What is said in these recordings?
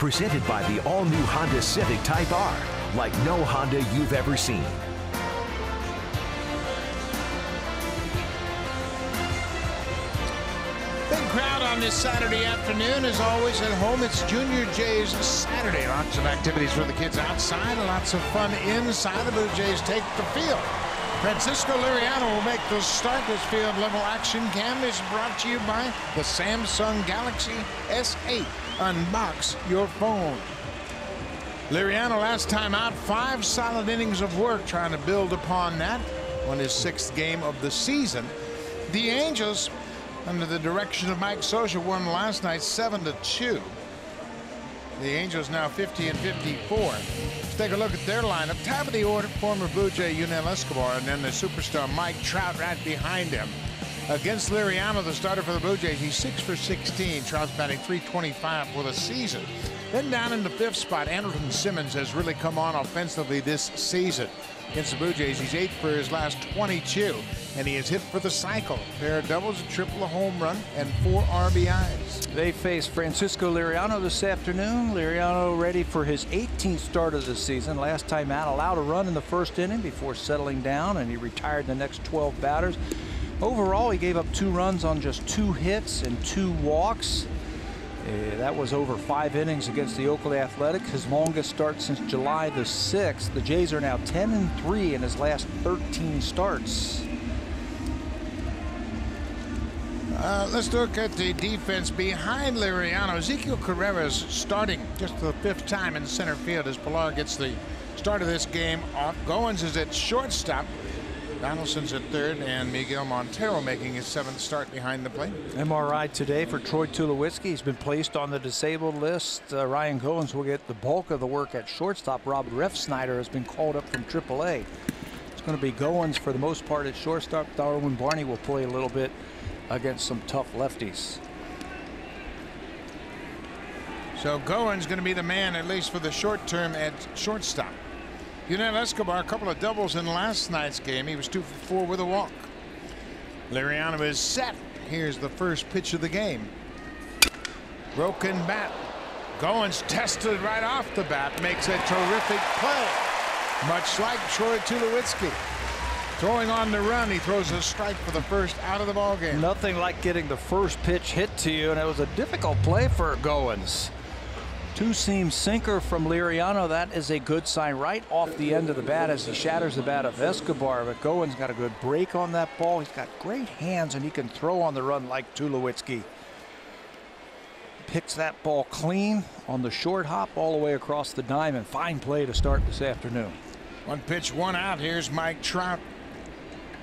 Presented by the all-new Honda Civic Type R, like no Honda you've ever seen. Big crowd on this Saturday afternoon. As always at home, it's Junior Jays Saturday. Lots of activities for the kids outside, lots of fun inside. The Blue Jays take the field. Francisco Liriano will make the start. This field level action cam is brought to you by the Samsung Galaxy S8. Unbox your phone. Liriano last time out, 5 solid innings of work trying to build upon that. Won his 6th game of the season. The Angels, under the direction of Mike Scioscia, won last night 7-2. The Angels now 50-54. Let's take a look at their lineup. Top of the order, former Blue Jay Yunel Escobar, and then the superstar Mike Trout right behind him. Against Liriano, the starter for the Blue Jays, he's 6 for 16. Trout's batting .325 for the season. Then down in the 5th spot, Andrelton Simmons has really come on offensively this season. Against the Blue Jays, he's 8 for his last 22, and he has hit for the cycle. A pair of doubles, a triple, a home run, and 4 RBIs. They face Francisco Liriano this afternoon. Liriano ready for his 18th start of the season. Last time out, allowed a run in the 1st inning before settling down, and he retired the next 12 batters. Overall, he gave up 2 runs on just 2 hits and 2 walks. That was over 5 innings against the Oakland Athletics, his longest start since July the 6th. The Jays are now 10-3 in his last 13 starts. Let's look at the defense behind Liriano. Ezequiel Carrera's starting just the 5th time in center field as Pilar gets the start of this game off. Goins is at shortstop. Donaldson's at 3rd, and Miguel Montero making his 7th start behind the plate. MRI today for Troy Tulowitzki. He's been placed on the disabled list. Ryan Goins will get the bulk of the work at shortstop. Rob Refsnyder has been called up from AAA. It's going to be Goins for the most part at shortstop. Darwin Barney will play a little bit against some tough lefties. So Goins going to be the man, at least for the short term, at shortstop. Yunel Escobar, a couple of doubles in last night's game. He was 2 for 4 with a walk. Liriano is set. Here's the first pitch of the game. Broken bat. Goins tested right off the bat. Makes a terrific play. Much like Troy Tulowitzki. Throwing on the run, he throws a strike for the first out of the ballgame. Nothing like getting the first pitch hit to you, and it was a difficult play for Goins. 2-seam sinker from Liriano. That is a good sign right off the end of the bat as he shatters the bat of Escobar. But Goins got a good break on that ball. He's got great hands, and he can throw on the run like Tulowitzki. Picks that ball clean on the short hop all the way across the diamond. Fine play to start this afternoon. 1 pitch, 1 out. Here's Mike Trout.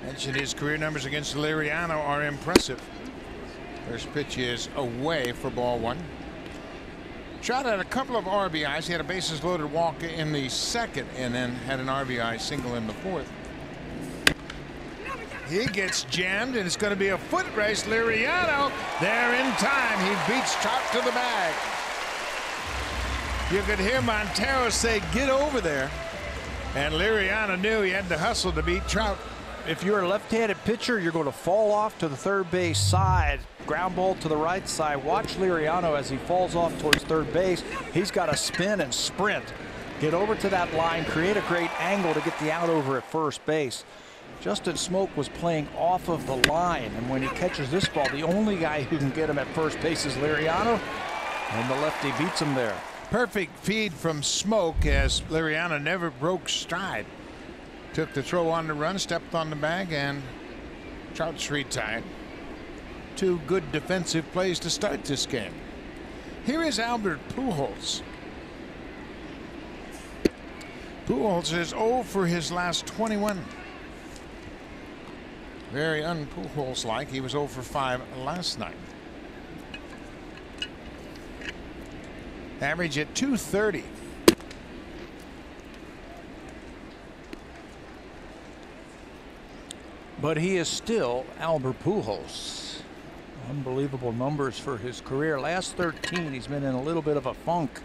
Mentioned his career numbers against Liriano are impressive. First pitch is away for ball 1. Trout had a couple of RBIs. He had a bases loaded walk in the 2nd and then had an RBI single in the 4th. He gets jammed, and it's going to be a foot race. Liriano there in time. He beats Trout to the bag. You could hear Montero say, "Get over there." And Liriano knew he had to hustle to beat Trout. If you're a left-handed pitcher, you're going to fall off to the 3rd base side. Ground ball to the right side. Watch Liriano as he falls off towards 3rd base. He's got to spin and sprint. Get over to that line, create a great angle to get the out over at 1st base. Justin Smoak was playing off of the line, and when he catches this ball, the only guy who can get him at 1st base is Liriano, and the lefty beats him there. Perfect feed from Smoak as Liriano never broke stride. Took the throw on the run, stepped on the bag, and Trout's retired. 2 good defensive plays to start this game. Here is Albert Pujols. Pujols is 0 for his last 21. Very un-Pujols-like. He was 0 for 5 last night. Average at .230. But he is still Albert Pujols. Unbelievable numbers for his career. Last 13, he's been in a little bit of a funk.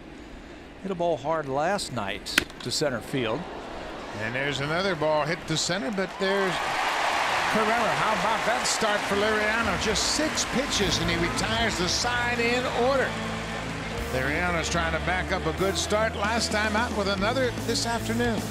Hit a ball hard last night to center field. And there's another ball hit to center, but there's Carrera. How about that start for Liriano? Just 6 pitches, and he retires the side in order. Liriano's trying to back up a good start last time out with another this afternoon.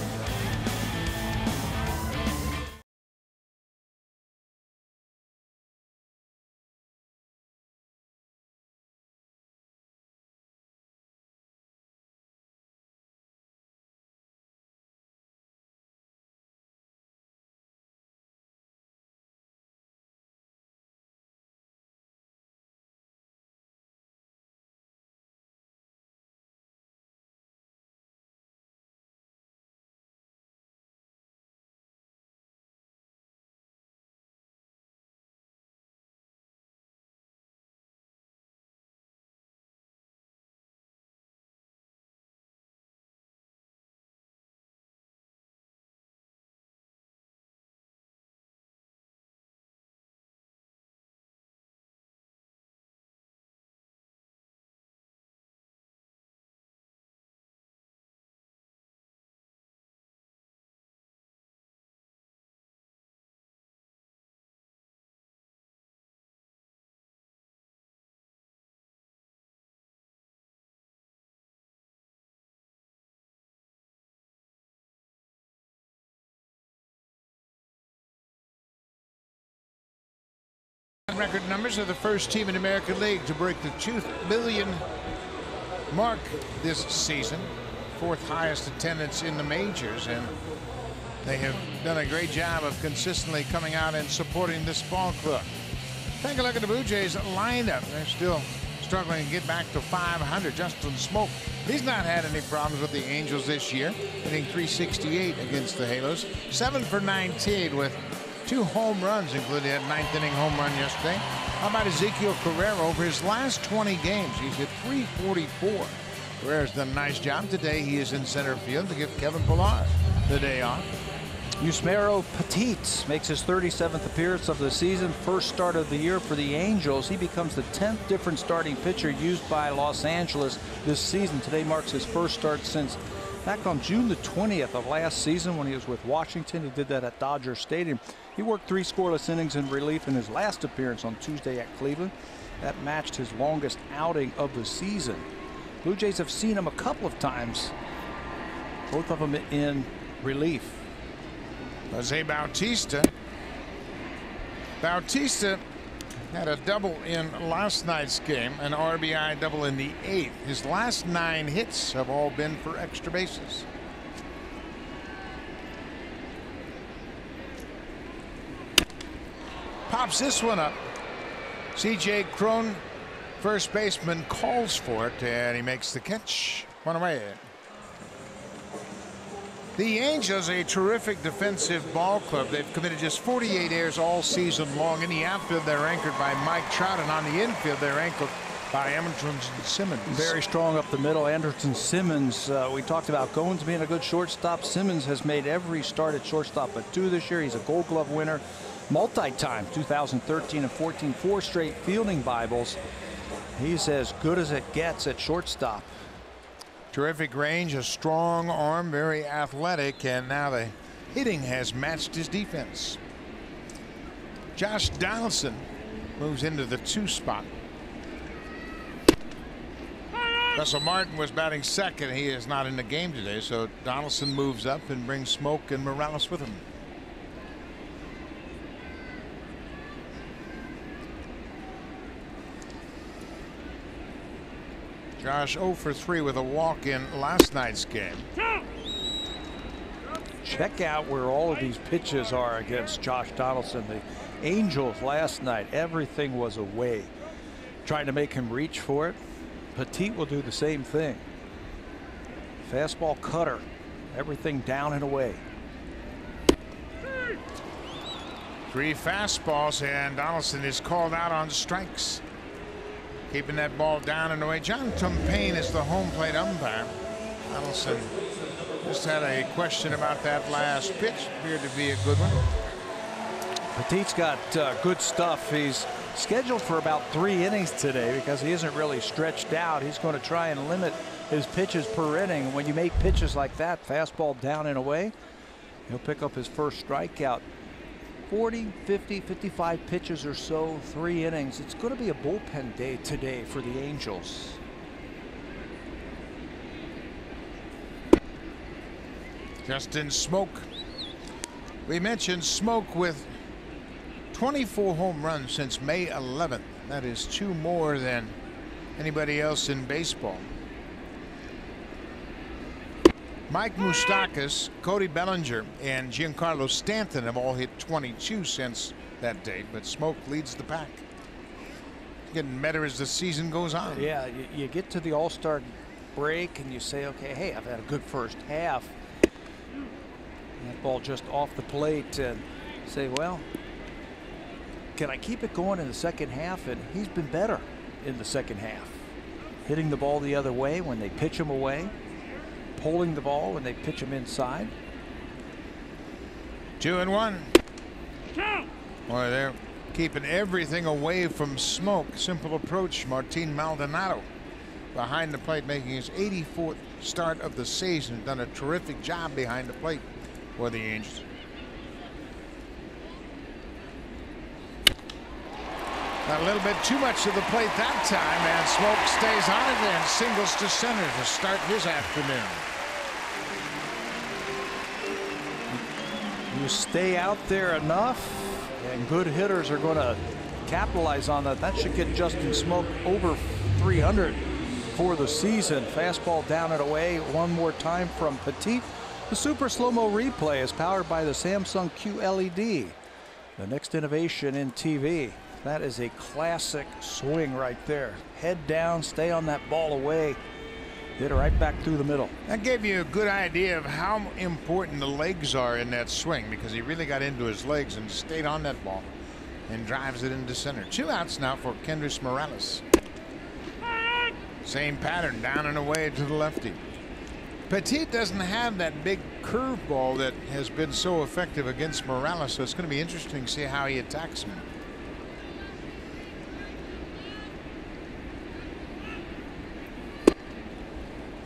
Record numbers are the first team in the American League to break the 2 billion mark this season. 4th highest attendance in the majors, and they have done a great job of consistently coming out and supporting this ball club. Take a look at the Blue Jays lineup. They're still struggling to get back to 500. Justin Smoak, he's not had any problems with the Angels this year, hitting .368 against the Halos. 7 for 19 with 2 home runs, including a 9th inning home run yesterday. How about Ezekiel Carrera? Over his last 20 games, he's hit .344. Carrera's done a nice job today. He is in center field to give Kevin Pillar the day off. Yusmeiro Petit makes his 37th appearance of the season, first start of the year for the Angels. He becomes the 10th different starting pitcher used by Los Angeles this season. Today marks his first start since back on June the 20th of last season when he was with Washington. He did that at Dodger Stadium. He worked 3 scoreless innings in relief in his last appearance on Tuesday at Cleveland. That matched his longest outing of the season. Blue Jays have seen him a couple of times, both of them in relief. Jose Bautista had a double in last night's game, an RBI double in the 8th. His last 9 hits have all been for extra bases. Pops this one up. C.J. Cron, first baseman, calls for it, and he makes the catch. One away. The Angels, a terrific defensive ball club. They've committed just 48 errors all season long. In the outfield, they're anchored by Mike Trout, and on the infield, they're anchored by Anderson Simmons. Very strong up the middle. Anderson Simmons, we talked about Goins being a good shortstop. Simmons has made every start at shortstop but 2 this year. He's a Gold Glove winner, multi-time, 2013 and 14, 4 straight fielding Bibles. He's as good as it gets at shortstop. Terrific range, a strong arm, very athletic, and now the hitting has matched his defense. Josh Donaldson moves into the 2 spot. Russell Martin was batting second. He is not in the game today, so Donaldson moves up and brings Smoak and Morales with him. Josh 0 for 3 with a walk in last night's game. Check out where all of these pitches are against Josh Donaldson. The Angels last night, everything was away, trying to make him reach for it. Petit will do the same thing. Fastball, cutter, everything down and away. 3 fastballs, and Donaldson is called out on strikes. Keeping that ball down and away. John Tumpane is the home plate umpire. Donaldson just had a question about that last pitch. Appeared to be a good one. Petit's got good stuff. He's scheduled for about 3 innings today because he isn't really stretched out. He's going to try and limit his pitches per inning. When you make pitches like that, fastball down and away, he'll pick up his first strikeout. 40, 50, 55 pitches or so, 3 innings. It's going to be a bullpen day today for the Angels. Justin Smoak. We mentioned Smoak with 24 home runs since May 11th. That is 2 more than anybody else in baseball. Mike Moustakas, Cody Bellinger, and Giancarlo Stanton have all hit 22 since that date, but Smoak leads the pack. Getting better as the season goes on. Yeah, you get to the All-Star break and you say, okay, hey, I've had a good first half. That ball just off the plate, and say, well, can I keep it going in the second half? And he's been better in the second half. Hitting the ball the other way when they pitch him away. Pulling the ball when they pitch him inside. 2-1. Boy, they're keeping everything away from Smoak. Simple approach. Martin Maldonado behind the plate, making his 84th start of the season. Done a terrific job behind the plate for the Angels. Got a little bit too much to the plate that time, and Smoak stays on it and singles to center to start his afternoon. You stay out there enough, and good hitters are going to capitalize on that. That should get Justin Smoak over 300 for the season. Fastball down and away one more time from Petit. The Super Slow-Mo replay is powered by the Samsung QLED, the next innovation in TV. That is a classic swing right there. Head down, stay on that ball away. Hit it right back through the middle. That gave you a good idea of how important the legs are in that swing, because he really got into his legs and stayed on that ball and drives it into center. 2 outs now for Kendrys Morales. Same pattern, down and away to the lefty. Petit doesn't have that big curveball that has been so effective against Morales, so it's going to be interesting to see how he attacks him.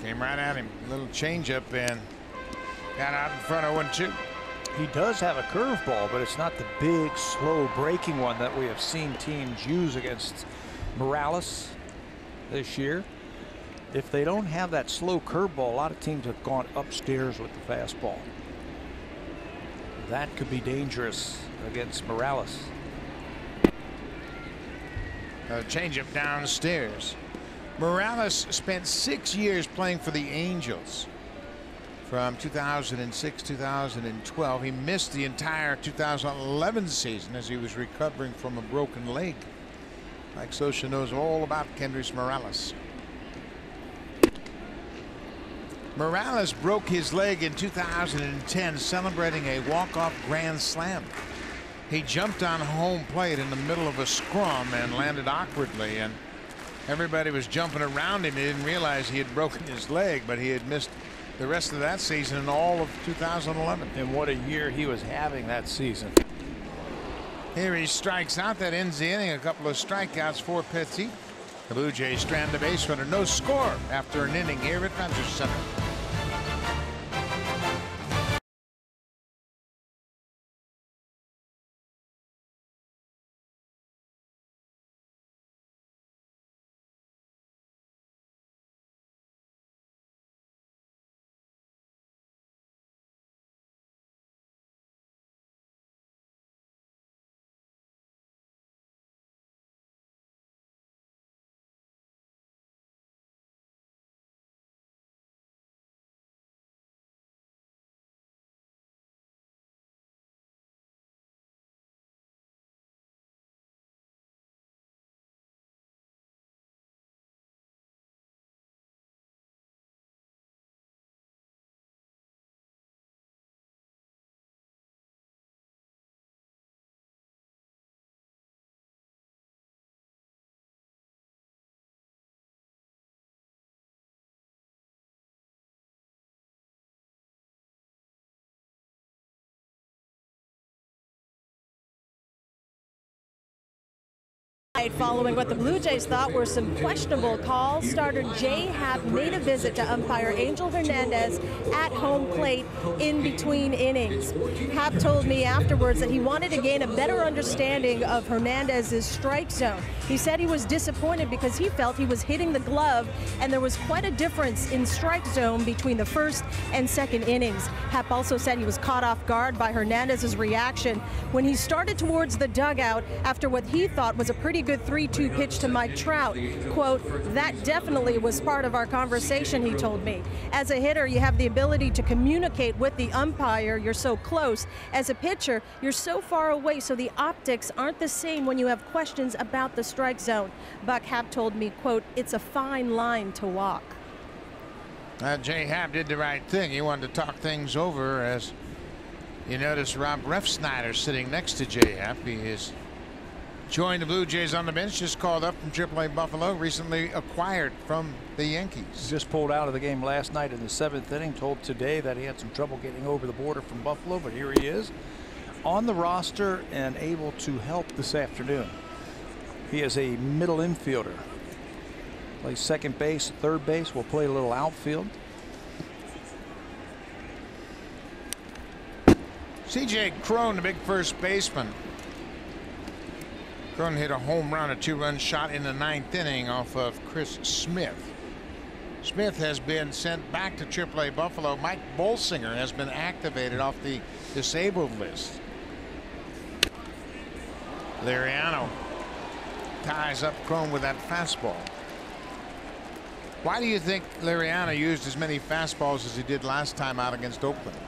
Came right at him. A little changeup and got out in front of 1-2. He does have a curveball, but it's not the big, slow breaking one that we have seen teams use against Morales this year. If they don't have that slow curveball, a lot of teams have gone upstairs with the fastball. That could be dangerous against Morales. A changeup downstairs. Morales spent 6 years playing for the Angels. From 2006-2012, he missed the entire 2011 season as he was recovering from a broken leg. Mike Scioscia knows all about Kendrys Morales. Morales broke his leg in 2010 celebrating a walk-off grand slam. He jumped on home plate in the middle of a scrum and landed awkwardly, and everybody was jumping around him. He didn't realize he had broken his leg, but he had missed the rest of that season and all of 2011. And what a year he was having that season. Here he strikes out. That ends the inning. A couple of strikeouts for Petit. The Blue Jays strand the base runner. No score after an inning here at Rogers Center. Following what the Blue Jays thought were some questionable calls, starter Jay Happ made a visit to umpire Angel Hernandez at home plate in between innings. Happ told me afterwards that he wanted to gain a better understanding of Hernandez's strike zone. He said he was disappointed because he felt he was hitting the glove and there was quite a difference in strike zone between the first and second innings. Happ also said he was caught off guard by Hernandez's reaction when he started towards the dugout after what he thought was a pretty good 3-2 pitch to Mike Trout. Quote, "That definitely was part of our conversation," he told me. As a hitter, you have the ability to communicate with the umpire. You're so close. As a pitcher, you're so far away, so the optics aren't the same when you have questions about the strike zone. Buck Happ told me, quote, "It's a fine line to walk." Jay Happ did the right thing. He wanted to talk things over. As you notice, Rob Refsnyder sitting next to Jay Happ. He is joined the Blue Jays on the bench, just called up from AAA Buffalo, recently acquired from the Yankees. Just pulled out of the game last night in the 7th inning, told today that he had some trouble getting over the border from Buffalo, but here he is on the roster and able to help this afternoon. He is a middle infielder. Plays second base, third base, will play a little outfield. C.J. Cron, the big first baseman. Cron hit a home run, a 2-run shot in the 9th inning off of Chris Smith. Smith has been sent back to AAA Buffalo. Mike Bolsinger has been activated off the disabled list. Liriano ties up Cron with that fastball. Why do you think Liriano used as many fastballs as he did last time out against Oakland?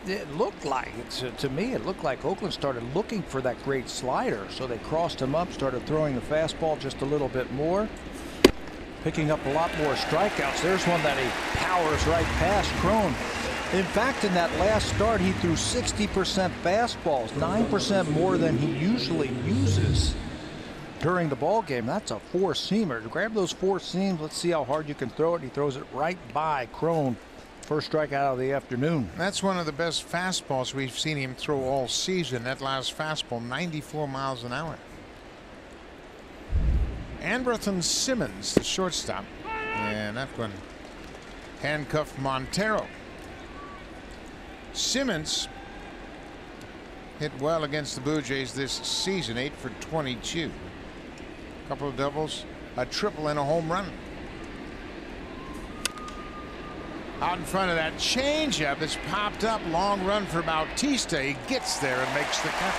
It looked like to me, it looked like Oakland started looking for that great slider, so they crossed him up, started throwing the fastball just a little bit more, picking up a lot more strikeouts. There's one that he powers right past Cron. In fact, in that last start, he threw 60% fastballs, 9% more than he usually uses during the ball game. That's a four-seamer. Grab those four seams. Let's see how hard you can throw it. He throws it right by Cron. First strikeout of the afternoon. That's one of the best fastballs we've seen him throw all season. That last fastball, 94 miles an hour. Andrelton Simmons, the shortstop, and that one handcuffed Montero. Simmons hit well against the Blue Jays this season, 8 for 22. A couple of doubles, a triple, and a home run. Out in front of that changeup, it's popped up. Long run for Bautista. He gets there and makes the catch.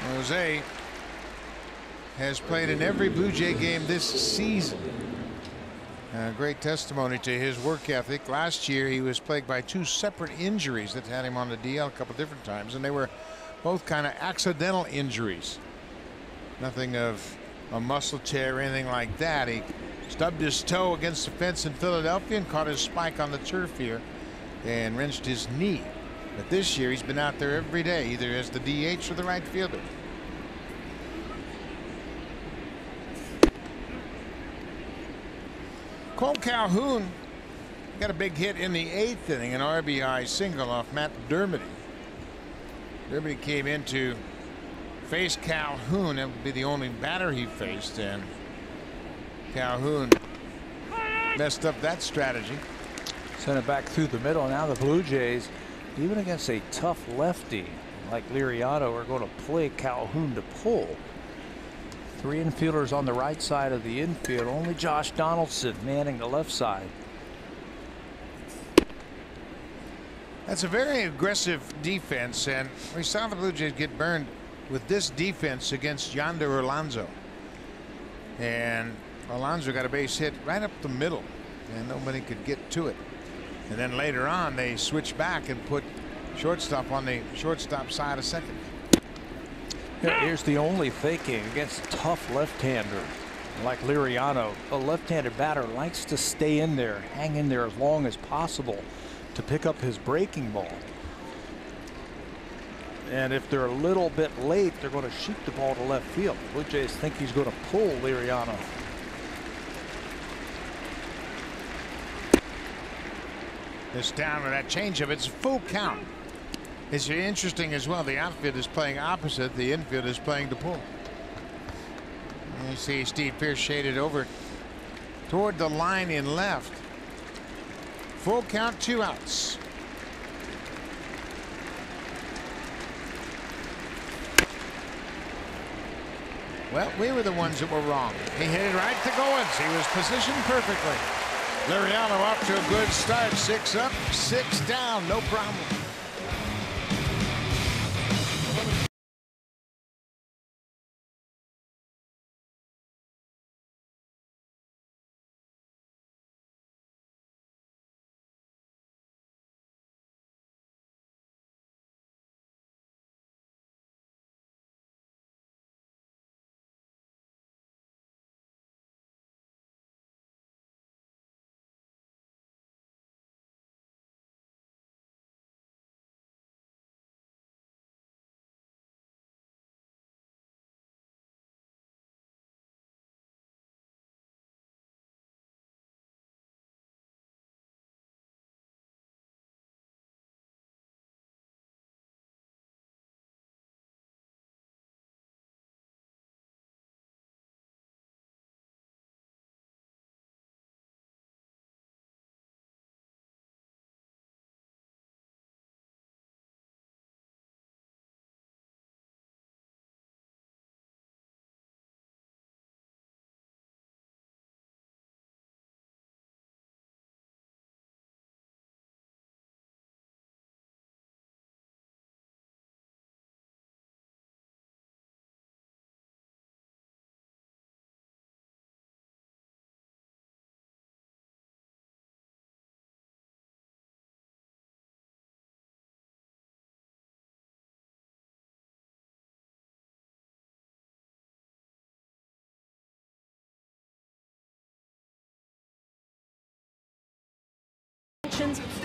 Jose has played in every Blue Jay game this season. Great testimony to his work ethic. Last year he was plagued by 2 separate injuries that had him on the DL a couple different times, and they were both kind of accidental injuries. Nothing of a muscle tear or anything like that. He stubbed his toe against the fence in Philadelphia and caught his spike on the turf here and wrenched his knee. But this year he's been out there every day, either as the DH or the right fielder. Cole Calhoun got a big hit in the 8th inning, an RBI single off Matt Dermody. Dermody came in to face Calhoun. That would be the only batter he faced, and Calhoun messed up that strategy. Sent it back through the middle. Now the Blue Jays, even against a tough lefty like Liriano, are going to play Calhoun to pull. 3 infielders on the right side of the infield. Only Josh Donaldson manning the left side. That's a very aggressive defense, and we saw the Blue Jays get burned with this defense against Yonder Alonso. And Alonso got a base hit right up the middle, and nobody could get to it. And then later on, they switched back and put shortstop on the shortstop side of second. Here's the only faking against a tough left-hander like Liriano. A left-handed batter likes to stay in there, hang in there as long as possible to pick up his breaking ball. And if they're a little bit late, they're going to shoot the ball to left field. Blue Jays think he's going to pull Liriano. This down with that changeup. It's a full count. It's interesting as well. The outfield is playing opposite. The infield is playing to pull. You see Steve Pearce shaded over toward the line in left. Full count, 2 outs. Well, we were the ones that were wrong. He hit it right to Goins. He was positioned perfectly. Liriano off to a good start. 6 up, 6 down. No problem.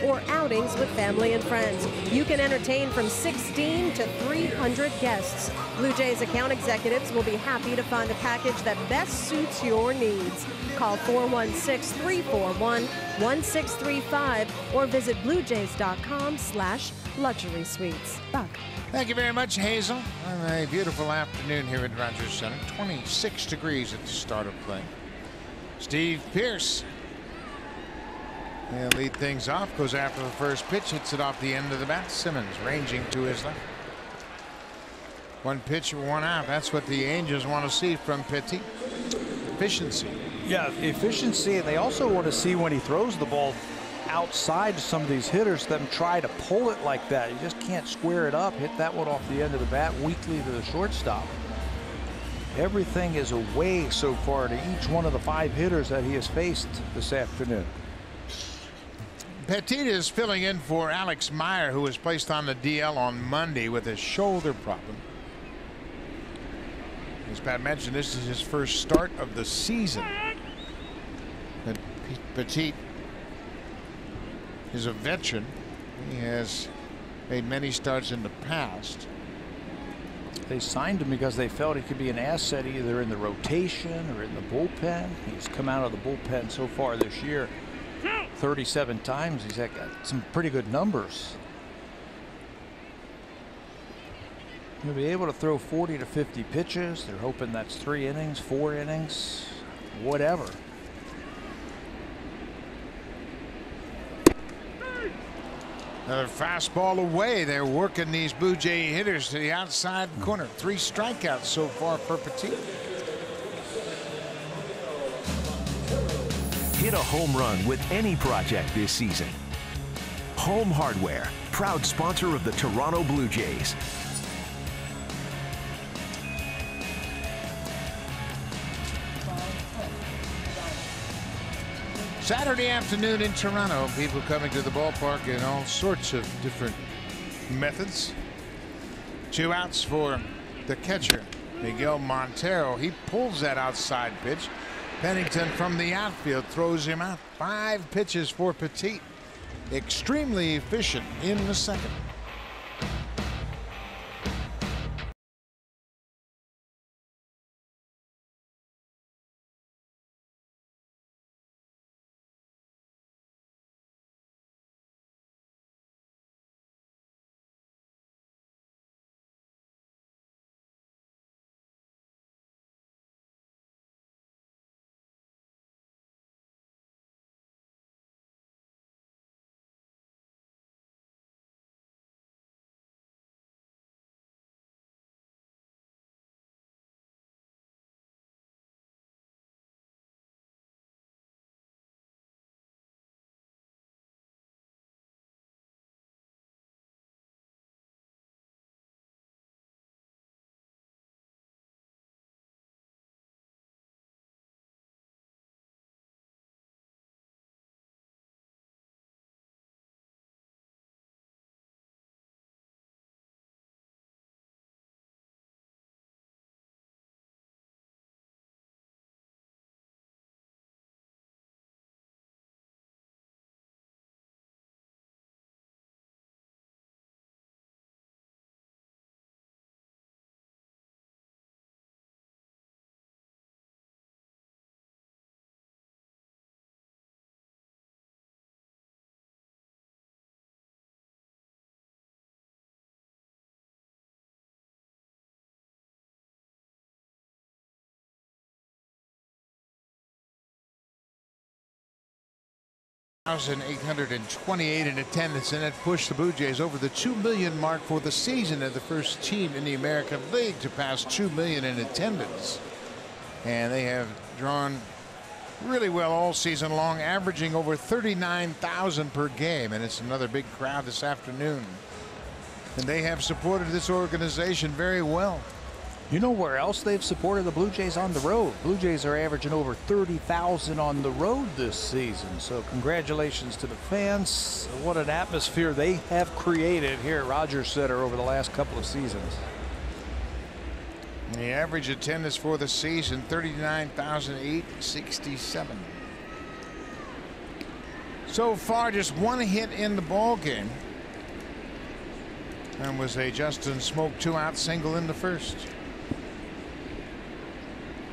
Or outings with family and friends. You can entertain from 16 to 300 guests. Blue Jays account executives will be happy to find the package that best suits your needs. Call 416-341-1635 or visit bluejays.com/luxury suites. Buck. Thank you very much, Hazel. On a beautiful afternoon here at Rogers Center. 26 degrees at the start of play. Steve Pearce. He'll lead things off, goes after the first pitch, hits it off the end of the bat. Simmons ranging to his left. 1 pitch, 1 out. That's what the Angels want to see from Petit. Efficiency. Yeah, efficiency. They also want to see when he throws the ball outside to some of these hitters, them try to pull it like that. You just can't square it up. Hit that one off the end of the bat weakly to the shortstop. Everything is away so far to each one of the 5 hitters that he has faced this afternoon. Petit is filling in for Alex Meyer, who was placed on the DL on Monday with a shoulder problem. As Pat mentioned, this is his first start of the season. But Petit is a veteran. He has made many starts in the past. They signed him because they felt he could be an asset either in the rotation or in the bullpen. He's come out of the bullpen so far this year 37 times. He's got some pretty good numbers. He'll be able to throw 40 to 50 pitches. They're hoping that's 3 innings, 4 innings, whatever. Another fastball away. They're working these Blue Jay hitters to the outside corner. 3 strikeouts so far for Petit. Hit a home run with any project this season. Home Hardware, proud sponsor of the Toronto Blue Jays. Saturday afternoon in Toronto. People coming to the ballpark in all sorts of different methods. 2 outs for the catcher, Miguel Montero. He pulls that outside pitch. Pennington from the outfield throws him out. 5 pitches for Petit. Extremely efficient in the second. 1,828 in attendance, and that pushed the Blue Jays over the 2 million mark for the season. They're the first team in the American League to pass 2 million in attendance, and they have drawn really well all season long, averaging over 39,000 per game, and it's another big crowd this afternoon, and they have supported this organization very well. You know where else they've supported the Blue Jays? On the road. Blue Jays are averaging over 30,000 on the road this season. So congratulations to the fans. What an atmosphere they have created here at Rogers Center over the last couple of seasons. The average attendance for the season, 39,867. So far, just one hit in the ball game. And was a Justin Smoak 2-out single in the first.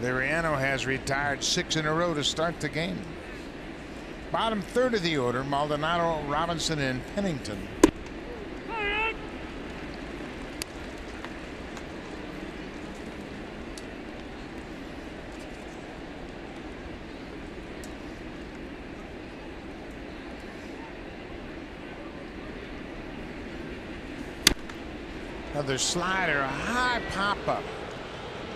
Liriano has retired 6 in a row to start the game. Bottom third of the order, Maldonado, Robinson, and Pennington. Another slider, a high pop-up.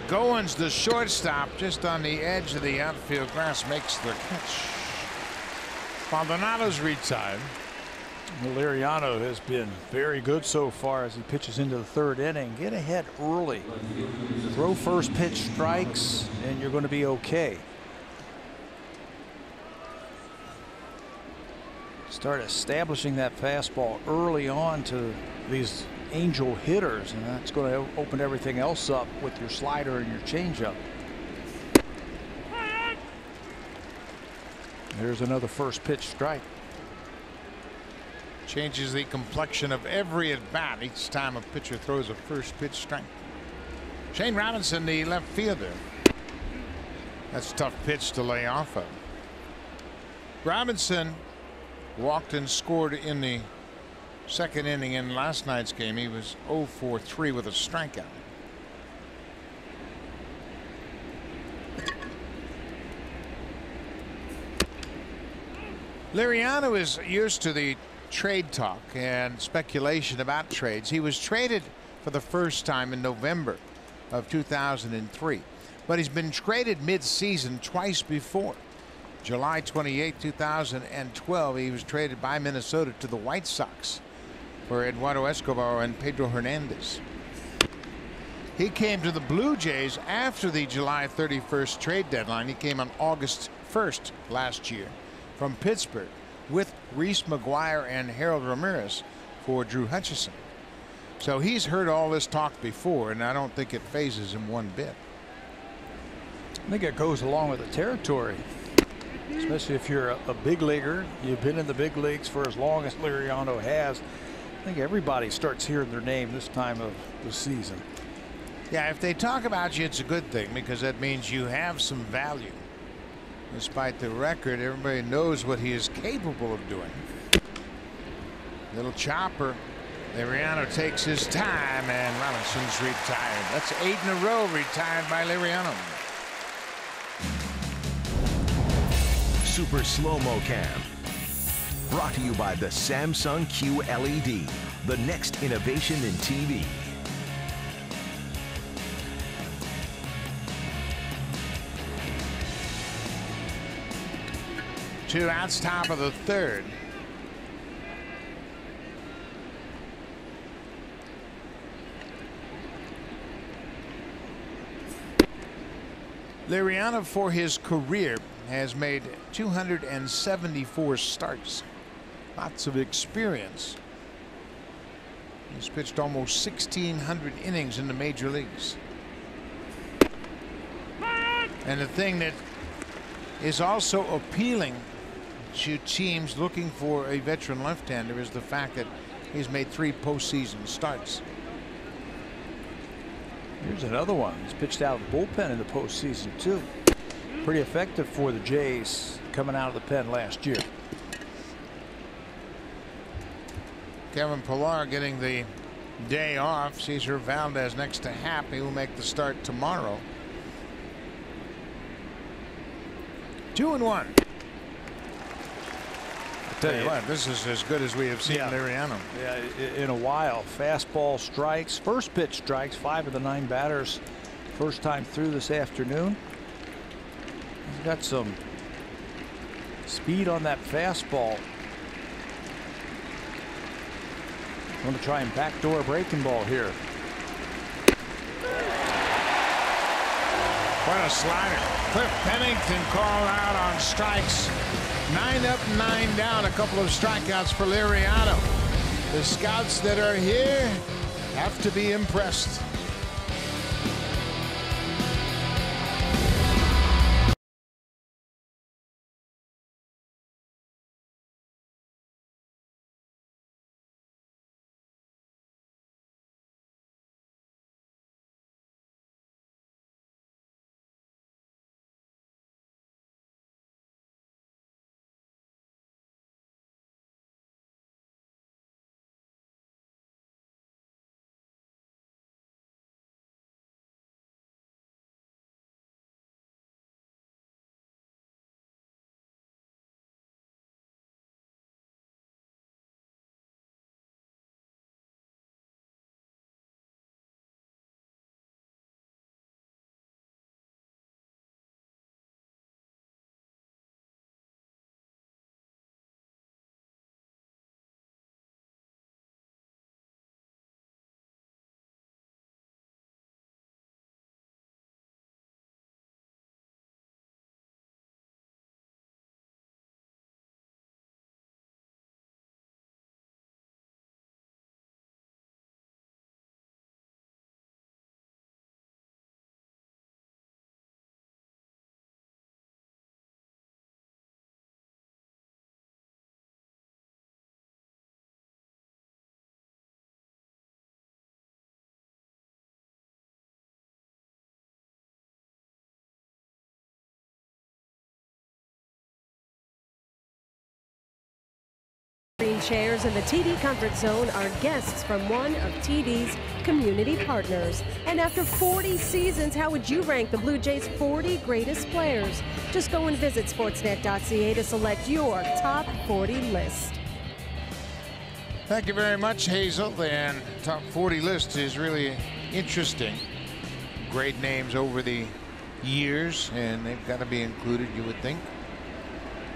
Goins, the shortstop, just on the edge of the outfield grass, makes the catch. Maldonado's retired. Liriano has been very good so far as he pitches into the third inning. Get ahead early. Throw first pitch strikes, and you're going to be okay. Start establishing that fastball early on to these Angel hitters, and that's going to open everything else up with your slider and your changeup. There's another first pitch strike. Changes the complexion of every at bat each time a pitcher throws a first pitch strike. Shane Robinson, the left fielder. That's a tough pitch to lay off of. Robinson walked and scored in the second inning in last night's game. He was 0 for 3 with a strikeout. Liriano is used to the trade talk and speculation about trades. He was traded for the first time in November of 2003, but he's been traded mid-season twice before. July 28, 2012, he was traded by Minnesota to the White Sox for Eduardo Escobar and Pedro Hernandez. He came to the Blue Jays after the July 31st trade deadline. He came on August 1st last year from Pittsburgh with Reese McGuire and Harold Ramirez for Drew Hutchison. So he's heard all this talk before, and I don't think it phases him one bit. I think it goes along with the territory, especially if you're a big leaguer. You've been in the big leagues for as long as Liriano has. I think everybody starts hearing their name this time of the season. Yeah, if they talk about you, it's a good thing, because that means you have some value. Despite the record, everybody knows what he is capable of doing. Little chopper. Liriano takes his time, and Robinson's retired. That's 8 in a row retired by Liriano. Super Slow-Mo Cam. Brought to you by the Samsung QLED, the next innovation in TV. Two outs, top of the third. Liriano, for his career, has made 274 starts. Lots of experience. He's pitched almost 1,600 innings in the major leagues. And the thing that is also appealing to teams looking for a veteran left-hander is the fact that he's made 3 postseason starts. Here's another one. He's pitched out of the bullpen in the postseason too. Pretty effective for the Jays coming out of the pen last year. Kevin Pillar getting the day off. Cesar Valdez next to Happ. He will make the start tomorrow. 2-1. tell you what, this is as good as we have seen Liriano. Yeah, in a while. Fastball strikes, first pitch strikes, 5 of the 9 batters first time through this afternoon. He's got some speed on that fastball. Going to try and backdoor a breaking ball here. What a slider. Cliff Pennington called out on strikes. 9 up, 9 down. A couple of strikeouts for Liriano. The scouts that are here have to be impressed. Chairs in the TD Comfort Zone are guests from one of TD's community partners. And after 40 seasons, how would you rank the Blue Jays' 40 greatest players? Just go and visit sportsnet.ca to select your top 40 list. Thank you very much, Hazel. And top 40 list is really interesting. Great names over the years, and they've got to be included, you would think.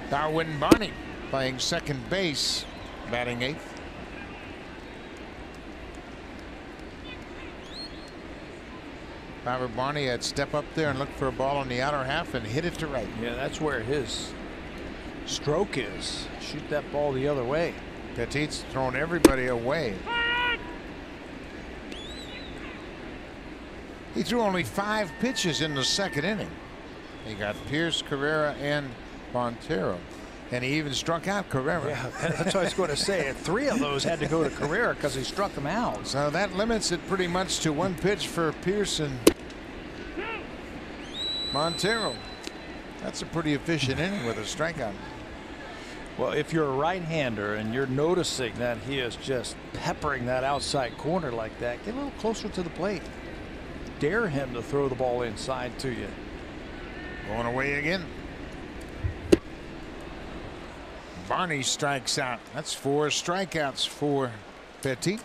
Darwin Barney playing second base, batting 8th. Robert Barney had step up there and look for a ball on the outer half and hit it to right. Yeah, that's where his stroke is. Shoot that ball the other way. Petit's thrown everybody away. He threw only 5 pitches in the second inning. He got Pierce, Carrera, and Montero. And he even struck out Carrera. Yeah, that's what I was going to say. 3 of those had to go to Carrera because he struck him out. So that limits it pretty much to 1 pitch for Pierce and Montero. That's a pretty efficient inning with a strikeout. Well, if you're a right-hander and you're noticing that he is just peppering that outside corner like that, get a little closer to the plate. Dare him to throw the ball inside to you. Going away again. Barney strikes out. That's 4 strikeouts for Petit.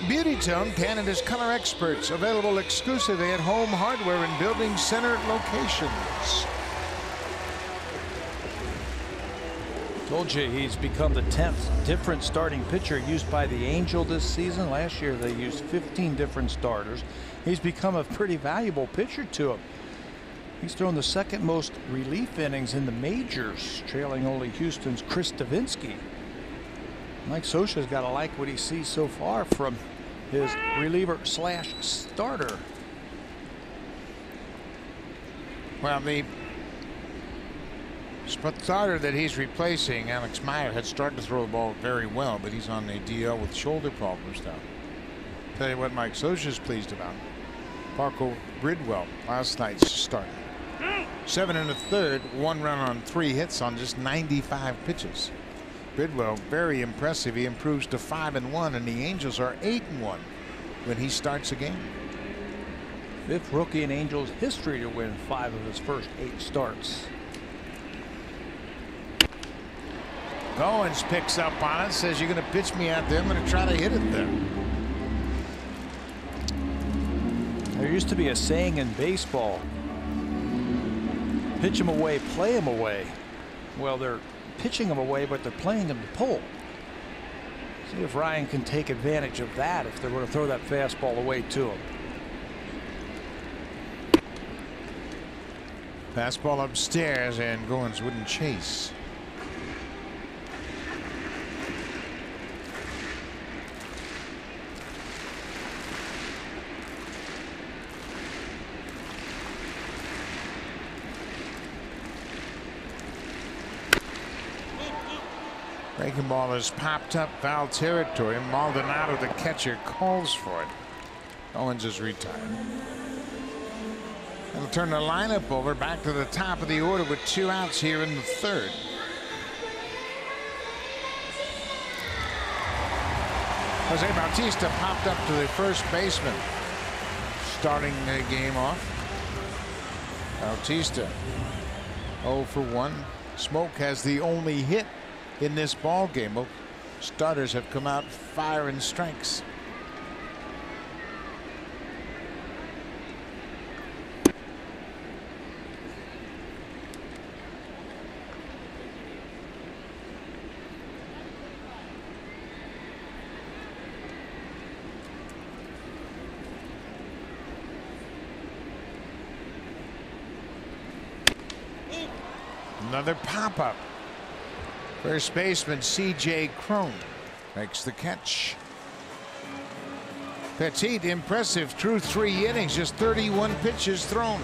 Beauty Tone, Canada's color experts, available exclusively at Home Hardware and Building Center locations. Told you he's become the 10th different starting pitcher used by the Angel this season. Last year they used 15 different starters. He's become a pretty valuable pitcher to them. He's thrown the 2nd most relief innings in the majors, trailing only Houston's Chris Davinsky. Mike Scioscia's got to like what he sees so far from his reliever slash starter. Well, the starter that he's replacing, Alex Meyer, had started to throw the ball very well, but he's on the DL with shoulder problems now. Tell you what Mike Scioscia's pleased about. Parker Bridwell, last night's start. 7 1/3, 1 run on 3 hits on just 95 pitches. Bridwell, very impressive. He improves to 5-1, and the Angels are 8-1 when he starts a game. 5th rookie in Angels history to win 5 of his first 8 starts. Goins picks up on it, says, you're going to pitch me out there, I'm going to try to hit it there. There used to be a saying in baseball, pitch them away, play them away. Well, they're pitching them away, but they're playing them to pull. See if Ryan can take advantage of that if they're going to throw that fastball away to him. Fastball upstairs, and Goins wouldn't chase. Breaking ball has popped up foul territory. Maldonado, the catcher, calls for it. Owens is retired. It'll turn the lineup over back to the top of the order with 2 outs here in the 3rd. Jose Bautista popped up to the first baseman, starting the game off. Bautista 0 for 1. Smoke has the only hit in this ball game. Both starters have come out firing strikes. Another pop-up. First baseman C.J. Cron makes the catch. Petit, impressive through 3 innings, just 31 pitches thrown.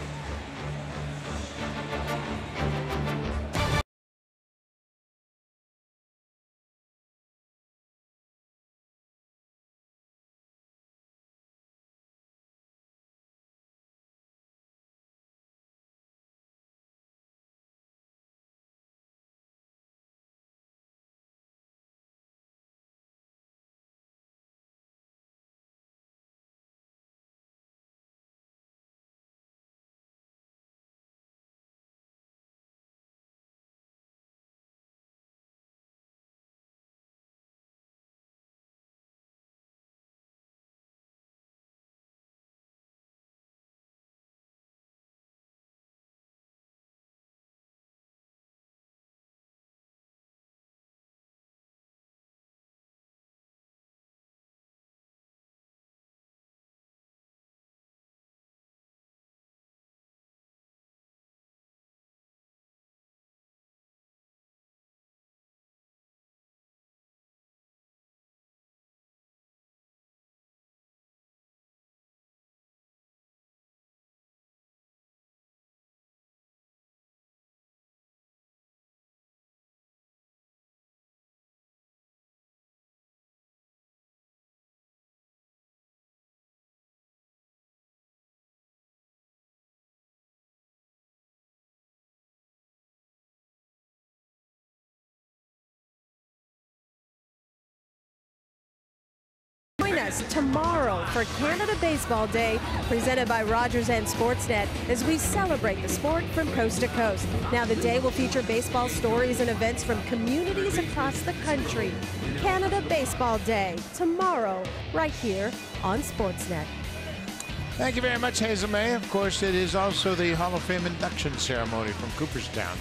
Join us tomorrow for Canada Baseball Day, presented by Rogers and Sportsnet, as we celebrate the sport from coast to coast. Now, the day will feature baseball stories and events from communities across the country. Canada Baseball Day, tomorrow, right here on Sportsnet. Thank you very much, Hazel May. Of course, it is also the Hall of Fame induction ceremony from Cooperstown.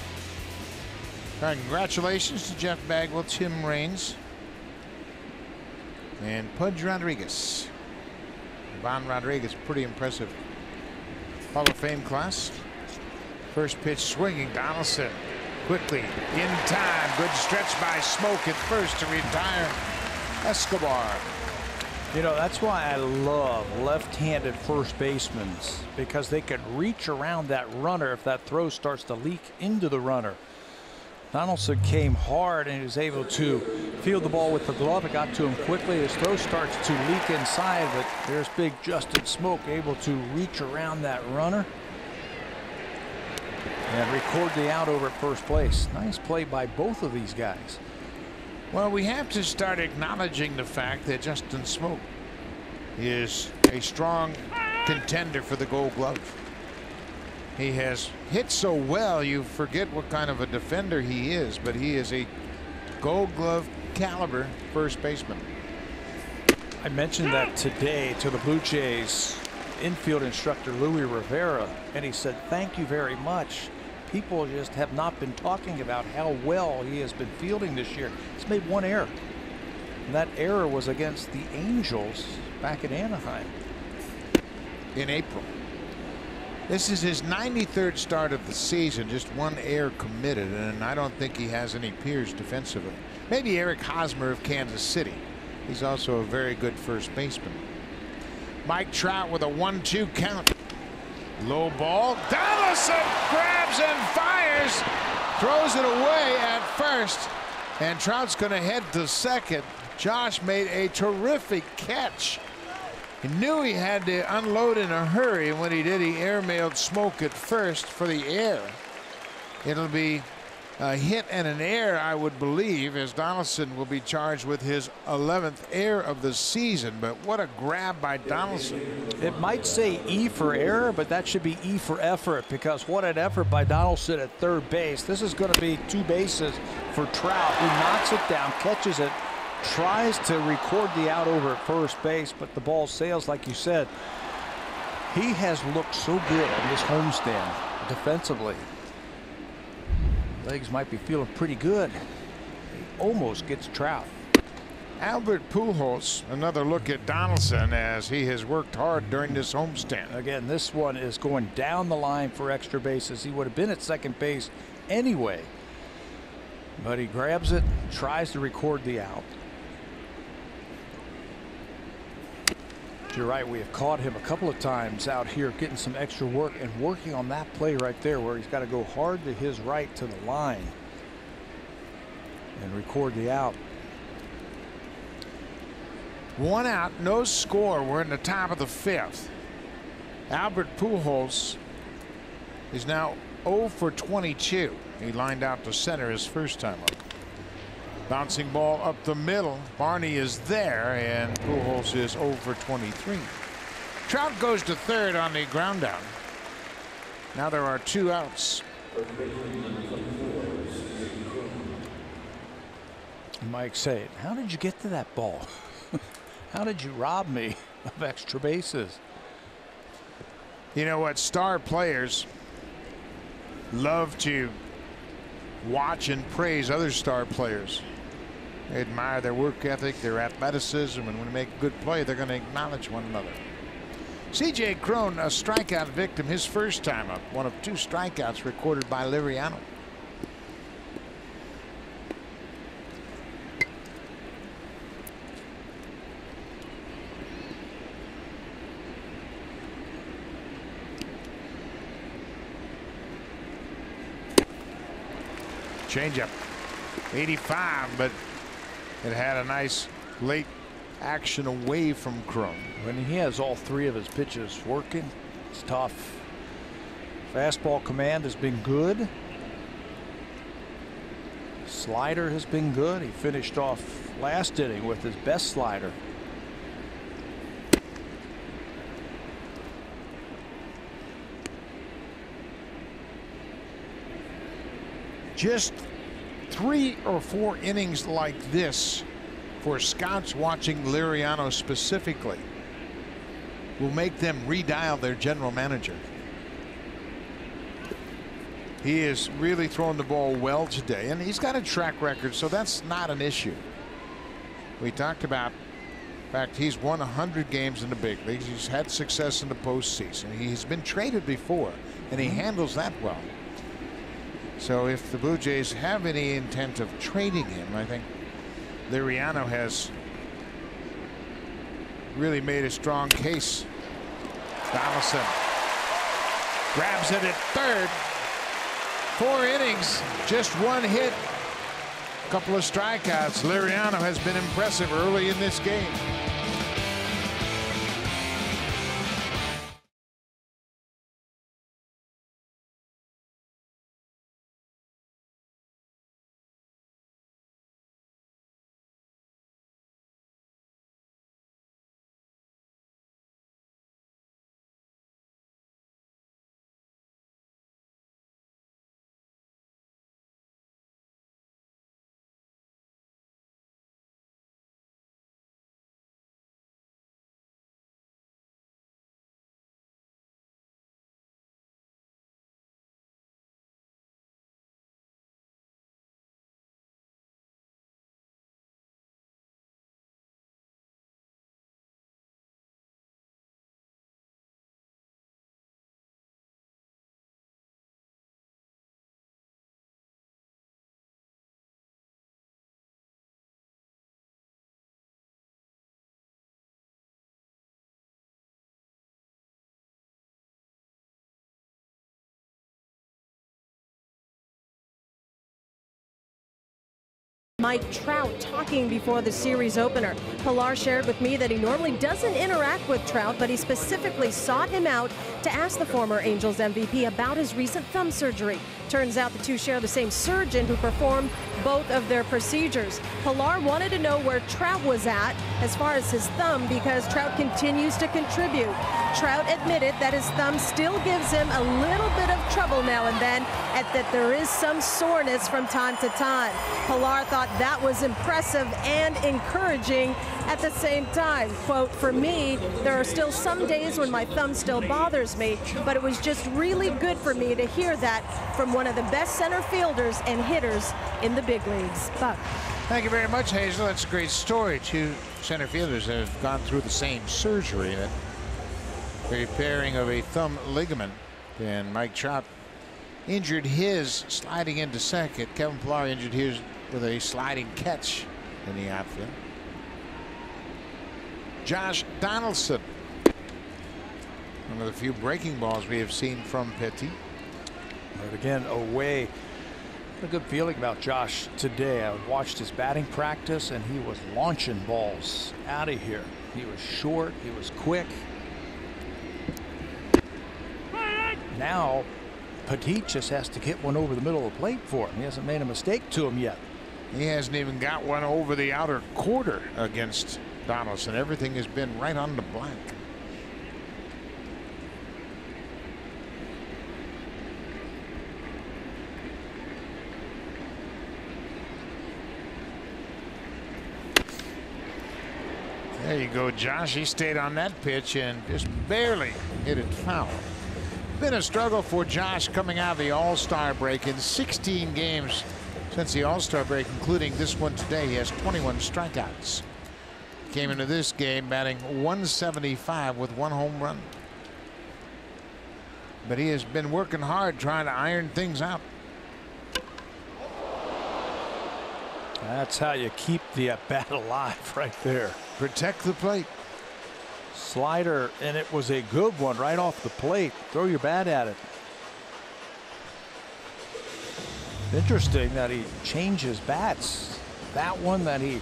Congratulations to Jeff Bagwell, Tim Raines, and Pudge Rodriguez. Ivan Rodriguez, pretty impressive Hall of Fame class. First pitch swinging. Donaldson quickly in time. Good stretch by Smoke at first to retire Escobar. You know, that's why I love left-handed first basemen, because they can reach around that runner if that throw starts to leak into the runner. Donaldson came hard and he was able to field the ball with the glove. It got to him quickly. His throw starts to leak inside, but there's big Justin Smoke able to reach around that runner and record the out over at first place. Nice play by both of these guys. Well, we have to start acknowledging the fact that Justin Smoke is a strong contender for the Gold Glove. He has hit so well you forget what kind of a defender he is, but he is a Gold Glove caliber first baseman. I mentioned that today to the Blue Jays infield instructor Louis Rivera, and he said, thank you very much. People just have not been talking about how well he has been fielding this year. He's made one error, and that error was against the Angels back in Anaheim in April. This is his 93rd start of the season, just one error committed, and I don't think he has any peers defensively. Maybe Eric Hosmer of Kansas City. He's also a very good first baseman. Mike Trout with a 1-2 count. Low ball. Donaldson grabs and fires. Throws it away at first. And Trout's going to head to second. Josh made a terrific catch. He knew he had to unload in a hurry, and when he did, he airmailed Smoke at first for the air. It'll be a hit and an error, I would believe, as Donaldson will be charged with his 11th error of the season. But what a grab by Donaldson. It might say E for error, but that should be E for effort, because what an effort by Donaldson at third base. This is going to be 2 bases for Trout, who knocks it down, catches it, tries to record the out over at first base, but the ball sails, like you said. He has looked so good on this homestand defensively. Legs might be feeling pretty good. He almost gets Trout. Albert Pujols, another look at Donaldson as he has worked hard during this homestand. Again, this one is going down the line for extra bases. He would have been at second base anyway, but he grabs it, tries to record the out. You're right, we have caught him a couple of times out here getting some extra work and working on that play right there where he's got to go hard to his right to the line and record the out. 1 out, no score. We're in the top of the 5th. Albert Pujols is now 0 for 22. He lined out to center his first time up. Bouncing ball up the middle. Barney is there, and Pujols is 0 for 23. Trout goes to third on the ground down. Now there are 2 outs. You might say, how did you get to that ball? How did you rob me of extra bases? You know what? Star players love to watch and praise other star players. They admire their work ethic, their athleticism, and when they make a good play, they're going to acknowledge one another. C.J. Cron, a strikeout victim his first time up. One of 2 strikeouts recorded by Liriano. Changeup, 85, but it had a nice late action away from Cron. When he has all 3 of his pitches working, it's tough. Fastball command has been good. Slider has been good. He finished off last inning with his best slider. Just 3 or 4 innings like this for scouts watching Liriano specifically will make them redial their general manager. He is really throwing the ball well today, and he's got a track record, so that's not an issue. We talked about the fact he's won 100 games in the big leagues. He's had success in the postseason. He's been traded before, and he handles that well. So if the Blue Jays have any intent of trading him, I think Liriano has really made a strong case. Donaldson grabs it at third. 4 innings, just 1 hit, a couple of strikeouts. Liriano has been impressive early in this game. Mike Trout talking before the series opener. Pilar shared with me that he normally doesn't interact with Trout, but he specifically sought him out to ask the former Angels MVP about his recent thumb surgery. Turns out the two share the same surgeon who performed both of their procedures. Pilar wanted to know where Trout was at as far as his thumb because Trout continues to contribute. Trout admitted that his thumb still gives him a little bit of trouble now and then, and that there is some soreness from time to time. Pilar thought that was impressive and encouraging at the same time. Quote, "For me, there are still some days when my thumb still bothers me, but it was just really good for me to hear that from one of the best center fielders and hitters in the big leagues." Buck. Thank you very much, Hazel. That's a great story. Two center fielders have gone through the same surgery, that repairing of a thumb ligament. And Mike Trout injured his sliding into second. Kevin Pilar injured his with a sliding catch in the outfield. Josh Donaldson, one of the few breaking balls we have seen from Petit. But again, away. A good feeling about Josh today. I watched his batting practice and he was launching balls out of here. He was short, he was quick. Now Petit just has to get one over the middle of the plate for him. He hasn't made a mistake to him yet. He hasn't even got one over the outer quarter against Donaldson. Everything has been right on the blank. There you go, Josh. He stayed on that pitch and just barely hit it foul. Been a struggle for Josh coming out of the All-Star break. In 16 games since the All-Star break, including this one today, he has 21 strikeouts. Came into this game batting .175 with 1 home run. But he has been working hard trying to iron things out. That's how you keep the at-bat alive right there. Protect the plate. Slider, and it was a good one right off the plate. Throw your bat at it. Interesting that he changes bats. That one that he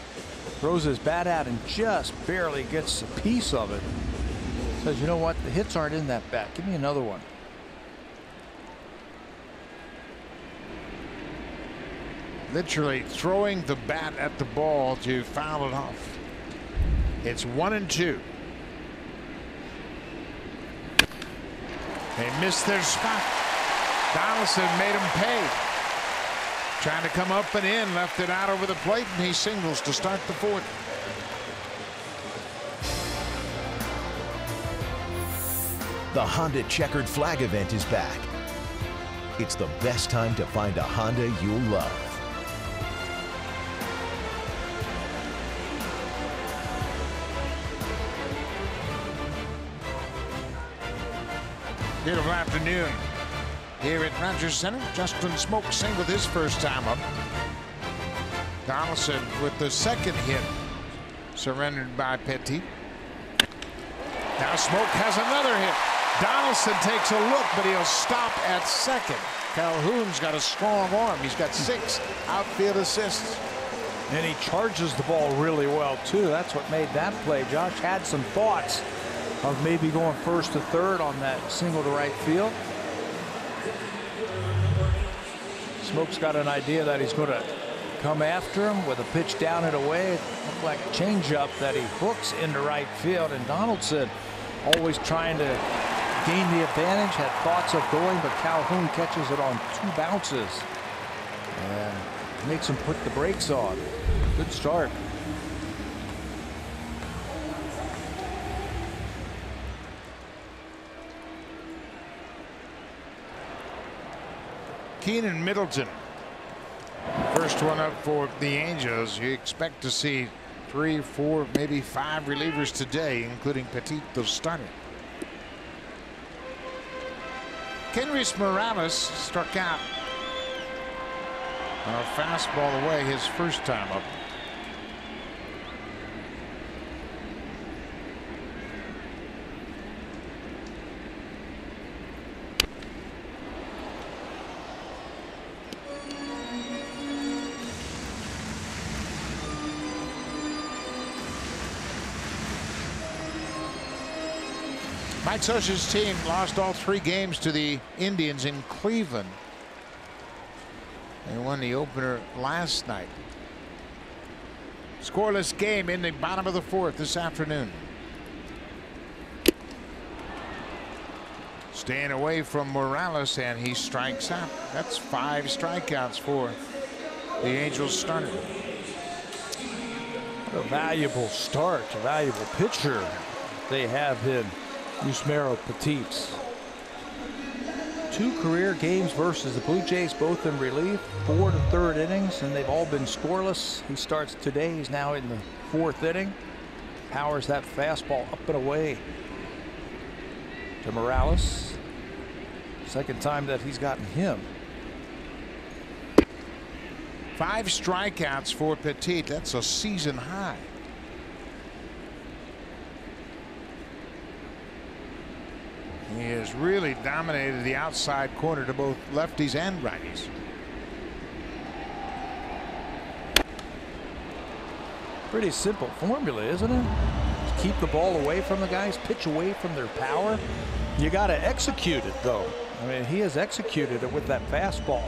throws his bat at and just barely gets a piece of it. Says, you know what, the hits aren't in that bat. Give me another one. Literally throwing the bat at the ball to foul it off. It's 1-2. They missed their spot. Donaldson made them pay. Trying to come up and in, left it out over the plate, and he singles to start the 4th. The Honda Checkered Flag event is back. It's the best time to find a Honda you'll love. Beautiful afternoon here at Rogers Center. Justin Smoak singled his first time up. Donaldson with the second hit surrendered by Petit. Now Smoak has another hit. Donaldson takes a look, but he'll stop at second. Calhoun's got a strong arm. He's got 6 outfield assists. And he charges the ball really well too. That's what made that play. Josh had some thoughts of maybe going first to third on that single to right field. Smoak's got an idea that he's going to come after him with a pitch down and away. It looked like a changeup that he hooks into right field. And Donaldson always trying to gain the advantage, had thoughts of going, but Calhoun catches it on 2 bounces and makes him put the brakes on. Good start. Keenan Middleton, first one up for the Angels. You expect to see 3, 4, maybe 5 relievers today, including Petit, the starter. Kenrys Morales struck out on a fastball away his first time up. Mike Scioscia's team lost all 3 games to the Indians in Cleveland. They won the opener last night. Scoreless game in the bottom of the 4th this afternoon. Staying away from Morales, and he strikes out. That's 5 strikeouts for the Angels starter. A valuable start, a valuable pitcher they have in Yusmeiro Petit. 2 career games versus the Blue Jays, both in relief, 4 to 3rd innings, and they've all been scoreless. He starts today. He's now in the 4th inning. Powers that fastball up and away to Morales. Second time that he's gotten him. 5 strikeouts for Petit. That's a season high. He has really dominated the outside corner to both lefties and righties. Pretty simple formula, isn't it? Just keep the ball away from the guys, pitch away from their power. You got to execute it, though. I mean, he has executed it with that fastball.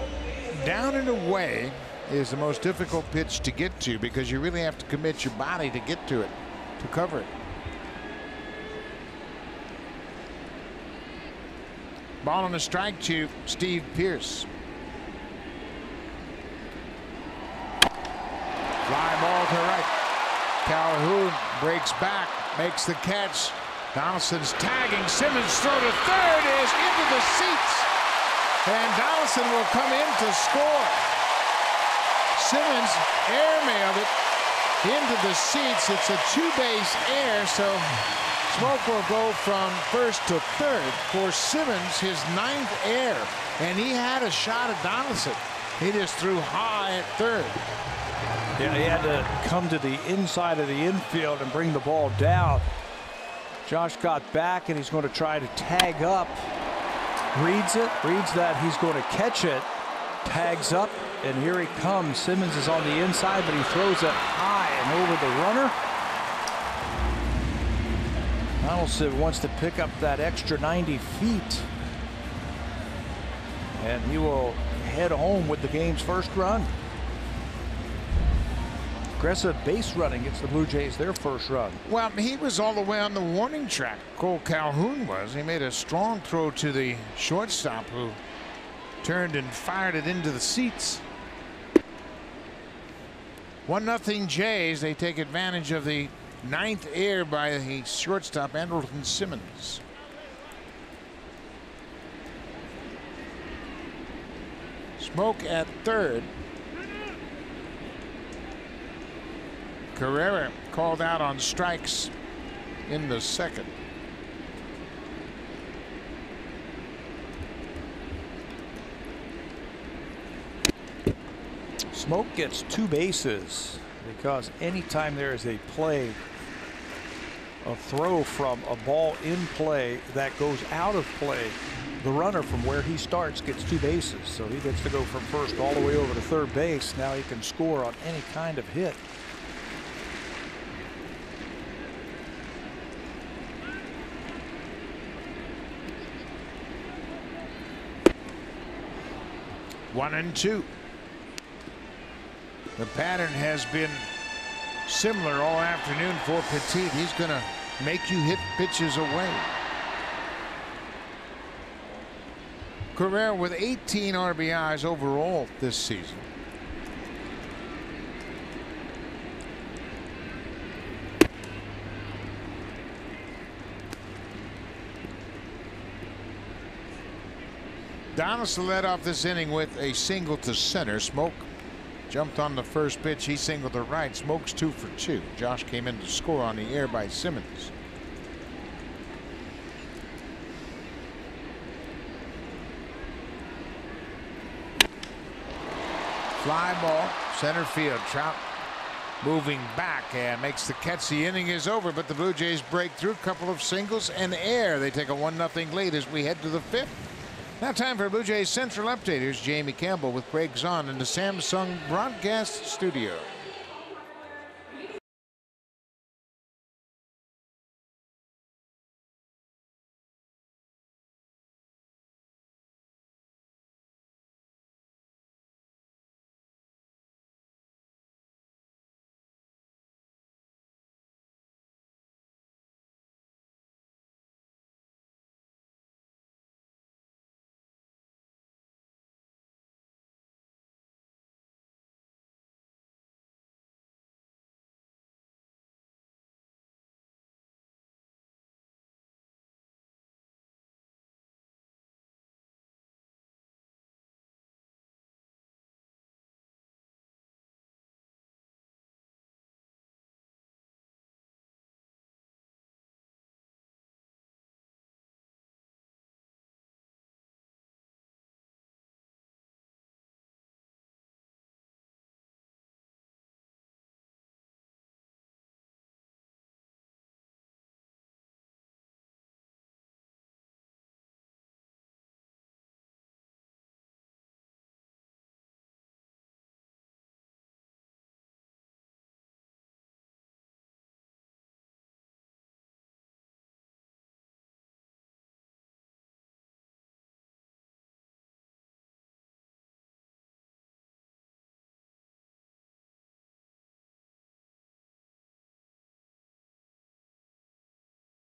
Down and away is the most difficult pitch to get to, because you really have to commit your body to get to it, to cover it. Ball on the strike to Steve Pearce. Fly ball to right. Calhoun breaks back, makes the catch. Donaldson's tagging. Simmons' throw to third is into the seats. And Donaldson will come in to score. Simmons airmailed it into the seats. It's a 2-base air, so Smoke will go from first to third for Simmons, his 9th air. And he had a shot at Donaldson. He just threw high at third. Yeah, he had to come to the inside of the infield and bring the ball down. Josh got back, and he's going to try to tag up. Reads it, reads that he's going to catch it, tags up, and here he comes. Simmons is on the inside, but he throws it high and over the runner. Donaldson wants to pick up that extra 90 feet. And he will head home with the game's first run. Aggressive base running gets the Blue Jays their first run. Well, he was all the way on the warning track. Cole Calhoun was. He made a strong throw to the shortstop, who turned and fired it into the seats. 1-0 Jays. They take advantage of the 9th air by the shortstop, Andrelton Simmons. Smoke at third. Carrera called out on strikes in the 2nd. Smoke gets 2 bases because anytime there is a play, a throw from a ball in play that goes out of play, the runner from where he starts gets 2 bases. So he gets to go from first all the way over to third base. Now he can score on any kind of hit. One and two. The pattern has been similar all afternoon for Petit. He's going to make you hit pitches away. Carrera with 18 RBIs overall this season. Donaldson led off this inning with a single to center. Smoke jumped on the first pitch. He singled to right. Smoke's 2 for 2. Josh came in to score on the air by Simmons. Fly ball, center field. Trout moving back and makes the catch. The inning is over, but the Blue Jays break through. A couple of singles and air. They take a 1-0 lead as we head to the 5th. Now time for Blue Jays Central Update. Here's Jamie Campbell with Craig Zahn in the Samsung broadcast studio.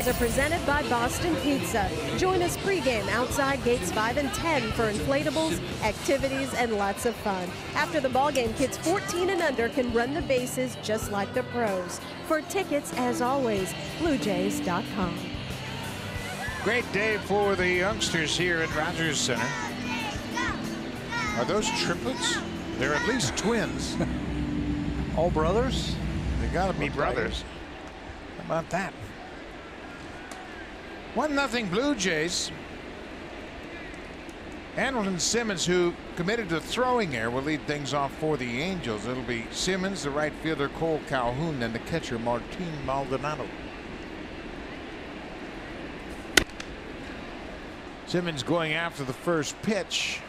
are presented by Boston Pizza. Join us pregame outside gates 5 and 10 for inflatables, activities, and lots of fun. After the ballgame, kids 14 and under can run the bases just like the pros. For tickets, as always, BlueJays.com. Great day for the youngsters here at Rogers Center. Are those triplets? They're at least twins. All brothers? They gotta be brothers. How about that? 1-0 Blue Jays. Andrelton Simmons, who committed to throwing error, will lead things off for the Angels. It'll be Simmons, the right fielder Cole Calhoun, and the catcher Martin Maldonado. Simmons going after the first pitch.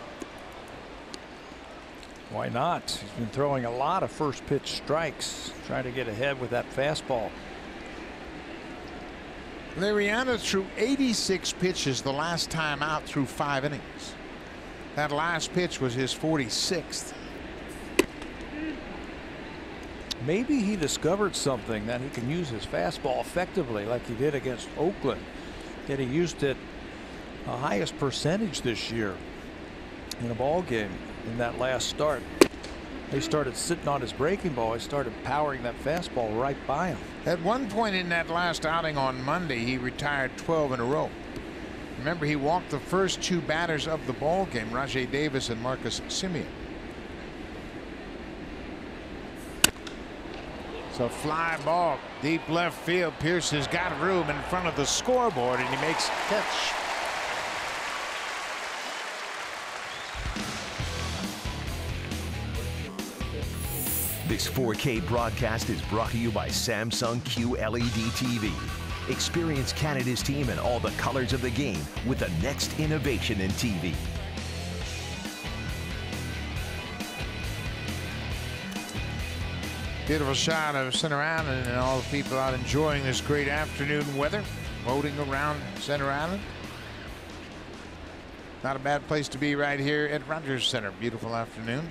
Why not? He's been throwing a lot of first pitch strikes, trying to get ahead with that fastball. Liriano threw 86 pitches the last time out through 5 innings. That last pitch was his 46th. Maybe he discovered something that he can use his fastball effectively like he did against Oakland. Yet he used it the highest percentage this year in a ball game in that last start. They started sitting on his breaking ball. He started powering that fastball right by him. At one point in that last outing on Monday, he retired 12 in a row. Remember, he walked the first 2 batters of the ball game, Rajay Davis and Marcus Semien. It's a fly ball, deep left field. Pierce has got room in front of the scoreboard, and he makes a catch. This 4K broadcast is brought to you by Samsung QLED TV. Experience Canada's team and all the colors of the game with the next innovation in TV. Beautiful shot of Center Island and all the people out enjoying this great afternoon weather, boating around Center Island. Not a bad place to be right here at Rogers Center. Beautiful afternoon.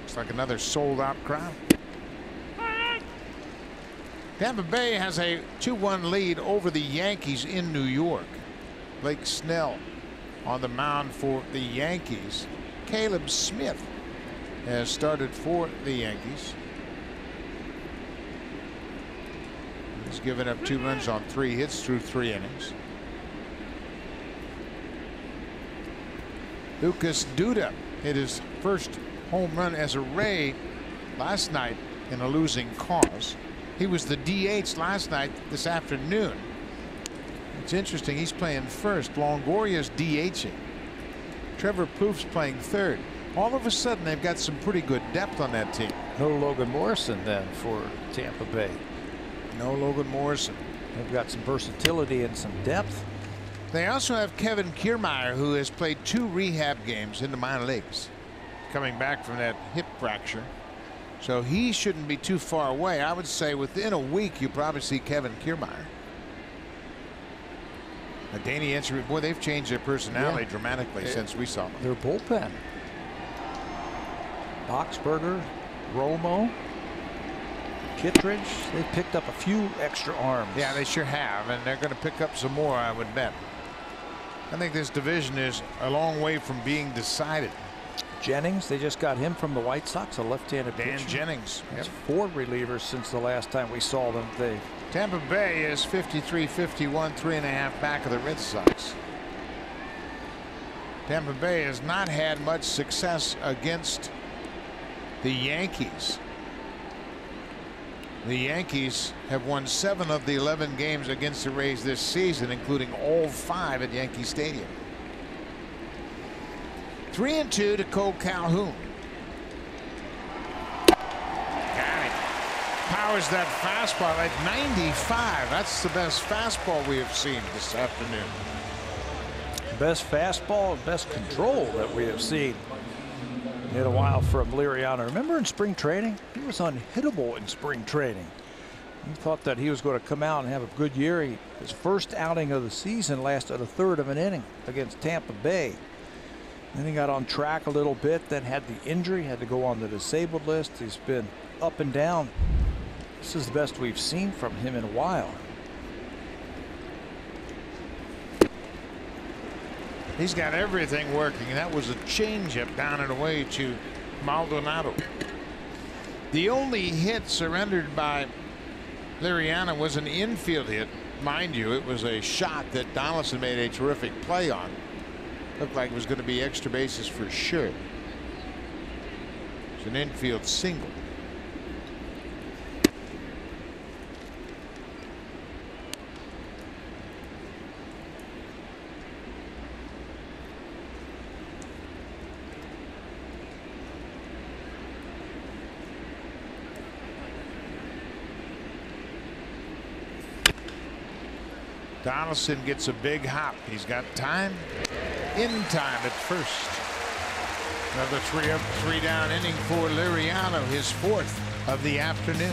Looks like another sold-out crowd. Tampa Bay has a 2-1 lead over the Yankees in New York. Blake Snell on the mound for the Yankees. Caleb Smith has started for the Yankees. He's given up 2 runs on 3 hits through 3 innings. Lucas Duda hit his first home run as a Ray last night in a losing cause. He was the DH last night. This afternoon, it's interesting, he's playing first. Longoria's DHing. Trevor Plouffe's playing third. All of a sudden, they've got some pretty good depth on that team. No Logan Morrison then for Tampa Bay. No Logan Morrison. They've got some versatility and some depth. They also have Kevin Kiermaier, who has played 2 rehab games in the minor leagues, coming back from that hip fracture. So he shouldn't be too far away. I would say within a week you probably see Kevin Kiermaier. Danny Echeverria, boy, they've changed their personality dramatically since we saw them. Their bullpen. Boxberger, Romo, Kittredge, they picked up a few extra arms. Yeah, they sure have, and they're going to pick up some more, I would bet. I think this division is a long way from being decided. Jennings, they just got him from the White Sox, a left-handed pitcher. Dan Jennings. That's 4 relievers since the last time we saw them. Tampa Bay is 53-51, 3.5 back of the Red Sox. Tampa Bay has not had much success against the Yankees. The Yankees have won 7 of the 11 games against the Rays this season, including all 5 at Yankee Stadium. 3-2 to Cole Calhoun. Got it. Powers that fastball at 95. That's the best fastball we have seen this afternoon. Best fastball, best control that we have seen in a while from Liriano. Remember in spring training? He was unhittable in spring training. You thought that he was going to come out and have a good year. His first outing of the season lasted a third of an inning against Tampa Bay. Then he got on track a little bit, then had the injury, had to go on the disabled list. He's been up and down. This is the best we've seen from him in a while. He's got everything working. That was a changeup down and away to Maldonado. The only hit surrendered by Liriano was an infield hit. Mind you, it was a shot that Donaldson made a terrific play on. Looked like it was going to be extra bases for sure. It's an infield single. Donaldson gets a big hop. He's got time. In time at first. Another 3 up, 3 down inning for Liriano, his 4th of the afternoon.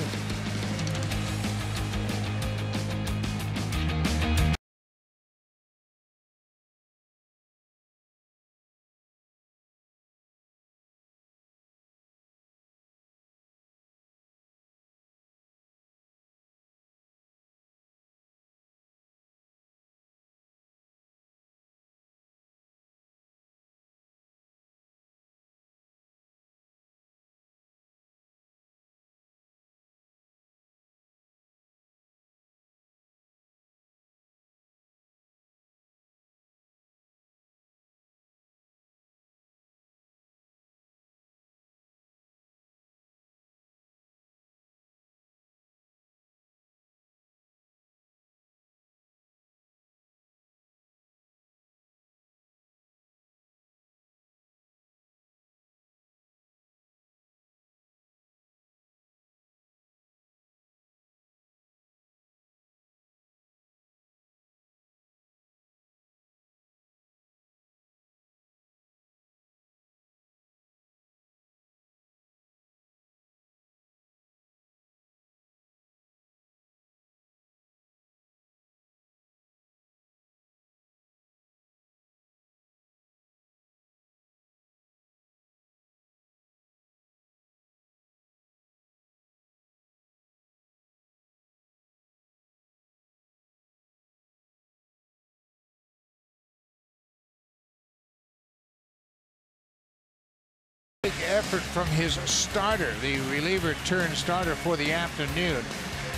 Big effort from his starter, the reliever turned starter for the afternoon.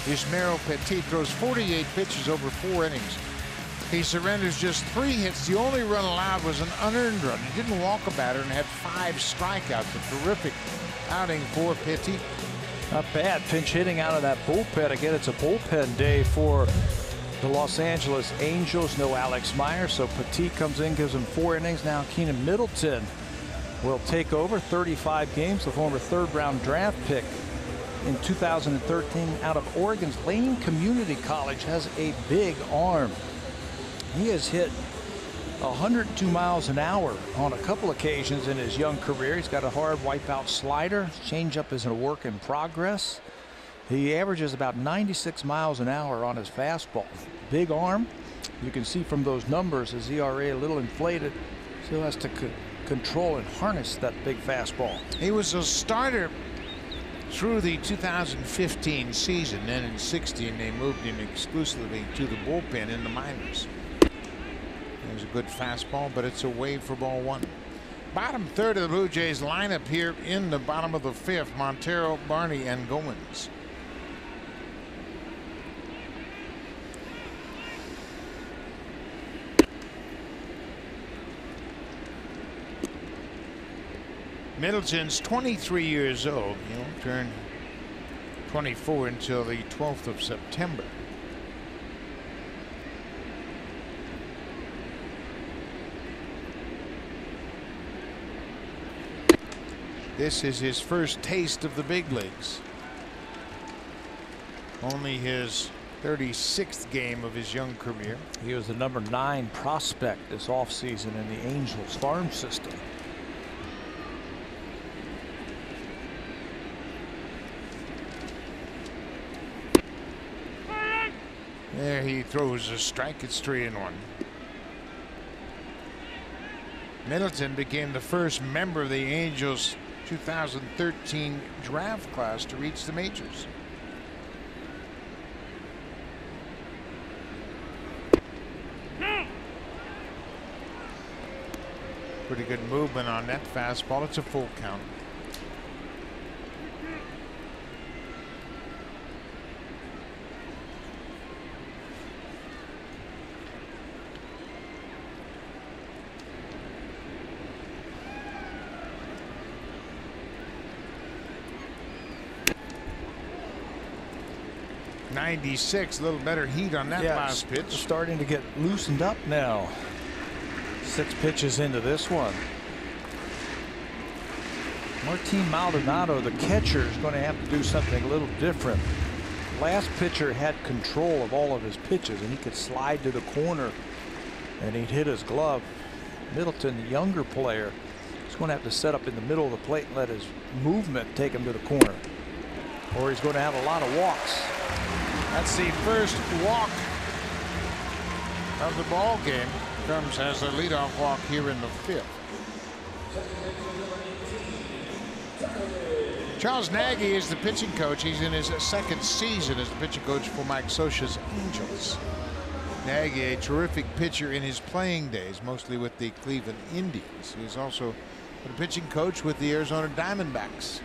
Yusmeiro Petit throws 48 pitches over 4 innings. He surrenders just 3 hits. The only run allowed was an unearned run. He didn't walk a batter and had 5 strikeouts. A terrific outing for Petit. Not bad pinch hitting out of that bullpen. Again, it's a bullpen day for the Los Angeles Angels. No Alex Meyer, so Petit comes in, gives him 4 innings. Now Keenan Middleton will take over. 35 games. The former 3rd-round draft pick in 2013 out of Oregon's Lane Community College has a big arm. He has hit 102 miles an hour on a couple occasions in his young career. He's got a hard wipeout slider. Changeup is a work in progress. He averages about 96 miles an hour on his fastball. Big arm. You can see from those numbers his ERA a little inflated. Still has to control and harness that big fastball. He was a starter through the 2015 season. Then in 16 they moved him exclusively to the bullpen in the minors. There's a good fastball, but it's away for ball 1. Bottom 3rd of the Blue Jays lineup here in the bottom of the 5th. Montero, Barney, and Gomez. Middleton's 23 years old. He'll turn 24 until the 12th of September. This is his first taste of the big leagues. Only his 36th game of his young career. He was the number 9 prospect this offseason in the Angels farm system. There he throws a strike. It's 3-1. Middleton became the first member of the Angels 2013 draft class to reach the majors. Pretty good movement on that fastball. It's a full count. .96, a little better heat on that last pitch. Starting to get loosened up now. 6 pitches into this one. Martin Maldonado, the catcher, is going to have to do something a little different. Last pitcher had control of all of his pitches, and he could slide to the corner, and he'd hit his glove. Middleton, the younger player, is going to have to set up in the middle of the plate and let his movement take him to the corner, or he's going to have a lot of walks. That's the first walk of the ball game. Comes as a leadoff walk here in the 5th. Charles Nagy is the pitching coach. He's in his 2nd season as the pitching coach for Mike Scioscia's Angels. Nagy, a terrific pitcher in his playing days, mostly with the Cleveland Indians. He's also been a pitching coach with the Arizona Diamondbacks.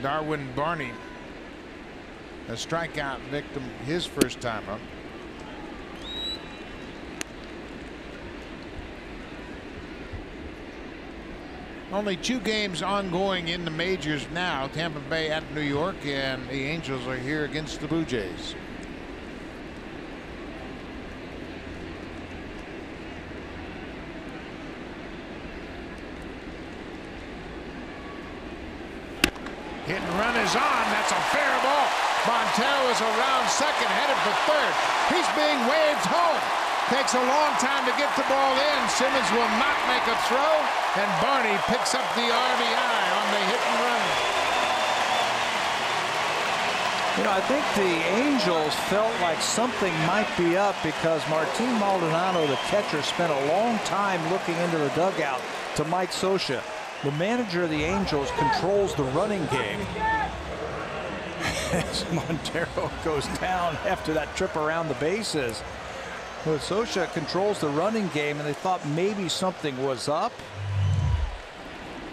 Darwin Barney, a strikeout victim his first time up. Only 2 games ongoing in the majors now. Tampa Bay at New York, and the Angels are here against the Blue Jays. Hit and run is on. That's a fair ball. Montero is around second, headed for third. He's being waved home. Takes a long time to get the ball in. Simmons will not make a throw, and Barney picks up the RBI on the hit and run. You know, I think the Angels felt like something might be up because Martin Maldonado, the catcher, spent a long time looking into the dugout to Mike Scioscia. The manager of the Angels controls the running game. As Montero goes down after that trip around the bases. But Scioscia controls the running game, and they thought maybe something was up.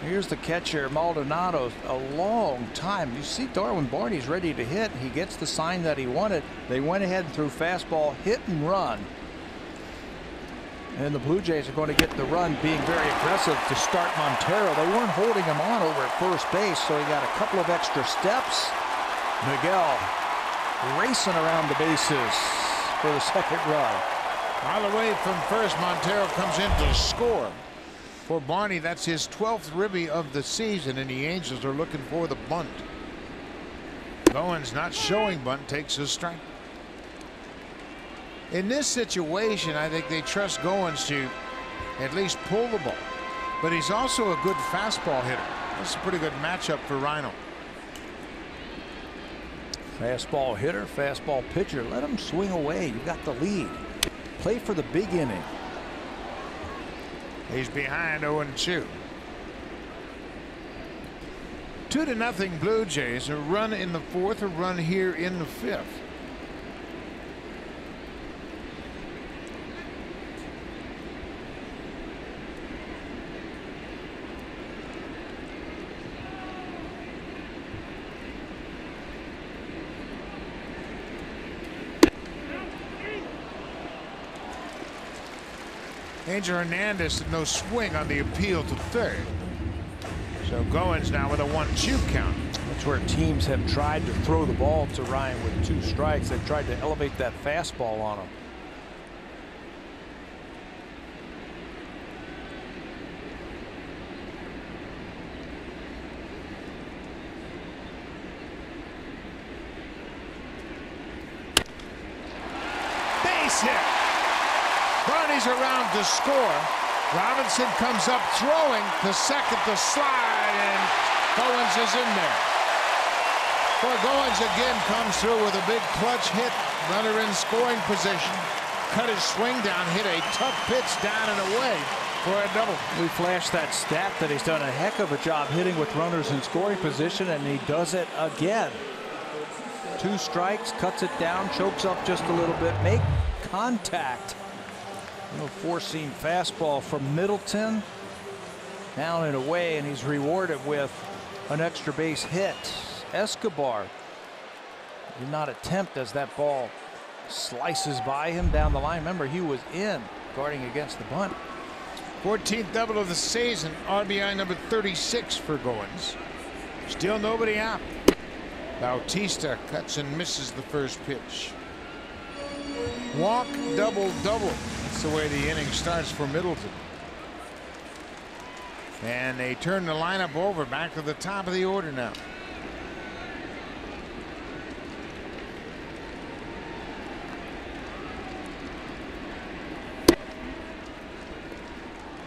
Here's the catcher, Maldonado, a long time. You see Darwin Barney's ready to hit. He gets the sign that he wanted. They went ahead and threw fastball, hit and run. And the Blue Jays are going to get the run, being very aggressive to start Montero. They weren't holding him on over at first base, so he got a couple of extra steps. Miguel racing around the bases for the 2nd run. All the way from first, Montero comes in to score. For Barney, that's his 12th ribby of the season, and the Angels are looking for the bunt. Goins not showing bunt, takes a strike. In this situation, I think they trust Goins to at least pull the ball, but he's also a good fastball hitter. That's a pretty good matchup for Rhino. Fastball hitter, fastball pitcher. Let him swing away. You got the lead. Play for the big inning. He's behind 0-2. 2-0 Blue Jays. A run in the 4th, a run here in the 5th. Angel Hernandez, no swing on the appeal to third. So Goins now with a 1-2 count. That's where teams have tried to throw the ball to Ryan with 2 strikes. They've tried to elevate that fastball on him. Base hit. Barney's around to score. Robinson comes up throwing to second to slide, and Goins is in there. Boy, Goins again comes through with a big clutch hit. Runner in scoring position. Cut his swing down, hit a tough pitch down and away for a double. We flashed that stat that he's done a heck of a job hitting with runners in scoring position, and he does it again. 2 strikes, cuts it down, chokes up just a little bit, make contact. Little four-seam fastball from Middleton. Down and away, and he's rewarded with an extra base hit. Escobar did not attempt as that ball slices by him down the line. Remember, he was in guarding against the bunt. 14th double of the season, RBI number 36 for Goins. Still nobody out. Bautista cuts and misses the first pitch. Walk, double, double. That's the way the inning starts for Middleton. And they turn the lineup over back to the top of the order now.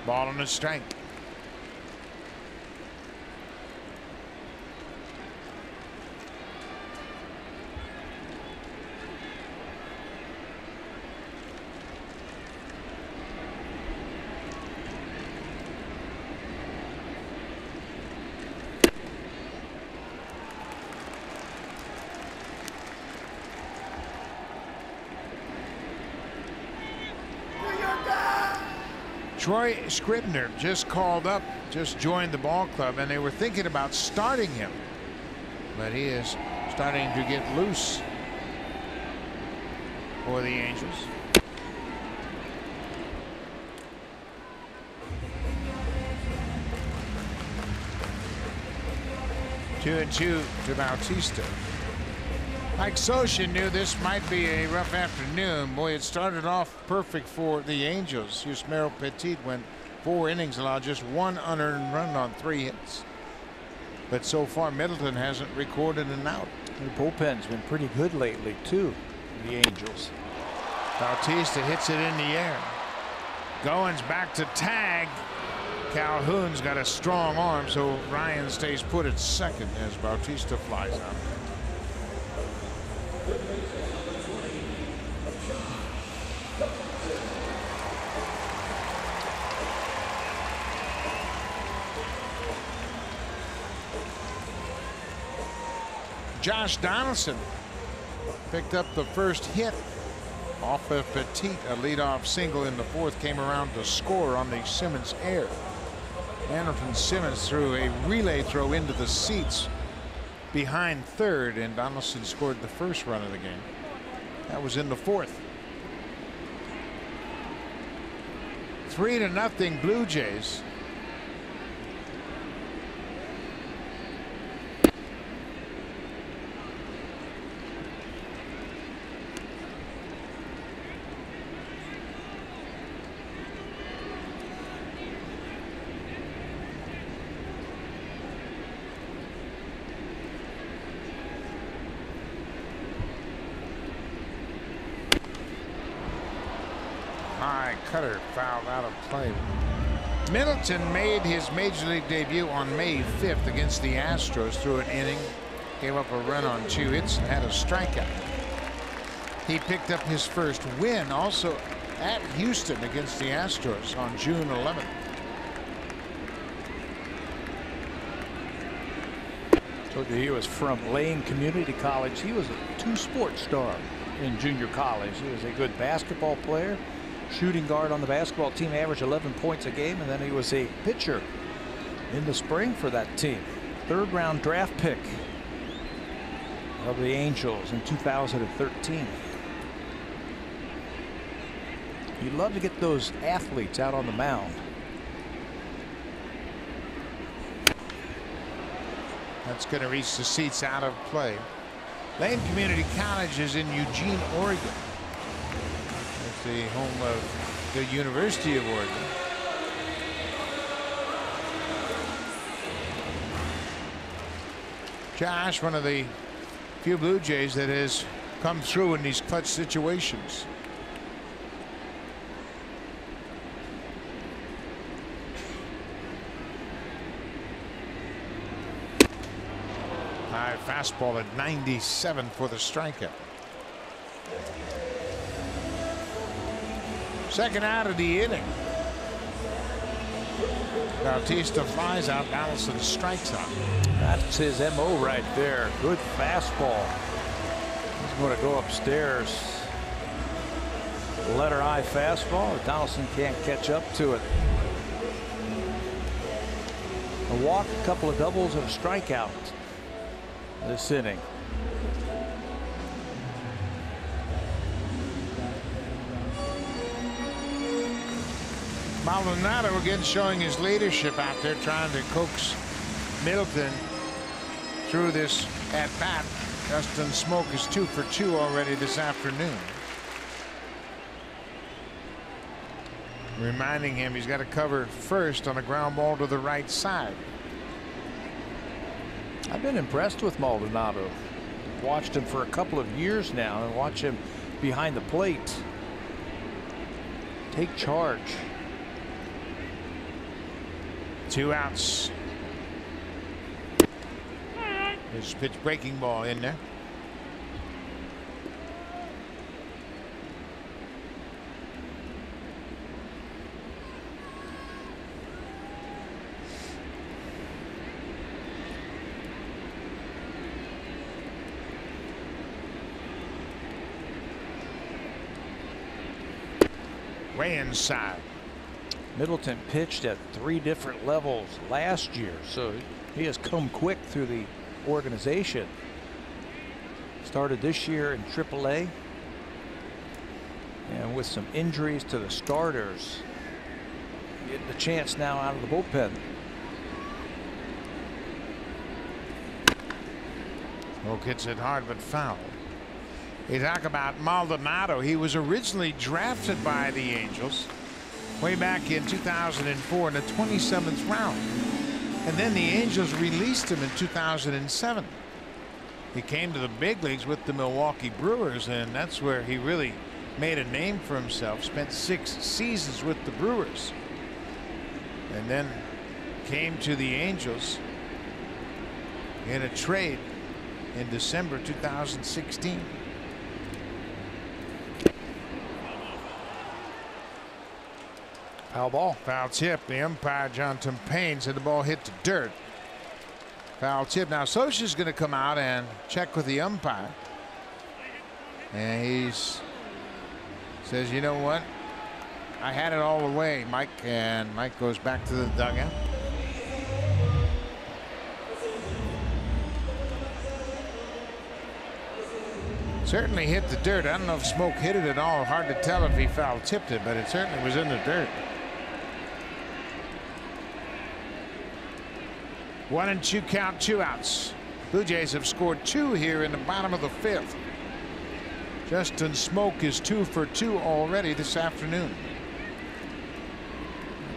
Ball on a strike. Troy Scribner just called up, just joined the ball club, and they were thinking about starting him. But he is starting to get loose for the Angels. Two and two to Bautista. Mike Scioscia knew this might be a rough afternoon. Boy, it started off perfect for the Angels. Yusmeiro Petit went 4 innings, allowed just 1 unearned run on 3 hits. But so far, Middleton hasn't recorded an out. The bullpen's been pretty good lately, too, the Angels. Bautista hits it in the air. Goins back to tag. Calhoun's got a strong arm, so Ryan stays put at second as Bautista flies out. Josh Donaldson picked up the first hit off of Petit. A leadoff single in the 4th came around to score on the Simmons error. Andrelton Simmons threw a relay throw into the seats behind third, and Donaldson scored the first run of the game. That was in the 4th. 3-0 Blue Jays. Cutter fouled out of play. Middleton made his major league debut on May 5th against the Astros. Threw an inning, gave up a run on 2 hits, and had a strikeout. He picked up his first win also at Houston against the Astros on June 11th. Told you he was from Lane Community College. He was a 2-sport star in junior college. He was a good basketball player, shooting guard on the basketball team, averaged 11 points a game, and then he was a pitcher in the spring for that team. 3rd-round draft pick of the Angels in 2013. You love to get those athletes out on the mound. That's going to reach the seats out of play. Lane Community College is in Eugene, Oregon. The home of the University of Oregon. Josh, one of the few Blue Jays that has come through in these clutch situations. High fastball at 97 for the strikeout. Second out of the inning. Bautista flies out. Donaldson strikes out. That's his MO right there. Good fastball. He's going to go upstairs. Letter I fastball. Donaldson can't catch up to it. A walk, a couple of doubles, and a strikeout this inning. Maldonado again showing his leadership out there, trying to coax Middleton through this at bat. Justin Smoak is 2 for 2 already this afternoon. Reminding him he's got to cover first on a ground ball to the right side. I've been impressed with Maldonado. Watched him for a couple of years now and watch him behind the plate take charge. 2 outs. His pitch breaking ball in there. Way inside. Middleton pitched at 3 different levels last year, so he has come quick through the organization. Started this year in AAA, and with some injuries to the starters, getting the chance now out of the bullpen. Smoak hits it hard but foul. You talk about Maldonado. He was originally drafted by the Angels way back in 2004 in the 27th round. And then the Angels released him in 2007. He came to the big leagues with the Milwaukee Brewers, and that's where he really made a name for himself. Spent 6 seasons with the Brewers. And then came to the Angels in a trade in December 2016. Foul ball. Foul tip. The umpire, Jonathan Payne, said the ball hit the dirt. Foul tip. Now Scioscia's going to come out and check with the umpire. And he says, you know what? I had it all the way, Mike. And Mike goes back to the dugout. Certainly hit the dirt. I don't know if Smoak hit it at all. Hard to tell if he foul tipped it, but it certainly was in the dirt. 1-2 count, 2 outs. Blue Jays have scored 2 here in the bottom of the 5th. Justin Smoak is 2 for 2 already this afternoon.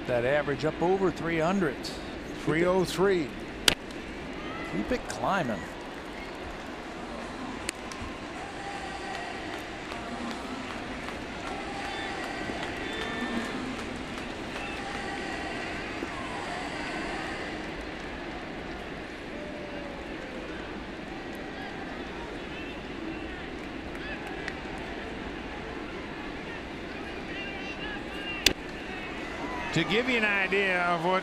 That average up over 300. 303. Keep it climbing. To give you an idea of what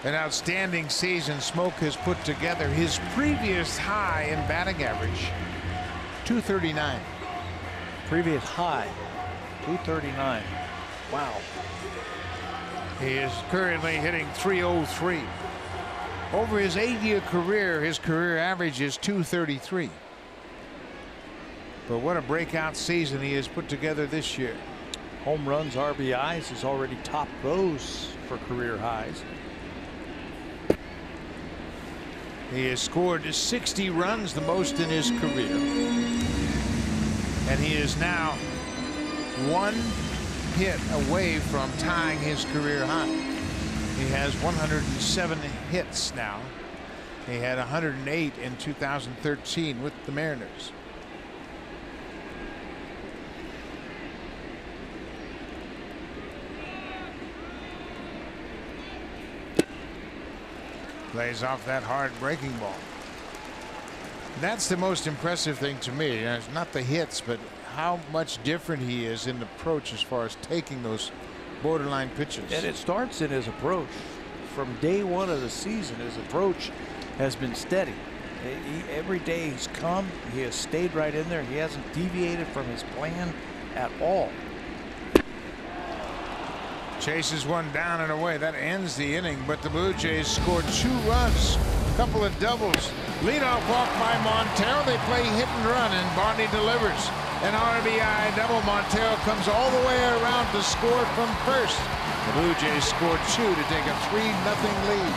an outstanding season Smoak has put together, his previous high in batting average, 239. Previous high, 239. Wow. He is currently hitting 303. Over his 8-year career, his career average is 233. But what a breakout season he has put together this year. Home runs, RBIs, has already topped those for career highs. He has scored 60 runs, the most in his career. And he is now 1 hit away from tying his career high. He has 107 hits now. He had 108 in 2013 with the Mariners. Plays off that hard breaking ball. That's the most impressive thing to me. It's not the hits, but how much different he is in the approach as far as taking those borderline pitches. And it starts in his approach. From day 1 of the season, his approach has been steady. Every day he's come, he has stayed right in there. He hasn't deviated from his plan at all. Chases one down and away. That ends the inning, but the Blue Jays scored 2 runs. A couple of doubles. Leadoff walk by Montero. They play hit and run, and Barney delivers. An RBI double. Montero comes all the way around to score from first. The Blue Jays scored 2 to take a 3-0 lead.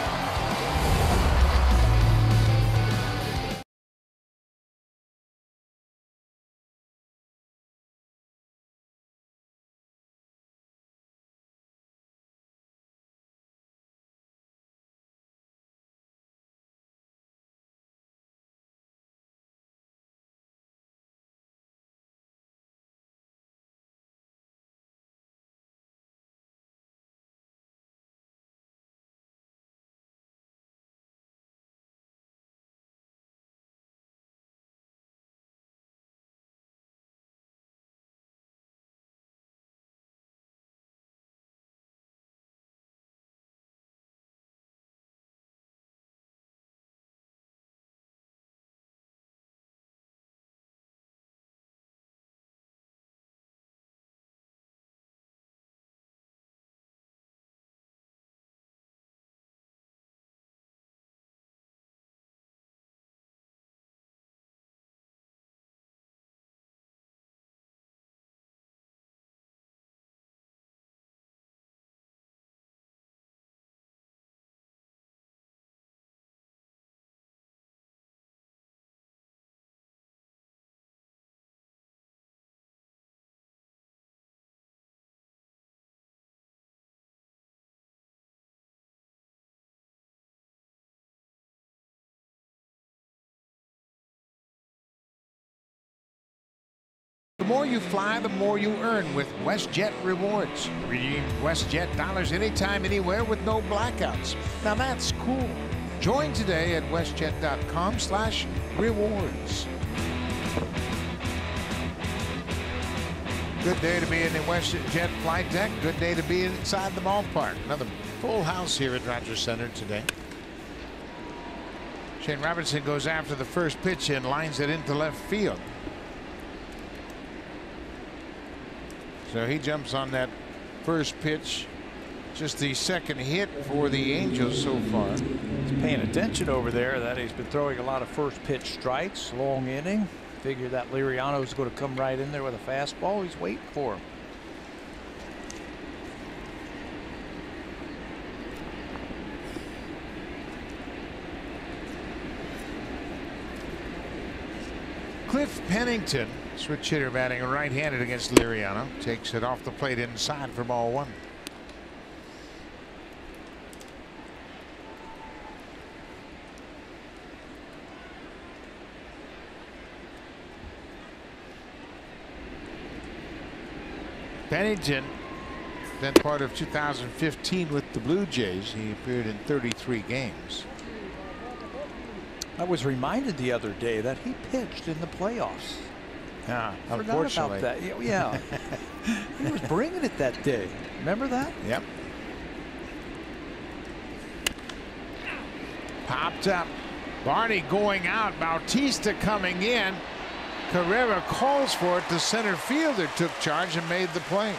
The more you fly, the more you earn with WestJet Rewards. Redeem WestJet dollars anytime, anywhere with no blackouts. Now that's cool. Join today at westjet.com/rewards. Good day to be in the WestJet flight deck. Good day to be inside the ballpark. Another full house here at Rogers Center today. Shane Robertson goes after the first pitch and lines it into left field. So he jumps on that first pitch. Just the second hit for the Angels so far. He's paying attention over there that he's been throwing a lot of first pitch strikes, long inning. Figure that Liriano's going to come right in there with a fastball. He's waiting for him. Cliff Pennington, switch hitter, batting right-handed against Liriano, takes it off the plate inside for ball 1. Pennington, then part of 2015 with the Blue Jays. He appeared in 33 games. I was reminded the other day that he pitched in the playoffs. Unfortunately. Forgot about that. Yeah. He was bringing it that day. Remember that? Yep. Popped up. Barney going out. Bautista coming in. Carrera calls for it. The center fielder took charge and made the play.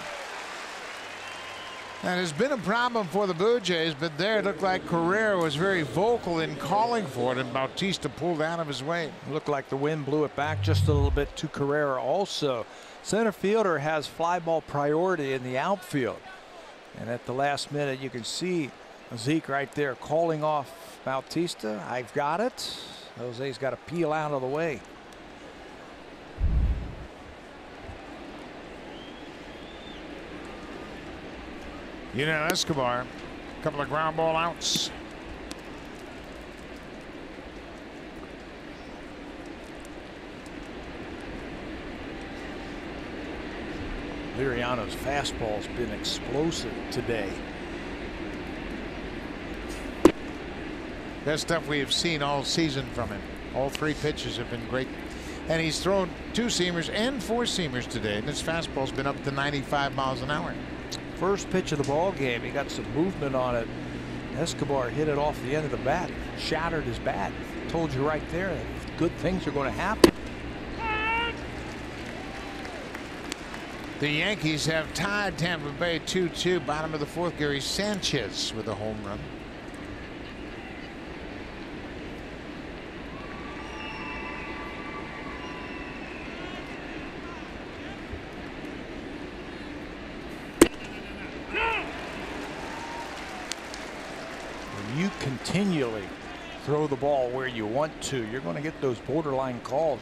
That has been a problem for the Blue Jays, but there it looked like Carrera was very vocal in calling for it, and Bautista pulled out of his way. It looked like the wind blew it back just a little bit to Carrera also. Center fielder has fly ball priority in the outfield. And at the last minute, you can see Zeke right there calling off Bautista. I've got it. Jose's got to peel out of the way. You know, Escobar, a couple of ground ball outs. Liriano's fastball's been explosive today. Best stuff we have seen all season from him. All 3 pitches have been great. And he's thrown 2 seamers and 4 seamers today. And his fastball's been up to 95 miles an hour. First pitch of the ball game, he got some movement on it. Escobar hit it off the end of the bat, shattered his bat. Told you right there that good things are going to happen. The Yankees have tied Tampa Bay 2-2. Bottom of the fourth, Gary Sanchez with a home run. When you continually throw the ball where you want to, you're going to get those borderline calls.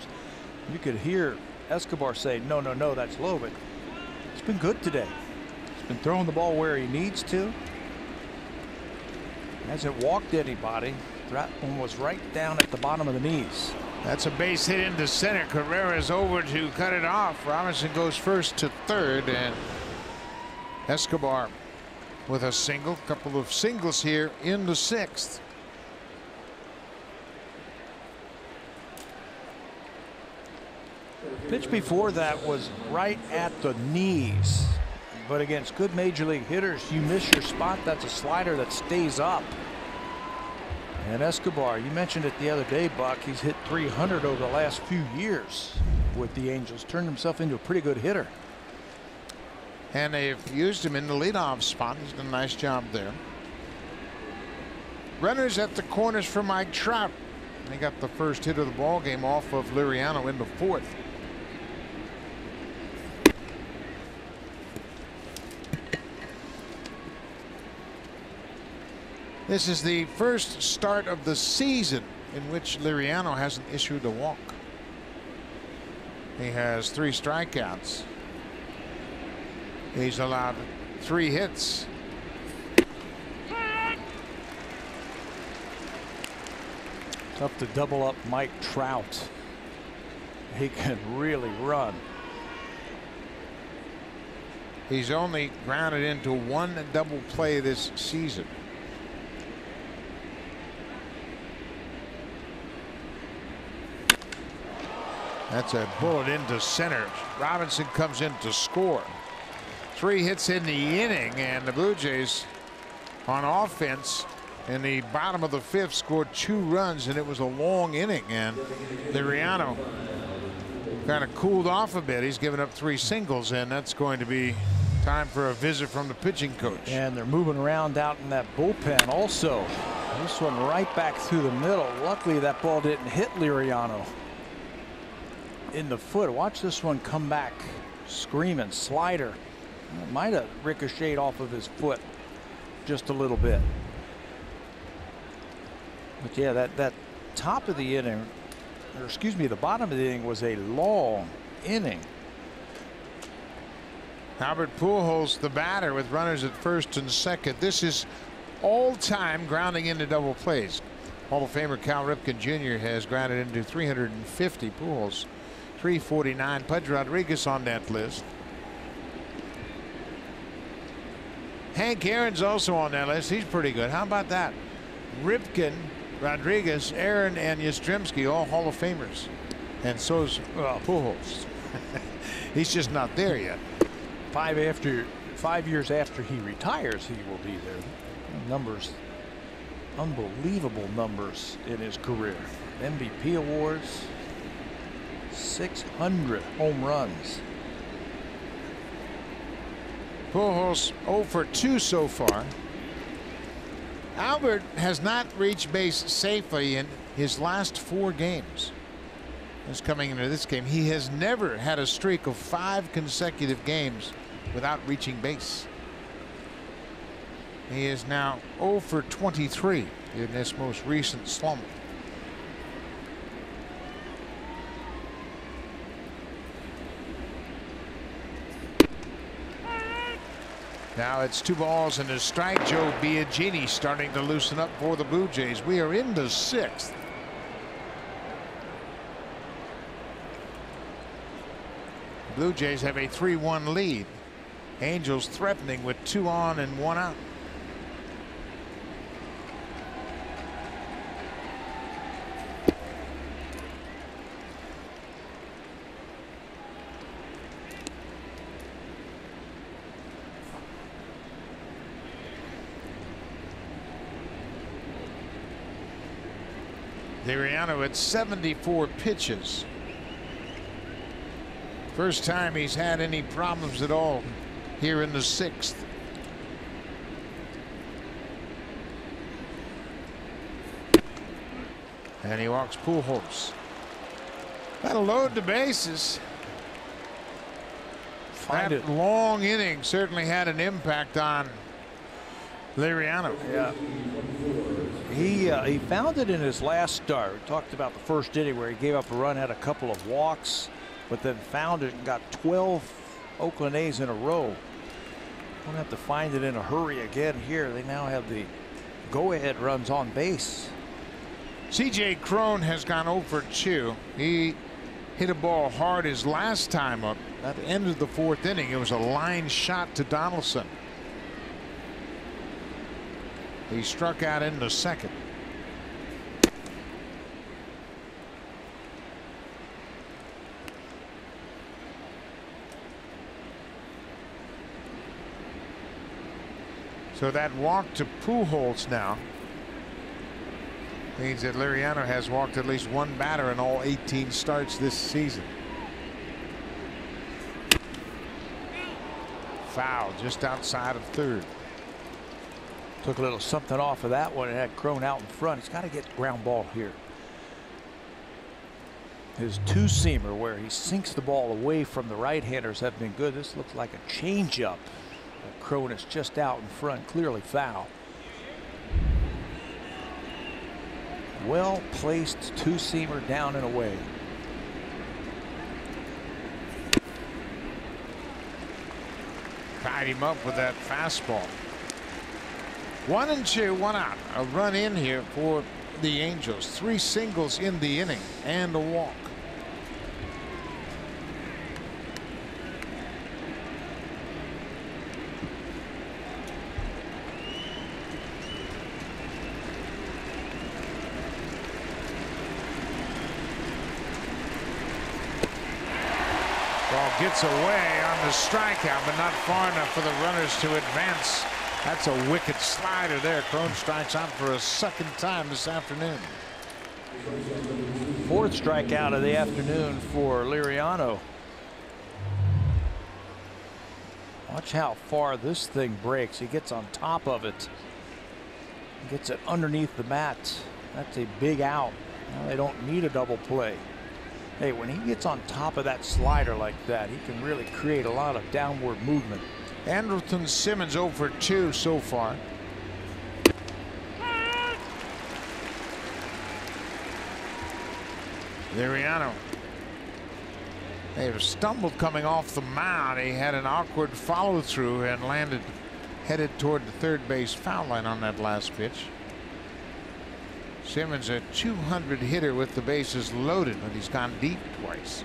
You could hear Escobar say, no, no, no, that's low, but it's been good today. He's been throwing the ball where he needs to. Hasn't walked anybody. That one was right down at the bottom of the knees. That's a base hit into center. Carrera's over to cut it off. Robinson goes first to third, and Escobar with a single. Couple of singles here in the sixth. Pitch before that was right at the knees, but against good major league hitters, you miss your spot. That's a slider that stays up. And Escobar, you mentioned it the other day, Buck, he's hit 300 over the last few years with the Angels, turned himself into a pretty good hitter. And they've used him in the leadoff spot. He's done a nice job there. Runners at the corners for Mike Trout. He got the first hit of the ball game off of Liriano in the fourth. This is the first start of the season in which Liriano hasn't issued a walk. He has 3 strikeouts. He's allowed 3 hits. Tough to double up Mike Trout. He can really run. He's only grounded into 1 double play this season. That's a bullet into center. Robinson comes in to score. 3 hits in the inning, and the Blue Jays on offense in the bottom of the fifth scored 2 runs, and it was a long inning, and Liriano kind of cooled off a bit. He's given up 3 singles, and that's going to be time for a visit from the pitching coach. And they're moving around out in that bullpen also. This one right back through the middle. Luckily that ball didn't hit Liriano in the foot. Watch this one come back screaming. Slider. It might have ricocheted off of his foot just a little bit. But yeah, that top of the inning, or excuse me, the bottom of the inning was a long inning. Albert Pujols, the batter, with runners at first and second. This is all-time grounding into double plays. Hall of Famer Cal Ripken Jr. has grounded into 350. Pujols 349. Pudge Rodriguez on that list. Hank Aaron's also on that list. He's pretty good. How about that? Ripken, Rodriguez, Aaron, and Yastrzemski, all Hall of Famers. And so's Pujols. He's just not there yet. 5 years after he retires, he will be there. Numbers, unbelievable numbers in his career. MVP awards, 600 home runs. Pujols 0 for 2 so far. Albert has not reached base safely in his last 4 games. Just coming into this game, he has never had a streak of 5 consecutive games without reaching base. He is now 0 for 23 in this most recent slump. Now it's 2 balls and a strike. Joe Biagini starting to loosen up for the Blue Jays. We are in the 6th. Blue Jays have a 3-1 lead. Angels threatening with 2 on and 1 out. Liriano at 74 pitches. First time he's had any problems at all here in the 6th. And he walks Pujols. That'll load the bases. That long inning certainly had an impact on Liriano. Yeah. He found it in his last start. We talked about the first inning where he gave up a run, had a couple of walks, but then found it and got 12 Oakland A's in a row. Don't have to find it in a hurry again here. They now have the go-ahead runs on base. C.J. Cron has gone 0 for 2. He hit a ball hard his last time up. At the end of the 4th inning, it was a line shot to Donaldson. He struck out in the 2nd. So that walk to Pujols now means that Liriano has walked at least one batter in all 18 starts this season. Foul just outside of 3rd. Took a little something off of that one and had Cron out in front. He's got to get ground ball here. His two-seamer where he sinks the ball away from the right-handers have been good. This looks like a changeup. Cron is just out in front, clearly foul. Well placed two-seamer down and away. Tied him up with that fastball. 1-2, 1 out. A run in here for the Angels. 3 singles in the inning and a walk. Ball gets away on the strikeout, but not far enough for the runners to advance. That's a wicked slider there. Cron strikes out for a 2nd time this afternoon. 4th strikeout of the afternoon for Liriano. Watch how far this thing breaks. He gets on top of it. Gets it underneath the bat. That's a big out. Now they don't need a double play. Hey, when he gets on top of that slider like that, he can really create a lot of downward movement. Andrelton Simmons 0 for 2 so far. Liriano may have stumbled coming off the mound. He had an awkward follow through and landed headed toward the 3rd base foul line on that last pitch. Simmons a 200 hitter with the bases loaded, but he's gone deep twice.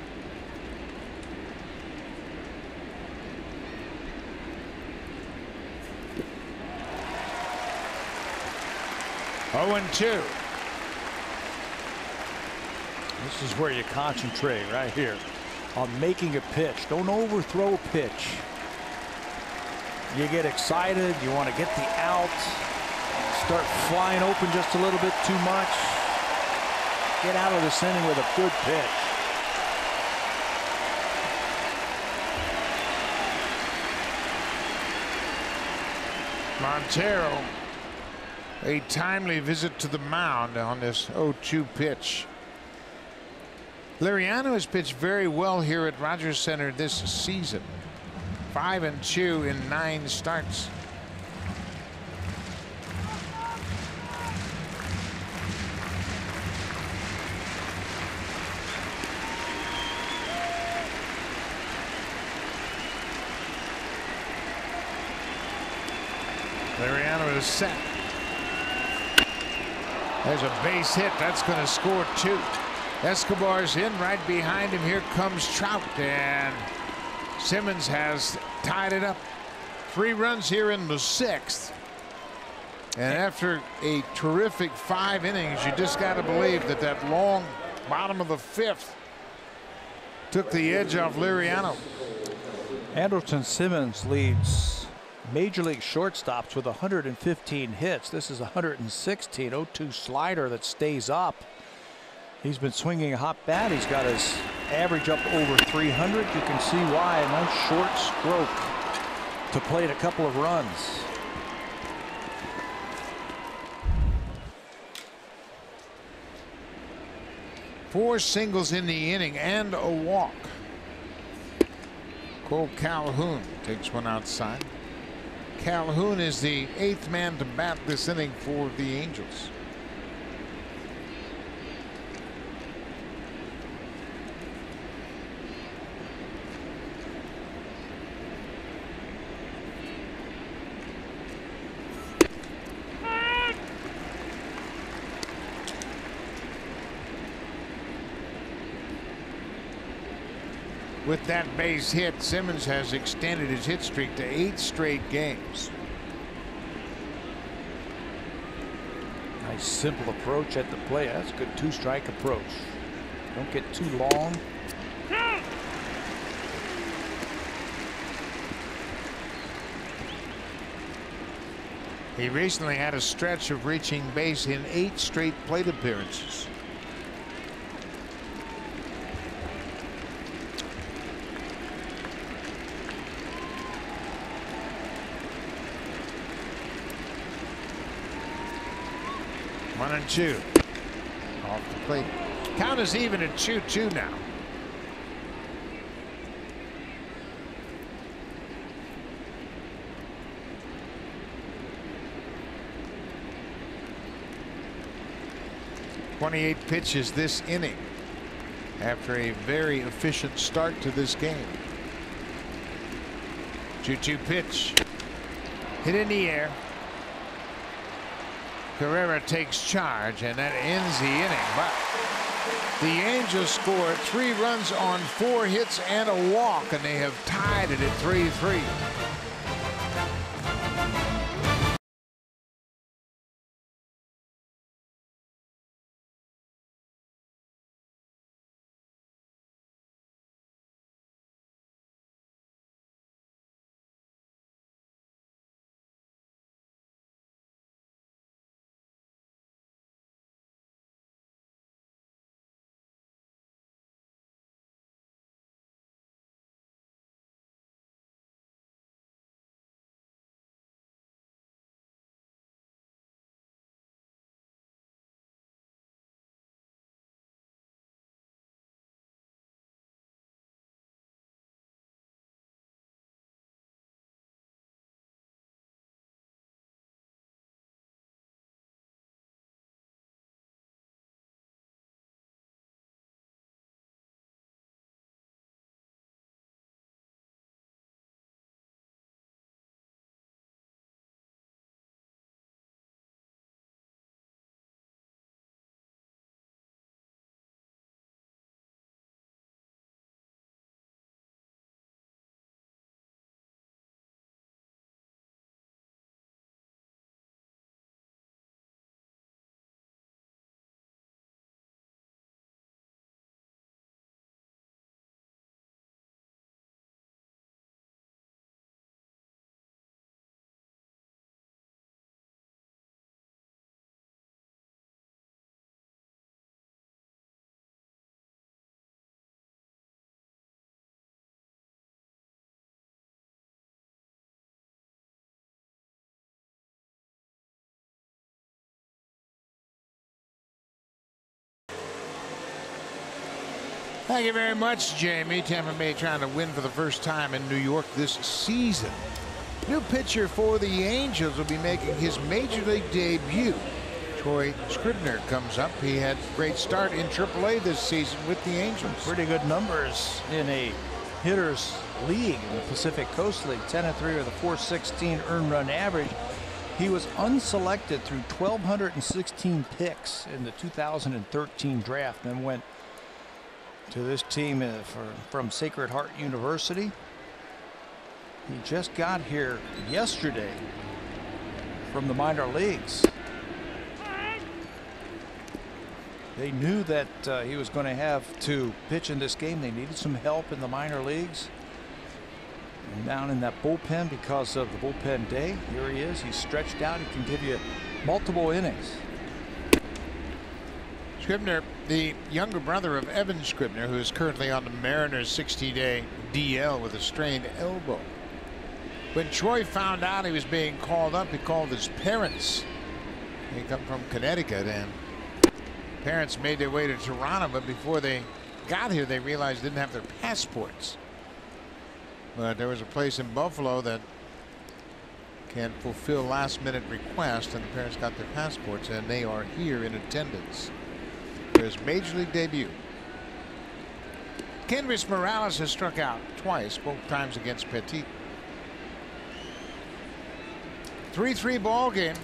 Oh, 2. This is where you concentrate right here on making a pitch. Don't overthrow a pitch. You get excited. You want to get the out. Start flying open just a little bit too much. Get out of this inning with a good pitch. Montero, a timely visit to the mound on this 0-2 pitch. Liriano has pitched very well here at Rogers Center this season. 5-2 in 9 starts. Liriano is set. There's a base hit. That's going to score 2. Escobar's in. Right behind him here comes Trout, and Simmons has tied it up. 3 runs here in the 6th. And after a terrific 5 innings, you just got to believe that that long bottom of the 5th took the edge off Liriano. Andrelton Simmons leads Major League shortstops with 115 hits. This is 116. 0-2 slider that stays up. He's been swinging a hot bat. He's got his average up over 300. You can see why. A nice short stroke to plate a couple of runs. Four singles in the inning and a walk. Cole Calhoun takes one outside. Calhoun is the 8th man to bat this inning for the Angels. With that base hit, Simmons has extended his hit streak to 8 straight games. Nice simple approach at the plate. That's a good 2-strike approach. Don't get too long. He recently had a stretch of reaching base in 8 straight plate appearances. One and two. Off the plate. Count is even at 2-2 now. .28 pitches this inning after a very efficient start to this game. 2-2 pitch. Hit in the air. Carrera takes charge, and that ends the inning. But the Angels scored 3 runs on 4 hits and a walk, and they have tied it at 3-3. Thank you very much, Jamie. Tampa Bay trying to win for the first time in New York this season. New pitcher for the Angels will be making his major league debut. Troy Scribner comes up. He had a great start in AAA this season with the Angels. Pretty good numbers in a hitters league in the Pacific Coast League. 10-3 with a .416 earned run average. He was unselected through 1,216 picks in the 2013 draft, then went to this team from Sacred Heart University. He just got here yesterday from the minor leagues. They knew that he was going to have to pitch in this game. They needed some help in the minor leagues. And down in that bullpen because of the bullpen day. Here he is. He's stretched out. He can give you multiple innings. Scribner, the younger brother of Evan Scribner, who is currently on the Mariners 60-day DL with a strained elbow. When Troy found out he was being called up, he called his parents. They come from Connecticut, and parents made their way to Toronto, but before they got here they realized they didn't have their passports. But there was a place in Buffalo that can fulfill last-minute requests, and the parents got their passports, and they are here in attendance for his major league debut. Kendrys Morales has struck out twice, both times against Petit. 3-3 ball game.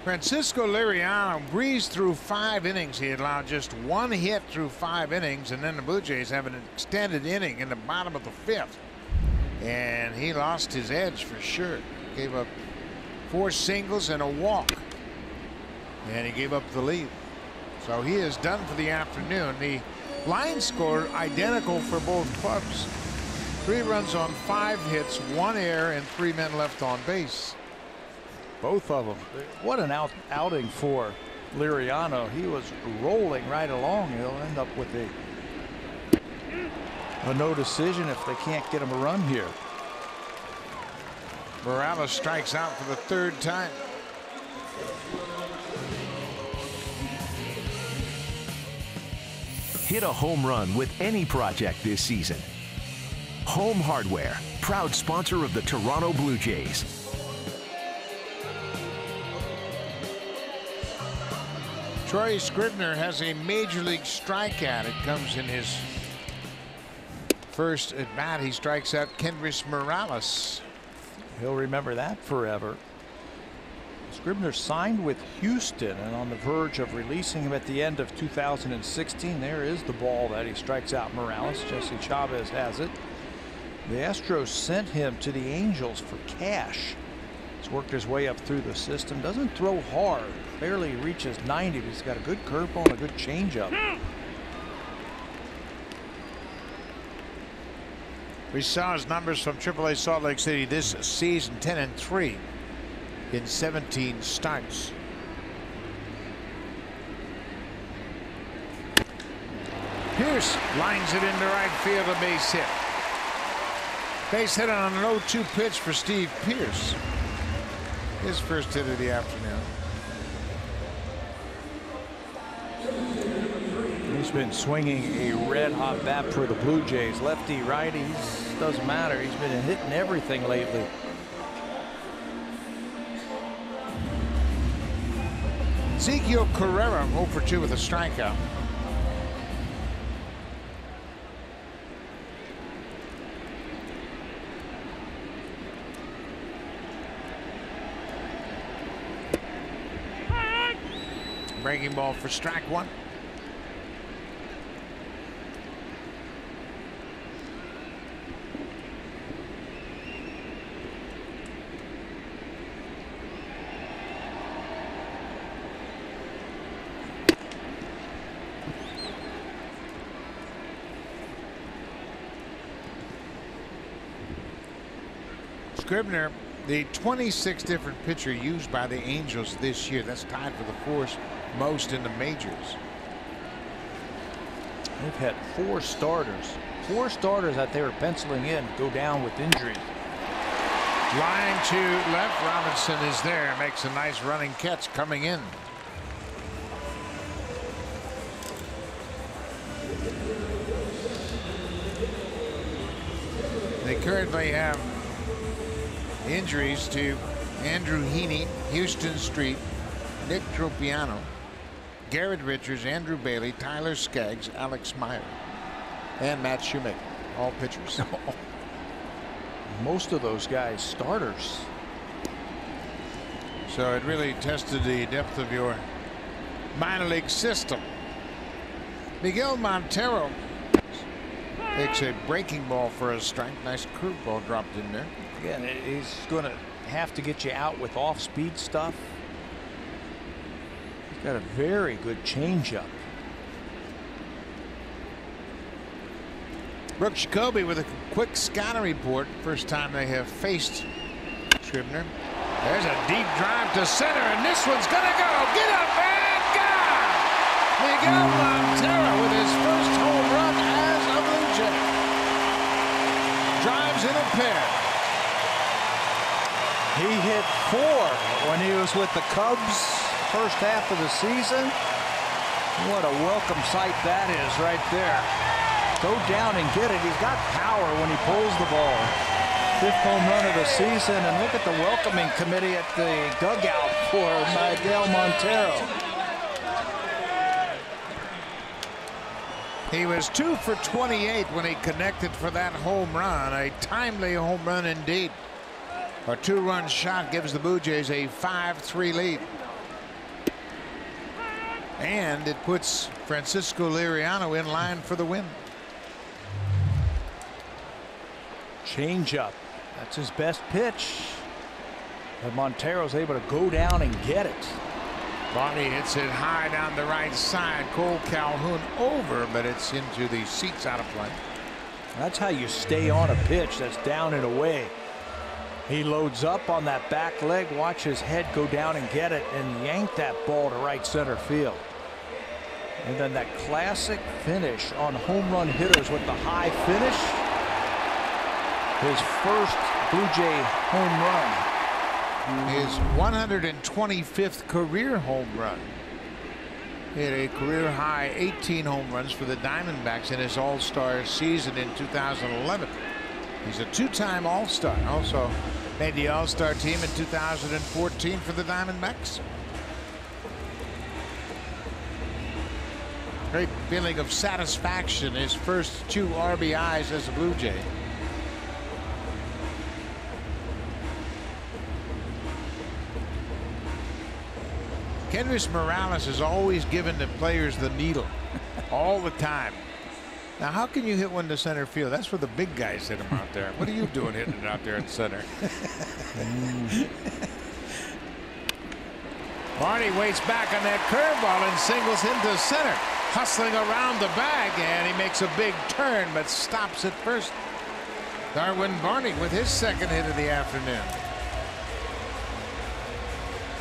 Francisco Liriano breezed through 5 innings. He had allowed just 1 hit through 5 innings, and then the Blue Jays have an extended inning in the bottom of the 5th. And he lost his edge for sure. Gave up 4 singles and a walk. And he gave up the lead. So he is done for the afternoon. The line score identical for both clubs. 3 runs on 5 hits, 1 error, and 3 men left on base. Both of them. What an outing for Liriano. He was rolling right along. He'll end up with a no decision if they can't get him a run here. Morales strikes out for the 3rd time. Hit a home run with any project this season. Home Hardware, proud sponsor of the Toronto Blue Jays. Troy Scribner has a major league strikeout. It comes in his first at bat. He strikes out Kendrys Morales. He'll remember that forever. Scribner signed with Houston and on the verge of releasing him at the end of 2016. There is the ball that he strikes out Morales. Jesse Chavez has it. The Astros sent him to the Angels for cash. He's worked his way up through the system. Doesn't throw hard. Barely reaches 90, but he's got a good curveball and a good changeup. We saw his numbers from AAA Salt Lake City this season, 10-3 in 17 starts. Pierce lines it into right field, a base hit. Base hit on an 0-2 pitch for Steve Pierce. His first hit of the afternoon. He's been swinging a red-hot bat for the Blue Jays. Lefty, righties, doesn't matter. He's been hitting everything lately. Ezequiel Carrera 0 for 2 with a strikeout. Breaking ball for strike 1. Scribner, the 26th different pitcher used by the Angels this year. That's tied for the 4th most in the majors. They've had 4 starters. 4 starters that they were penciling in go down with injuries. Line to left. Robinson is there. Makes a nice running catch coming in. They currently have injuries to Andrew Heaney, Houston Street, Nick Tropiano, Garrett Richards, Andrew Bailey, Tyler Skaggs, Alex Meyer, and Matt Shoemaker. All pitchers. Most of those guys starters. So it really tested the depth of your minor league system. Miguel Montero takes a breaking ball for a strike. Nice curveball dropped in there. Again, he's going to have to get you out with off-speed stuff. He's got a very good changeup. Brooks Jacoby with a quick scouting report. First time they have faced Scribner. There's a deep drive to center, and this one's gonna go. Get up and gone! Miguel Montero with his first home run as a Blue Jay. Drives in a pair. He hit 4 when he was with the Cubs first half of the season. What a welcome sight that is right there. Go down and get it. He's got power when he pulls the ball. 5th home run of the season, and look at the welcoming committee at the dugout for Miguel Montero. He was 2 for 28 when he connected for that home run. A timely home run indeed. A 2-run shot gives the Blue Jays a 5-3 lead. And it puts Francisco Liriano in line for the win. Change-up. That's his best pitch. But Montero's able to go down and get it. Barney hits it high down the right side. Cole Calhoun over, but it's into the seats out of play. That's how you stay on a pitch that's down and away. He loads up on that back leg, watch his head go down and get it, and yank that ball to right center field. And then that classic finish on home run hitters with the high finish. His first Blue Jay home run. His 125th career home run. He had a career high 18 home runs for the Diamondbacks in his All-Star season in 2011. He's a 2-time All-Star. Also made the All-Star team in 2014 for the Diamondbacks. Great feeling of satisfaction. His first 2 RBIs as a Blue Jay. Kendrys Morales has always given the players the needle all the time. Now, how can you hit one to center field? That's where the big guys hit them out there. What are you doing hitting it out there in center? Barney waits back on that curveball and singles into center. Hustling around the bag, and he makes a big turn, but stops at first. Darwin Barney with his second hit of the afternoon.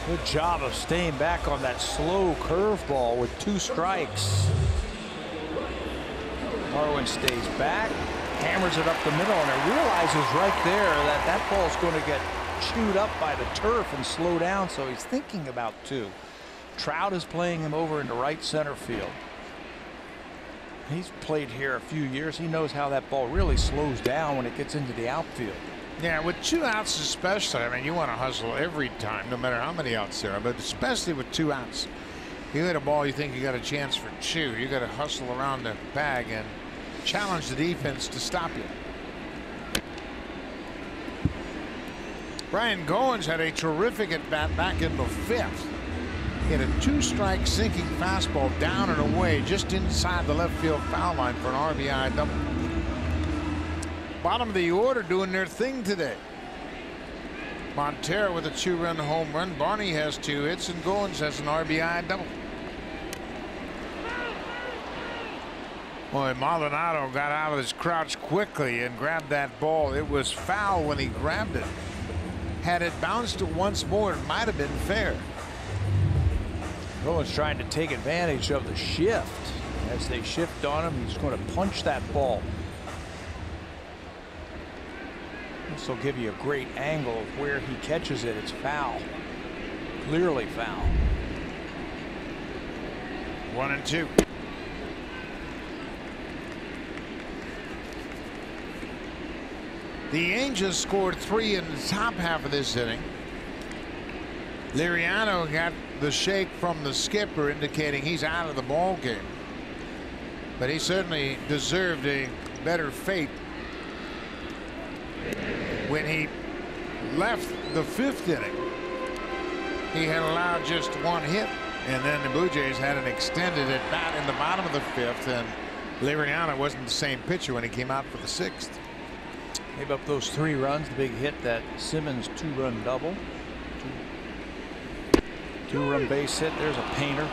Good job of staying back on that slow curveball with 2 strikes. Darwin stays back, hammers it up the middle, and it realizes right there that that ball's going to get chewed up by the turf and slow down, so he's thinking about 2. Trout is playing him over into right center field. He's played here a few years. He knows how that ball really slows down when it gets into the outfield. Yeah, with 2 outs especially, I mean, you want to hustle every time, no matter how many outs there are, but especially with 2 outs. You hit a ball, you think you got a chance for 2. You got to hustle around the bag and challenge the defense to stop you. Brian Goins had a terrific at bat back in the 5th. He had a 2-strike sinking fastball down and away just inside the left field foul line for an RBI double. Bottom of the order doing their thing today. Montero with a 2-run home run. Barney has 2 hits, and Goins has an RBI double. Boy, Maldonado got out of his crouch quickly and grabbed that ball. It was foul when he grabbed it. Had it bounced once more, it might have been fair. Goins trying to take advantage of the shift. As they shift on him, he's going to punch that ball. This will give you a great angle of where he catches it. It's foul. Clearly foul. 1-2. The Angels scored 3 in the top half of this inning. Liriano got the shake from the skipper indicating he's out of the ball game. But he certainly deserved a better fate when he left the 5th inning. He had allowed just 1 hit, and then the Blue Jays had an extended at bat in the bottom of the 5th, and Liriano wasn't the same pitcher when he came out for the 6th. Gave up those 3 runs, the big hit, that Simmons 2-run double. 2-run base hit. There's a painter.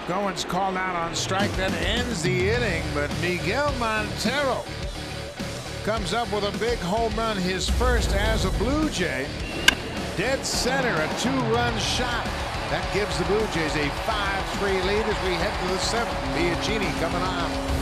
Goins called out on strike. That ends the inning, but Miguel Montero comes up with a big home run, his first as a Blue Jay. Dead center, a 2-run shot. That gives the Blue Jays a 5-3 lead as we head to the 7th. Biagini coming on.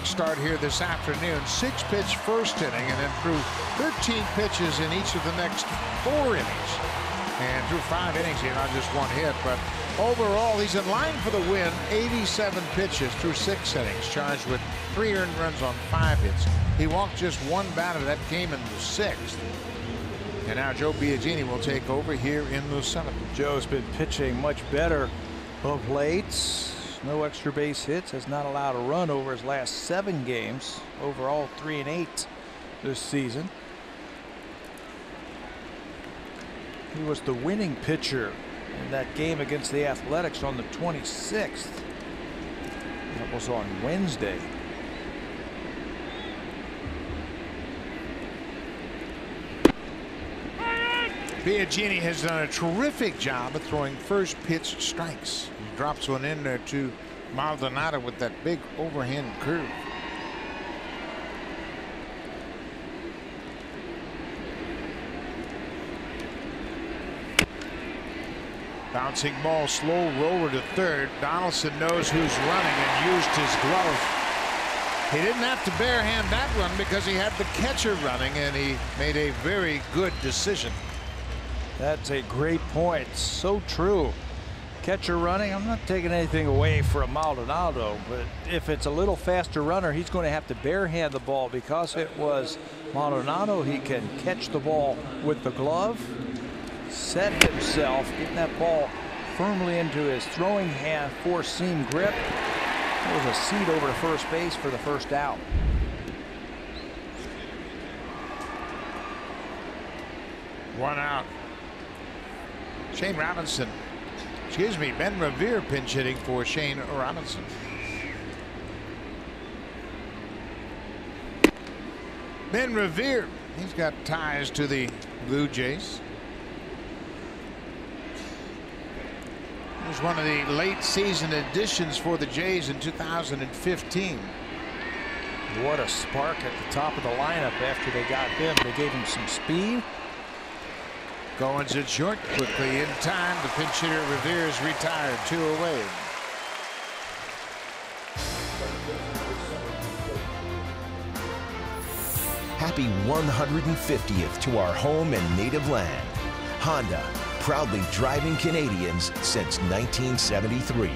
Start here this afternoon. 6-pitch first inning, and then threw 13 pitches in each of the next 4 innings. And through 5 innings, he not just 1 hit, but overall he's in line for the win. 87 pitches through 6 innings, charged with 3 earned runs on 5 hits. He walked just 1 batter. That came in the 6th. And now Joe Biagini will take over here in the 7th. Joe's been pitching much better of late. No extra base hits, has not allowed a run over his last 7 games. Overall 3-8 this season. He was the winning pitcher in that game against the Athletics on the 26th. That was on Wednesday. Biagini has done a terrific job of throwing first pitch strikes. He drops one in there to Maldonado with that big overhand curve. Bouncing ball, slow roller to third. Donaldson knows who's running and used his glove. He didn't have to barehand that run because he had the catcher running, and he made a very good decision. That's a great point. So true. Catcher running. I'm not taking anything away from Maldonado, but if it's a little faster runner, he's going to have to barehand the ball. Because it was Maldonado, he can catch the ball with the glove, set himself, getting that ball firmly into his throwing hand, 4-seam grip. There was a seat over to first base for the first out. One out. Shane Robinson. Excuse me, Ben Revere pinch hitting for Shane Robinson. Ben Revere, he's got ties to the Blue Jays. He was one of the late season additions for the Jays in 2015. What a spark at the top of the lineup after they got him. They gave him some speed. Goins at short, quickly in time. The pinch hitter Revere is retired, 2 away. Happy 150th to our home and native land. Honda, proudly driving Canadians since 1973.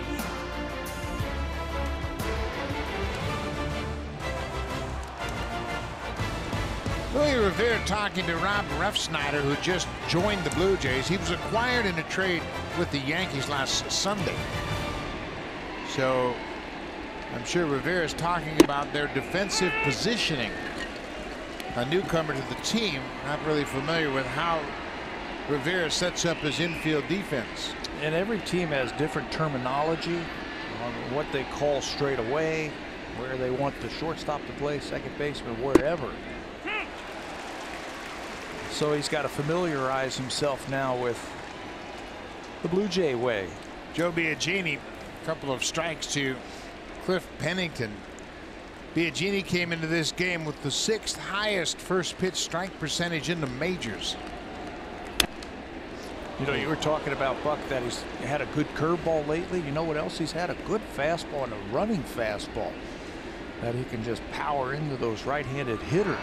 Louis Revere talking to Rob Refsnyder, who just joined the Blue Jays. He was acquired in a trade with the Yankees last Sunday. So I'm sure Revere is talking about their defensive positioning. A newcomer to the team, not really familiar with how Revere sets up his infield defense. And every team has different terminology on what they call straight away, where they want the shortstop to play, second baseman, wherever. So he's got to familiarize himself now with the Blue Jay way. Joe Biagini, a couple of strikes to Cliff Pennington. Biagini came into this game with the 6th highest first pitch strike percentage in the majors. You know, you were talking about, Buck, that he's had a good curveball lately. You know what else? He's had a good fastball and a running fastball that he can just power into those right-handed hitters.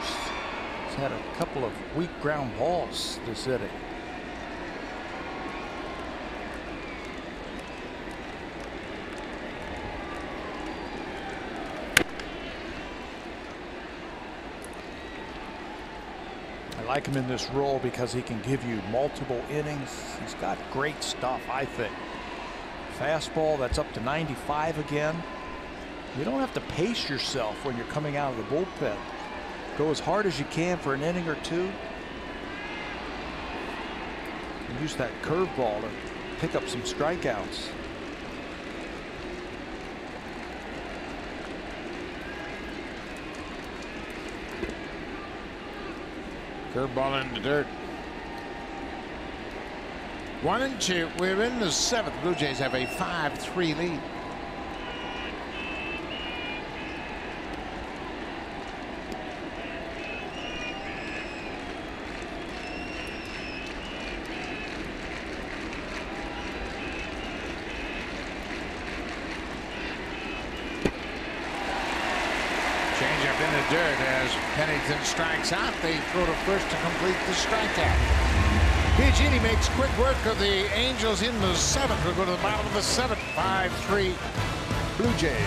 He's had a couple of weak ground balls this inning. I like him in this role because he can give you multiple innings. He's got great stuff, I think. Fastball that's up to 95 again. You don't have to pace yourself when you're coming out of the bullpen. Go as hard as you can for an inning or two. And use that curveball to pick up some strikeouts. Curveball in the dirt. 1-2. We're in the 7th. Blue Jays have a 5-3 lead. Changeup in the dirt as Pennington strikes out. They throw to first to complete the strikeout. Biagini makes quick work of the Angels in the 7th. We'll go to the bottom of the 7th. 5-3 Blue Jays.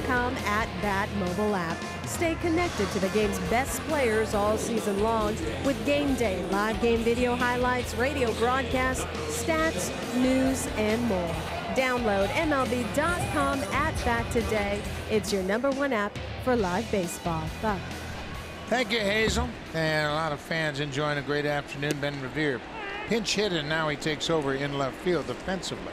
.com @bat mobile app. Stay connected to the game's best players all season long with Game Day, live game video highlights, radio broadcasts, stats, news, and more. Download MLB.com @bat today. It's your #1 app for live baseball. Buck. Thank you, Hazel. And a lot of fans enjoying a great afternoon. Ben Revere pinch hit, and now he takes over in left field defensively.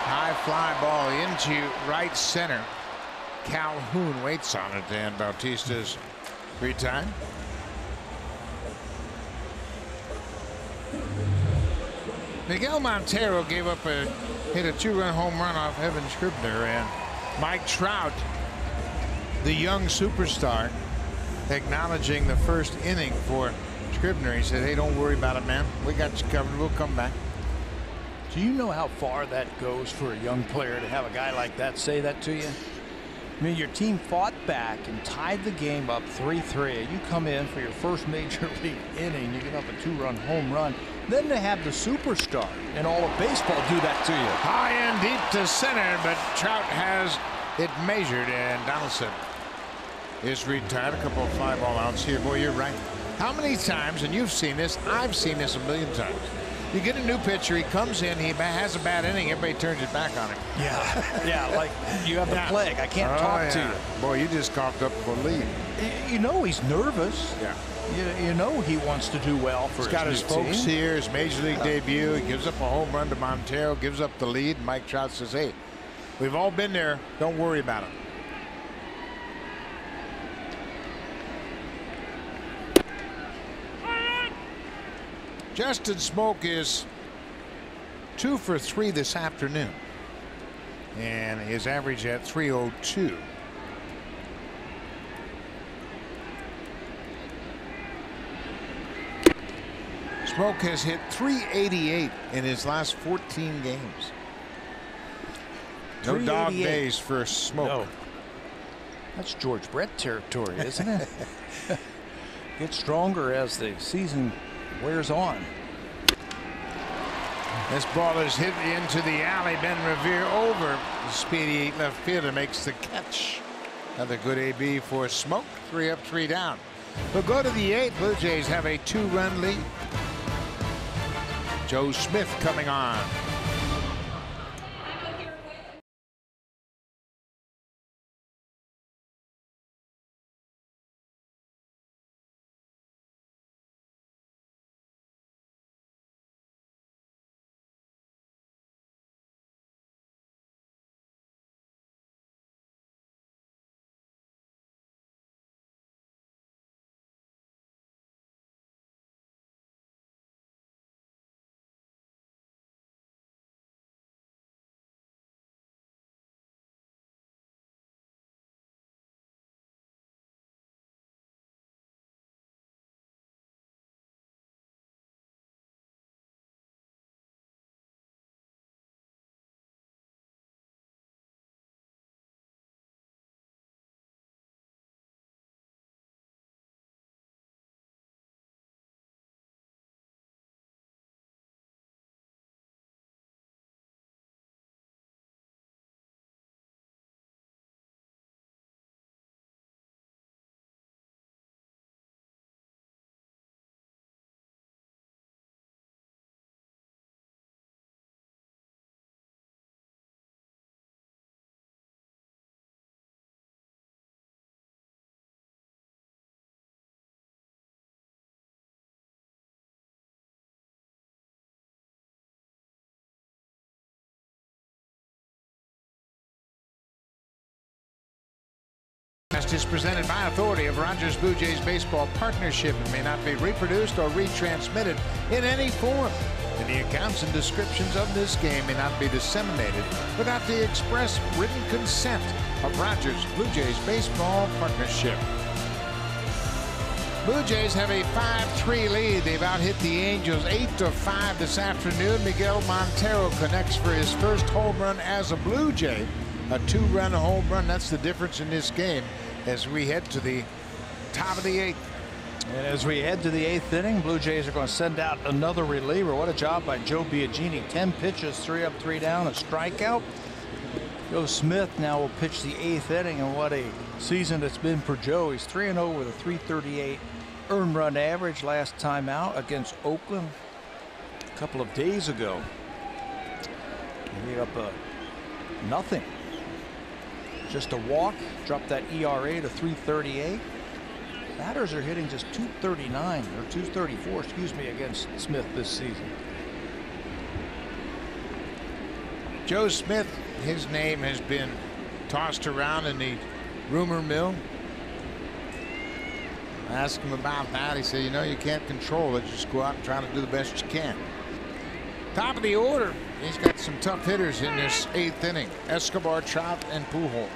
High fly ball into right center. Calhoun waits on it, and Bautista's retime. Miguel Montero hit a 2-run home run off Evan Scribner, and Mike Trout, the young superstar, acknowledging the first inning for Scribner. He said, "Hey, don't worry about it, man. We got you covered. We'll come back." Do you know how far that goes for a young player to have a guy like that say that to you? I mean, your team fought back and tied the game up 3-3. You come in for your first major league inning, you give up a 2-run home run. Then to have the superstar in all of baseball do that to you. High and deep to center, but Trout has it measured, and Donaldson is retired. A couple of fly ball outs here. Boy, you're right. How many times, and you've seen this, I've seen this a million times. You get a new pitcher, he comes in, he has a bad inning, everybody turns it back on him. Yeah, like you have the plague. I can't talk to you. Boy, you just coughed up for a lead. You know he's nervous. Yeah. You know he wants to do well for He's got his folks team. here, his major league debut. He gives up a home run to Montero, gives up the lead. Mike Trout says, hey, we've all been there. Don't worry about it. Justin Smoak is 2 for 3 this afternoon, and his average at 302. Smoak has hit 388 in his last 14 games. No dog days for Smoak. No. That's George Brett territory, isn't it? Gets stronger as the season wears on. This ball is hit into the alley. Ben Revere over the speedy left fielder makes the catch. Another good AB for Smoak. 3 up, 3 down. We'll go to the 8th. Blue Jays have a 2-run lead. Joe Smith coming on. Is presented by authority of Rogers Blue Jays Baseball Partnership and may not be reproduced or retransmitted in any form. And the accounts and descriptions of this game may not be disseminated without the express written consent of Rogers Blue Jays Baseball Partnership. Blue Jays have a 5-3 lead. They've out-hit the Angels 8-5 this afternoon. Miguel Montero connects for his first home run as a Blue Jay. A 2-run home run. That's the difference in this game as we head to the top of the 8th. And as we head to the 8th inning, Blue Jays are going to send out another reliever. What a job by Joe Biagini. 10 pitches, 3 up, 3 down, a strikeout. Joe Smith now will pitch the 8th inning, and what a season it's been for Joe. He's 3-0 with a .338 earned run average last time out against Oakland a couple of days ago. He gave up nothing. Just a walk, dropped that ERA to 3.38. Batters are hitting just 239 or 234, excuse me, against Smith this season. Joe Smith, his name has been tossed around in the rumor mill. I asked him about that. He said, you know, you can't control it. Just go out and try to do the best you can. Top of the order. He's got some tough hitters in this 8th inning. Escobar, Trout, and Pujols.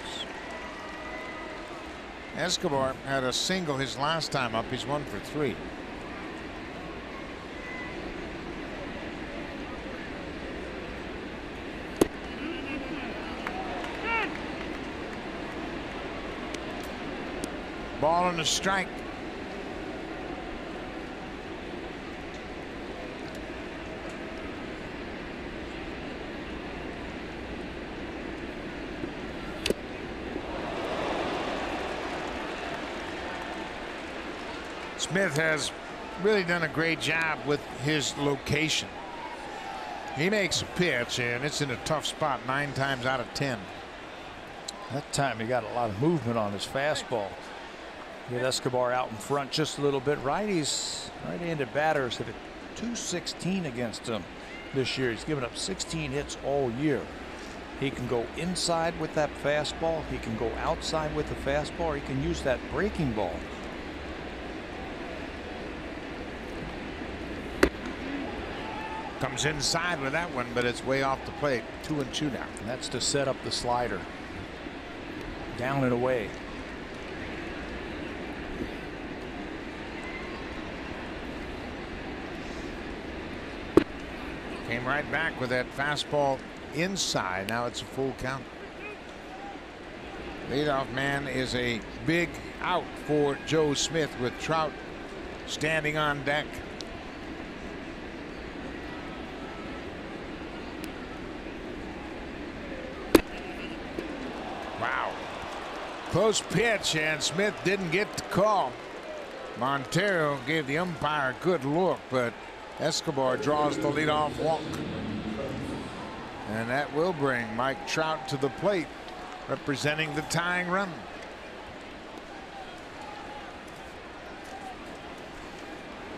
Escobar had a single his last time up. He's 1 for 3. Ball and a strike. Smith has really done a great job with his location. He makes a pitch and it's in a tough spot 9 times out of 10. That time he got a lot of movement on his fastball. Get Escobar out in front just a little bit. Right-handed batters hit a .216 against him this year. He's given up 16 hits all year. He can go inside with that fastball. He can go outside with the fastball. Or he can use that breaking ball. Comes inside with that one, but it's way off the plate. 2-2 now. And that's to set up the slider. Down and away. Came right back with that fastball inside. Now it's a full count. Leadoff man is a big out for Joe Smith with Trout standing on deck. Wow. Close pitch, and Smith didn't get the call. Montero gave the umpire a good look, but Escobar draws the leadoff walk. And that will bring Mike Trout to the plate, representing the tying run.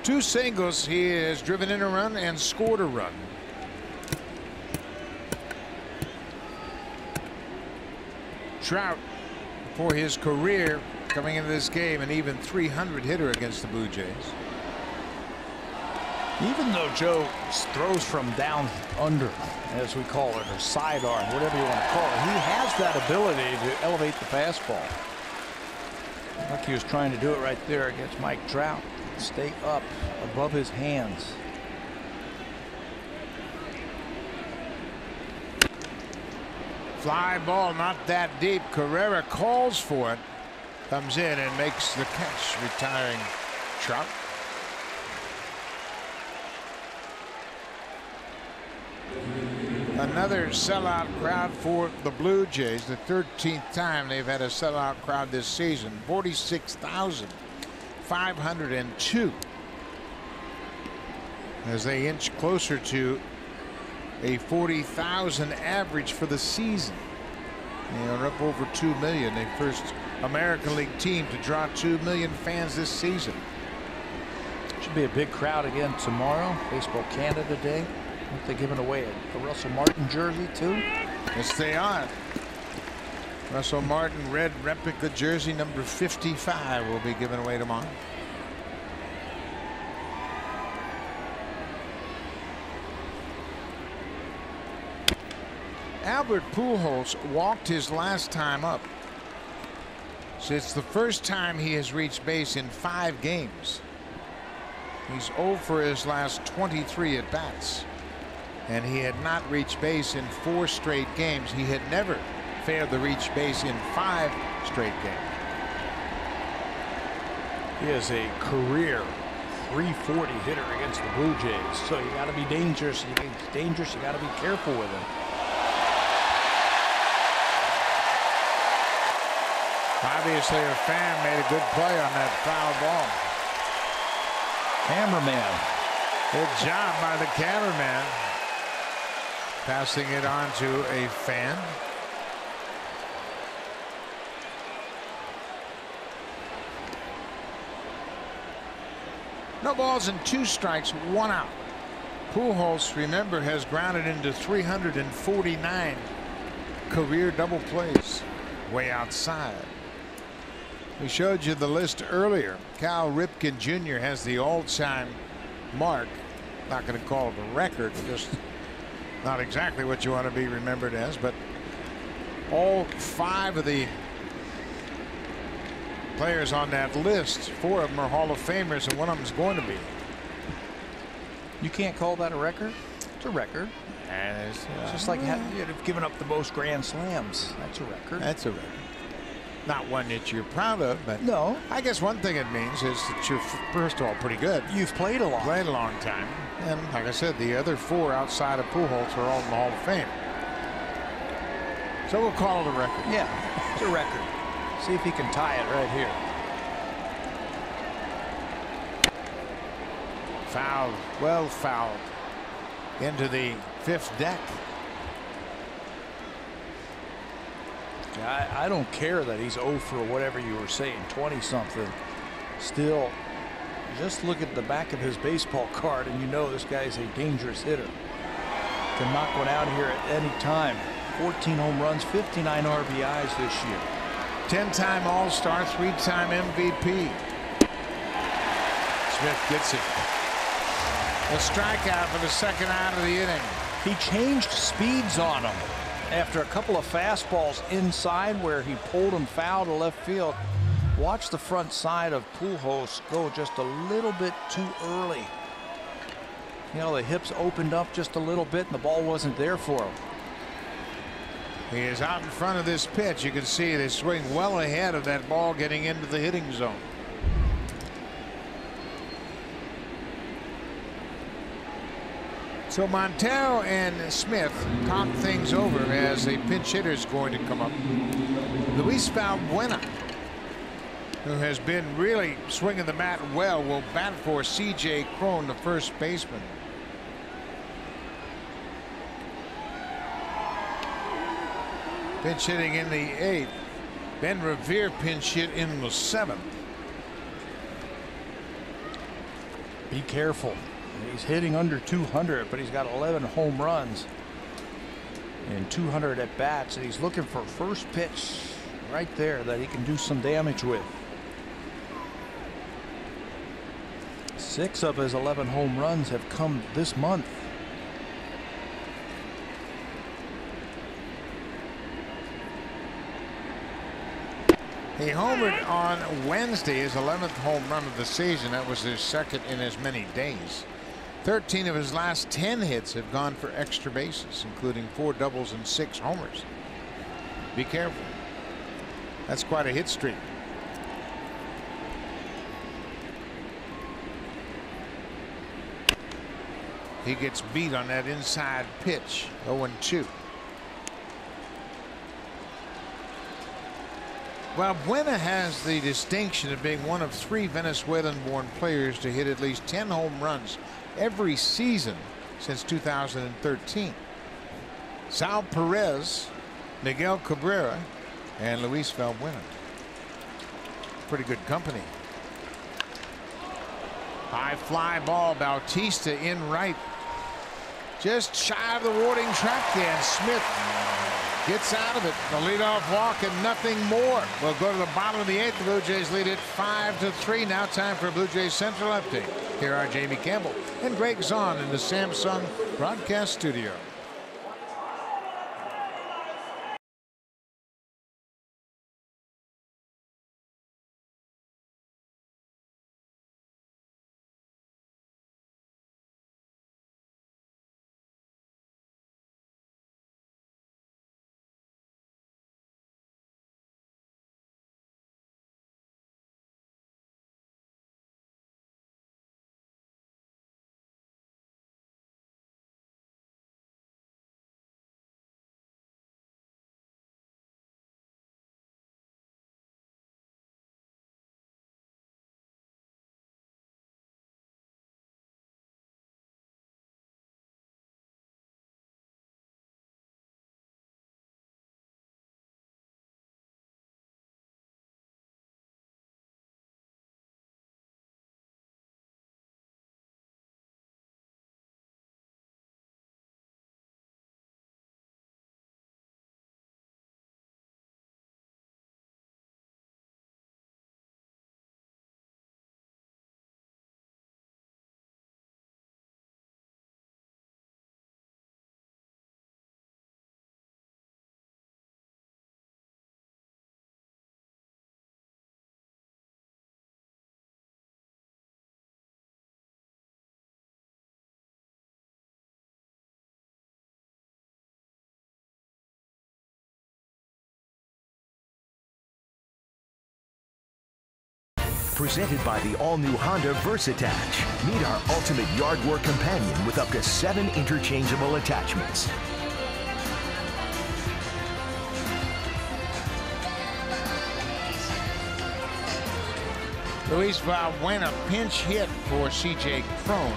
Two singles. He has driven in a run and scored a run. Trout, for his career coming into this game, an even .300 hitter against the Blue Jays. Even though Joe throws from down under, as we call it, or sidearm, whatever you want to call it, he has that ability to elevate the fastball. Like he was trying to do it right there against Mike Trout. Stay up above his hands. Fly ball, not that deep. Carrera calls for it. Comes in and makes the catch, retiring Trout. Another sellout crowd for the Blue Jays. The 13th time they've had a sellout crowd this season. 46,502 as they inch closer to a 40,000 average for the season. They are up over 2 million. The first American League team to draw 2 million fans this season. Should be a big crowd again tomorrow. Baseball Canada Day. Aren't they giving away a Russell Martin jersey too? Yes, they are. Russell Martin red replica jersey number 55 will be given away tomorrow. Albert Pujols walked his last time up. So it's the first time he has reached base in 5 games. He's 0 for his last 23 at bats. And he had not reached base in 4 straight games. He had never failed to reach base in 5 straight games. He is a career .340 hitter against the Blue Jays. So you got to be dangerous. You got to be careful with him. Obviously, a fan made a good play on that foul ball. Cameraman. Good job by the cameraman. Passing it on to a fan. No balls and 2 strikes, 1 out. Pujols, remember, has grounded into 349 career double plays way outside. We showed you the list earlier. Cal Ripken Jr. has the all-time mark. Not going to call it a record, just not exactly what you want to be remembered as, but all 5 of the players on that list, 4 of them are Hall of Famers, and one of them is going to be. You can't call that a record? It's a record. And it's just like you've given up the most Grand Slams. That's a record. That's a record. Not one that you're proud of, but No. I guess one thing it means is that you're, first of all, pretty good. You've played a lot. Played a long time. And like I said, the other 4 outside of Pujols are all in the Hall of Fame. So we'll call it a record. Yeah, it's a record. See if he can tie it right here. Fouled, well fouled, into the 5th deck. I don't care that he's 0 for whatever you were saying, 20-something. Still, just look at the back of his baseball card and you know this guy's a dangerous hitter. Can knock one out here at any time. 14 home runs, 59 RBIs this year. 10-time All-Star, 3-time MVP. Smith gets it. A strikeout for the 2nd out of the inning. He changed speeds on him after a couple of fastballs inside where he pulled him foul to left field. Watch the front side of Pujols go just a little bit too early. You know, the hips opened up just a little bit and the ball wasn't there for him. He is out in front of this pitch. You can see they swing well ahead of that ball getting into the hitting zone. So Montero and Smith talk things over as a pinch hitter is going to come up. Luis Valbuena, who has been really swinging the bat well, will bat for C.J. Cron, the first baseman. Pinch hitting in the 8th. Ben Revere pinch hit in the 7th. Be careful. He's hitting under 200, but he's got 11 home runs and 200 at bats, and he's looking for first pitch right there that he can do some damage with. 6 of his 11 home runs have come this month. He homered on Wednesday, his 11th home run of the season. That was his 2nd in as many days. 13 of his last 10 hits have gone for extra bases, including 4 doubles and 6 homers. Be careful. That's quite a hit streak. He gets beat on that inside pitch. 0-2. Well, Buena has the distinction of being one of 3 Venezuelan-born players to hit at least 10 home runs every season since 2013. Sal Perez, Miguel Cabrera, and Luis Valbuena. Pretty good company. High fly ball, Bautista in right. Just shy of the warning track there, and Smith gets out of it. The leadoff walk and nothing more. We'll go to the bottom of the 8th. The Blue Jays lead it 5-3. Now time for a Blue Jays Central update. Here are Jamie Campbell and Greg Zahn in the Samsung broadcast studio. Presented by the all-new Honda Versatach. Meet our ultimate yard work companion with up to 7 interchangeable attachments. Luis Valbuena pinch hit for C.J. Cron.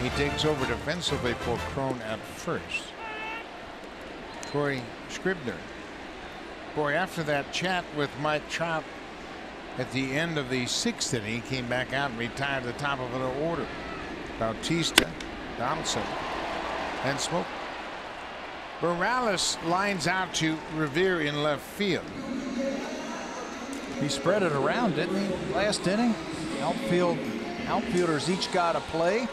He digs over defensively for Cron at first. Corey Scribner. Boy, after that chat with Mike Trout at the end of the 6th inning, he came back out and retired at the top of the order. Bautista, Donaldson, and Smoke. Morales lines out to Revere in left field. He spread it around, didn't he? Last inning, outfielders each got a play.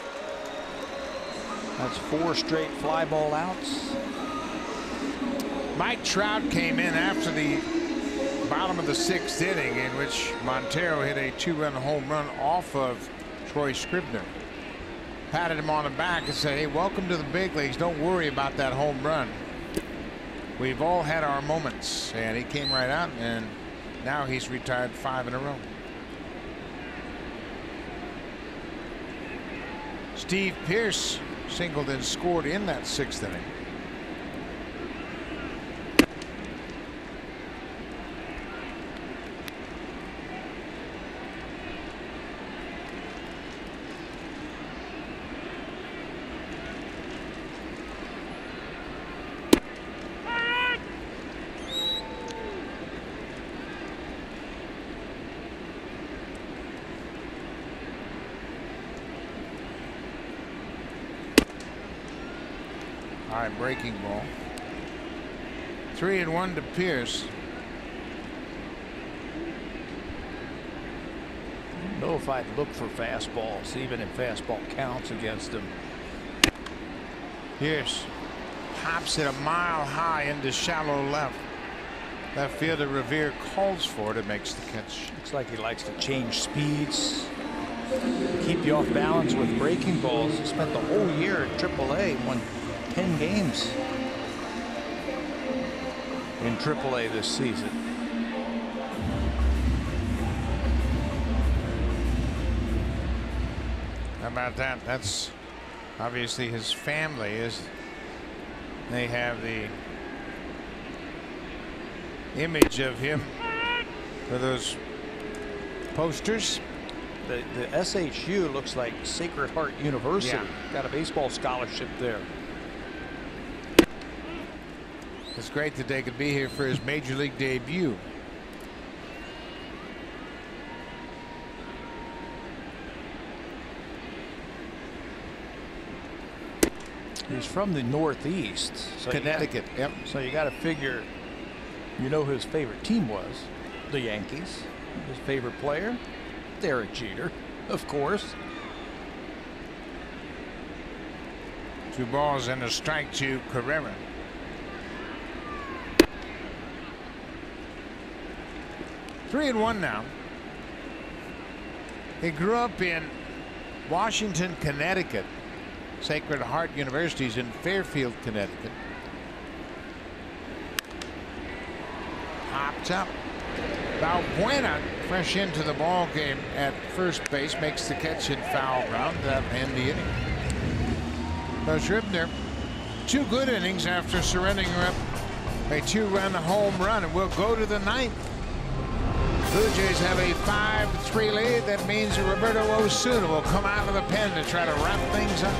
That's 4 straight fly ball outs. Mike Trout came in after the bottom of the 6th inning, in which Montero hit a 2-run home run off of Troy Scribner. Patted him on the back and said, "Hey, welcome to the big leagues. Don't worry about that home run. We've all had our moments." And he came right out, and now he's retired 5 in a row. Steve Pearce singled and scored in that 6th inning. High breaking ball. 3-1 to Pearce. I don't know if I'd look for fastballs, even if fastball counts against him. Pearce pops it a mile high into shallow left. Left fielder Revere calls for it and makes the catch. Looks like he likes to change speeds, keep you off balance with breaking balls. He spent the whole year at AAA, won 10 games in AAA this season. How about that? That's obviously his family. They have the image of him for those posters. The SHU looks like Sacred Heart University. Yeah. Got a baseball scholarship there. It's great that they could be here for his major league debut. He's from the Northeast, so Connecticut. Yep. So you got to figure, you know, who his favorite team was, the Yankees. His favorite player, Derek Jeter, of course. 2 balls and a strike to Carrera. Three and one now. He grew up in Washington, Connecticut. Sacred Heart University is in Fairfield, Connecticut. Popped up. Valbuena, fresh into the ball game at first base, makes the catch in foul ground to end the inning. Scribner, 2 good innings after surrendering up a 2-run home run, and we'll go to the 9th. Blue Jays have a 5-3 lead. That means Roberto Osuna will come out of the pen to try to wrap things up.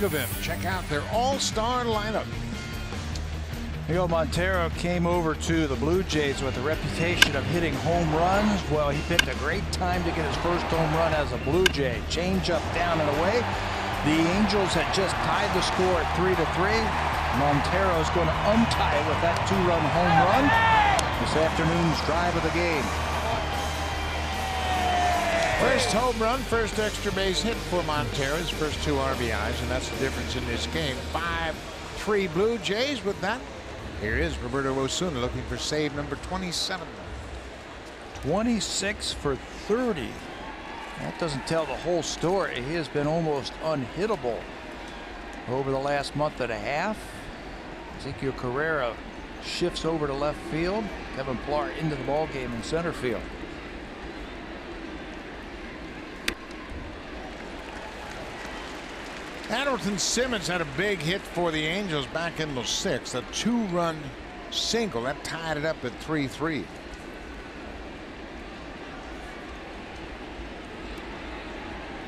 of him. Check out their all-star lineup. Miguel Montero came over to the Blue Jays with a reputation of hitting home runs. Well, he picked a great time to get his first home run as a Blue Jay. Change up, down and away. The Angels had just tied the score at 3-3. Montero's going to untie it with that 2-run home run. This afternoon's drive of the game. First home run, first extra base hit for Montero. His first 2 RBIs, and that's the difference in this game. 5-3 Blue Jays. With that, here is Roberto Osuna looking for save number 27. 26 for 30. That doesn't tell the whole story. He has been almost unhittable over the last month and a half. Ezequiel Carrera shifts over to left field. Kevin Pillar into the ball game in center field. Andrelton Simmons had a big hit for the Angels back in the 6th. A 2-run single that tied it up at 3-3.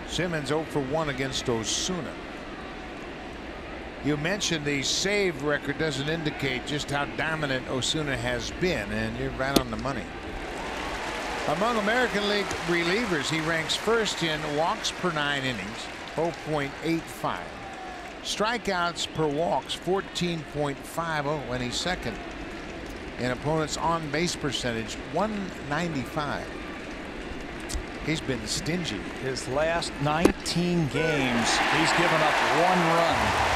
Simmons 0 for 1 against Osuna. You mentioned the save record doesn't indicate just how dominant Osuna has been, and you're right on the money. Among American League relievers, he ranks first in walks per 9 innings, 0.85. Strikeouts per walks, 14.50, and he's second in opponents' on-base percentage, 195. He's been stingy. His last 19 games, he's given up 1 run.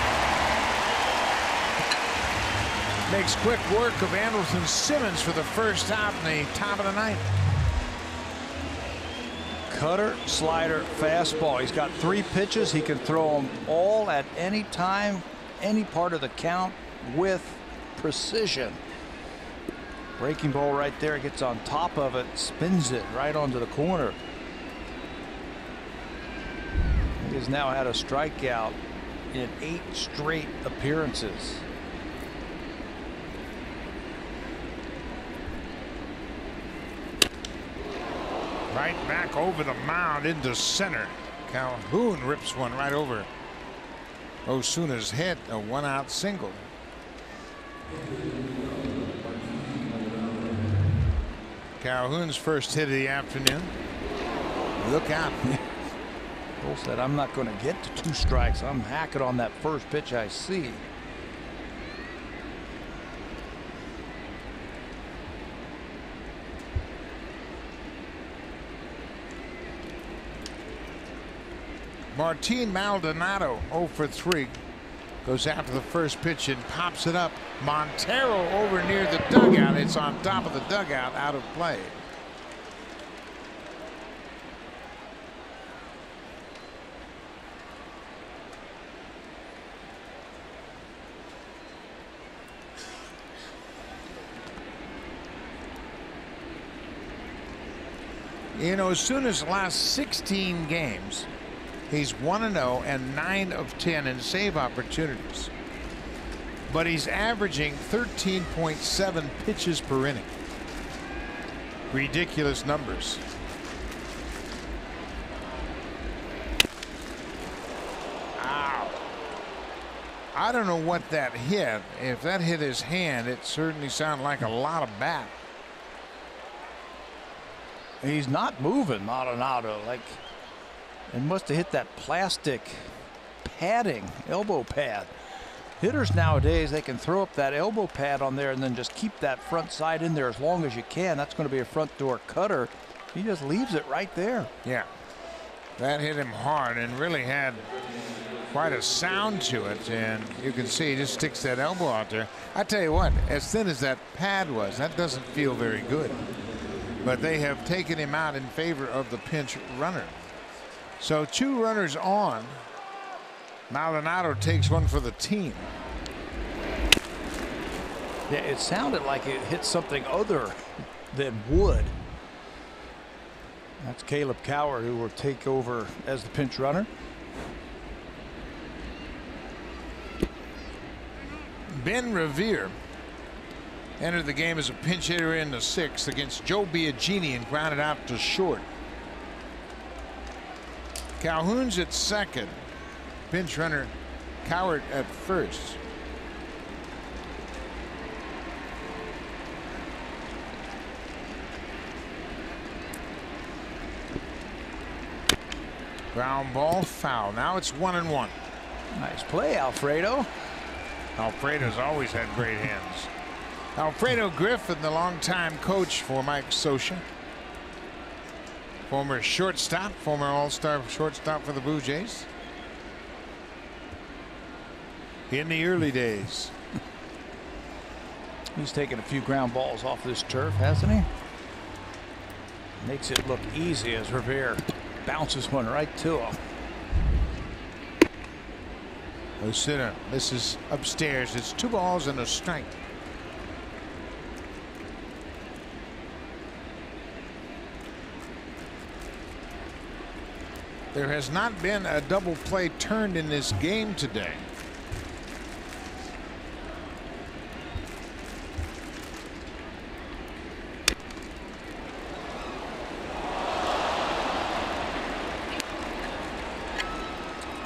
Makes quick work of Andrelton Simmons for the first out in the top of the 9th. Cutter, slider, fastball. He's got 3 pitches. He can throw them all at any time, any part of the count with precision. Breaking ball right there. Gets on top of it, spins it right onto the corner. He has now had a strikeout in 8 straight appearances. Right back over the mound into center. Calhoun rips one right over Osuna's head. A 1-out single. Calhoun's first hit of the afternoon. Look out. Cole said, I'm not going to get to 2 strikes. I'm hacking on that first pitch I see. Martin Maldonado 0 for 3. Goes after the first pitch and pops it up. Montero over near the dugout. It's on top of the dugout, out of play. In Osuna's last 16 games, he's 1-0 and 9 of 10 in save opportunities. But he's averaging 13.7 pitches per inning. Ridiculous numbers. Ow. I don't know what that hit. If that hit his hand, it certainly sounded like a lot of bat. He's not moving, Maldonado. Like, it must have hit that plastic padding, elbow pad. Hitters nowadays, they can throw up that elbow pad on there and then just keep that front side in there as long as you can. That's going to be a front door cutter. He just leaves it right there. Yeah, that hit him hard and really had quite a sound to it. And you can see he just sticks that elbow out there. I tell you what, as thin as that pad was, that doesn't feel very good. But they have taken him out in favor of the pinch runner. So 2 runners on. Maldonado takes one for the team. Yeah, it sounded like it hit something other than wood. That's Caleb Coward, who will take over as the pinch runner. Ben Revere entered the game as a pinch hitter in the 6th against Joe Biagini and grounded out to short. Calhoun's at second. Pinch runner Cowart at first. Ground ball, foul. Now it's 1-1. Nice play, Alfredo. Alfredo's always had great hands. Alfredo Griffin, the longtime coach for Mike Scioscia. Former shortstop, former all-star shortstop for the Blue Jays. In the early days. He's taken a few ground balls off this turf, hasn't he? Makes it look easy as Revere bounces one right to him. Osuna misses upstairs. It's 2 balls and a strike. There has not been a double play turned in this game today.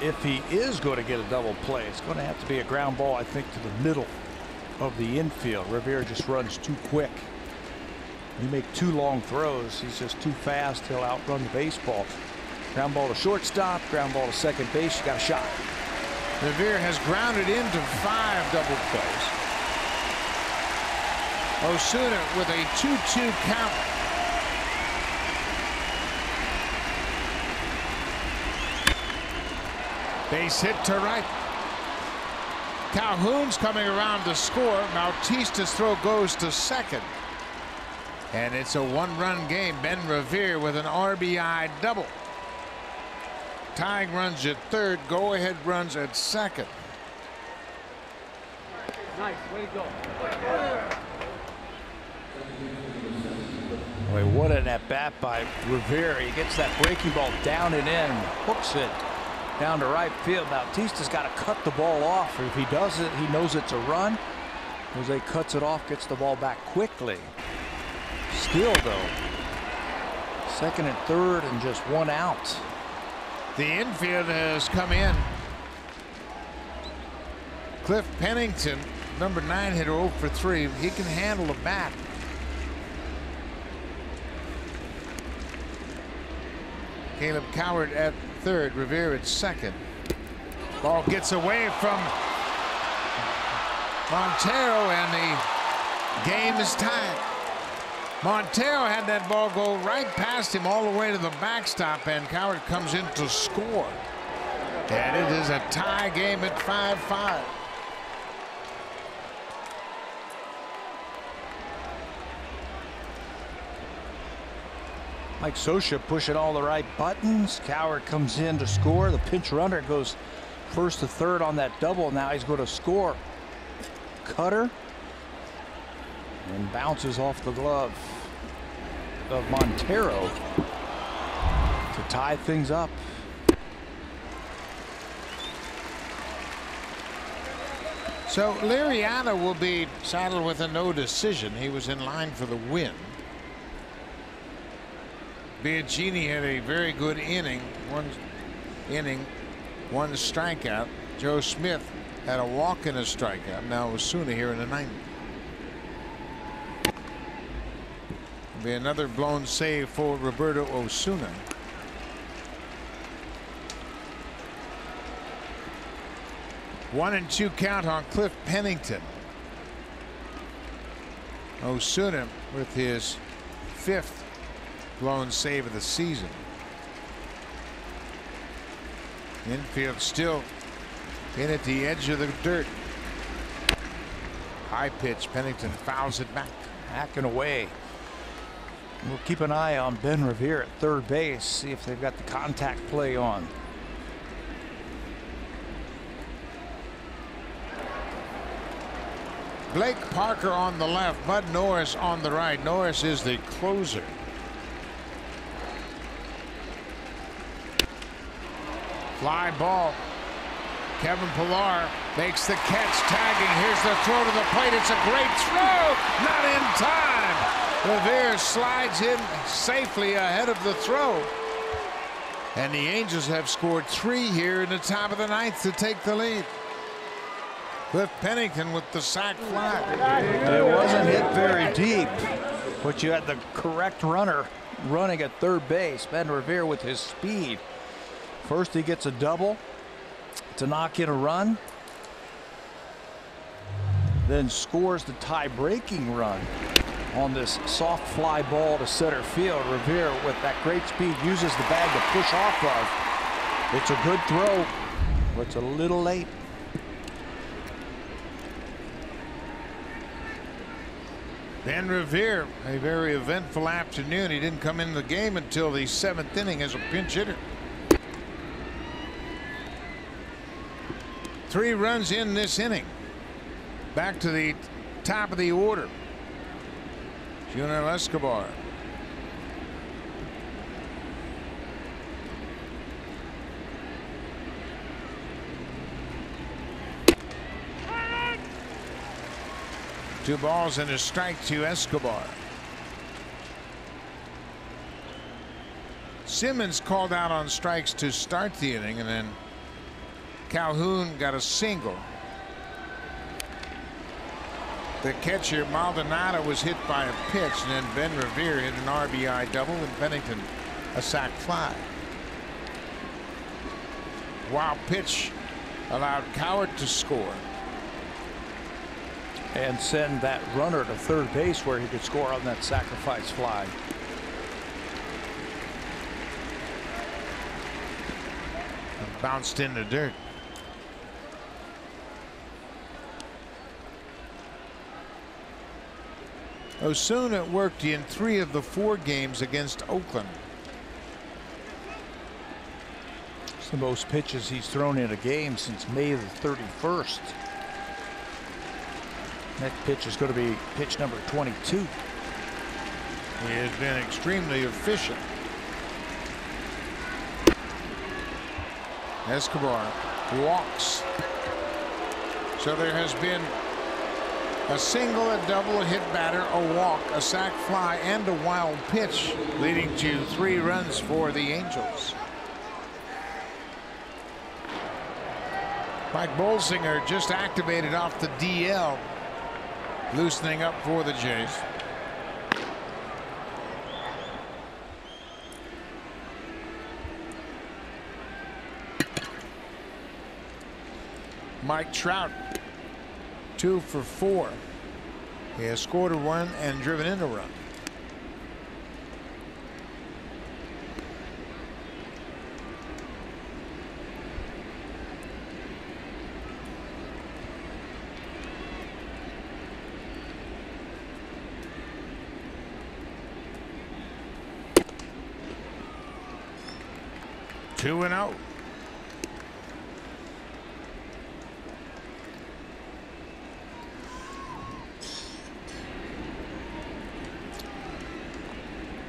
If he is going to get a double play, it's going to have to be a ground ball, I think, to the middle of the infield. Revere just runs too quick. You make 2 long throws, he's just too fast. He'll outrun the baseball. Ground ball to shortstop, ground ball to second base. You got a shot. Revere has grounded into 5 double plays. Osuna with a 2-2 count. Base hit to right. Calhoun's coming around to score. Bautista's throw goes to second. And it's a 1-run game. Ben Revere with an RBI double. Tying runs at third. Go ahead runs at second. Nice. Way to go. Boy, what an at bat by Revere. He gets that breaking ball down and in. Hooks it down to right field. Bautista's got to cut the ball off. If he does it, he knows it's a run. Jose cuts it off, gets the ball back quickly. Still, though, second and third and just 1 out. The infield has come in. Cliff Pennington, number 9 hitter, 0 for 3. He can handle the bat. Caleb Cowart at third, Revere at second. Ball gets away from Montero and the game is tied. Montero had that ball go right past him all the way to the backstop, and Cowart comes in to score. And it is a tie game at 5-5. Mike Scioscia pushing all the right buttons. Cowart comes in to score. The pinch runner goes first to third on that double. Now he's going to score. Cutter. And bounces off the glove of Montero to tie things up. So Liriano will be saddled with a no decision. He was in line for the win. Biagini had a very good inning. One strikeout. Joe Smith had a walk and a strikeout. Now Osuna here in the 9th. Be another blown save for Roberto Osuna. One and 2 count on Cliff Pennington. Osuna with his 5th blown save of the season. Infield still in at the edge of the dirt. High pitch. Pennington fouls it back. Hacking away. We'll keep an eye on Ben Revere at third base, see if they've got the contact play on. Blake Parker on the left, Bud Norris on the right. Norris is the closer. Fly ball. Kevin Pillar makes the catch, tagging. Here's the throw to the plate. It's a great throw. Not in time. Revere slides in safely ahead of the throw. And the Angels have scored 3 here in the top of the 9th to take the lead. Cliff Pennington with the sac fly. It wasn't hit very deep, but you had the correct runner running at third base. Ben Revere with his speed. First he gets a double to knock in a run, then scores the tie-breaking run on this soft fly ball to center field. Revere with that great speed uses the bag to push off of. It's a good throw, but it's a little late. Ben Revere, a very eventful afternoon. He didn't come into the game until the 7th inning as a pinch hitter. 3 runs in this inning. Back to the top of the order. Junior Escobar. Two balls and a strike to Escobar. Simmons called out on strikes to start the inning, and then Calhoun got a single. The catcher Maldonado was hit by a pitch, and then Ben Revere hit an RBI double, and Pennington a sac fly. Wild pitch allowed Cowart to score And send that runner to third base where he could score on that sacrifice fly. And bounced in the dirt. Osuna worked in 3 of the 4 games against Oakland. It's the most pitches he's thrown in a game since May the 31st. Next pitch is going to be pitch number 22. He has been extremely efficient. Escobar walks. So there has been a single, a double, a hit batter, a walk, a sac fly, and a wild pitch, leading to 3 runs for the Angels. Mike Bolsinger just activated off the DL, loosening up for the Jays. Mike Trout, 2 for 4. He has scored a run and driven in a run. Two and out.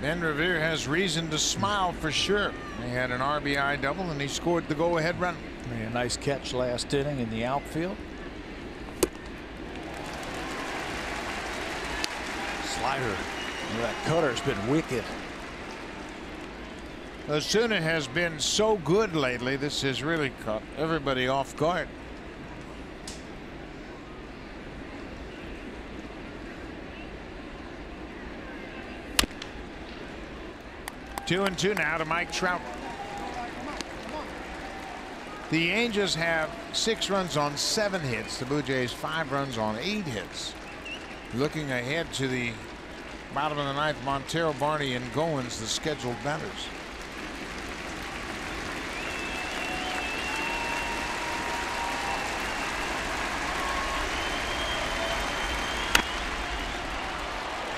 Ben Revere has reason to smile for sure. He had an RBI double and he scored the go-ahead run. A nice catch last inning in the outfield. Slider. That cutter's been wicked. Osuna has been so good lately. This has really caught everybody off guard. Two and two now to Mike Trout. The Angels have 6 runs on 7 hits. The Blue Jays 5 runs on 8 hits. Looking ahead to the bottom of the 9th, Montero, Barney, and Goins, the scheduled batters.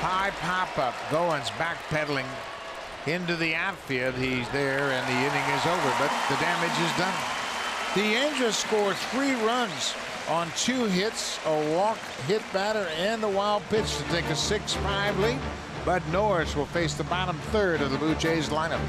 High pop-up. Goins backpedaling into the outfield. He's there, and the inning is over, but the damage is done. The Angels score 3 runs on 2 hits, a walk, hit batter, and a wild pitch to take a 6-5 lead. Bud Norris will face the bottom third of the Blue Jays lineup.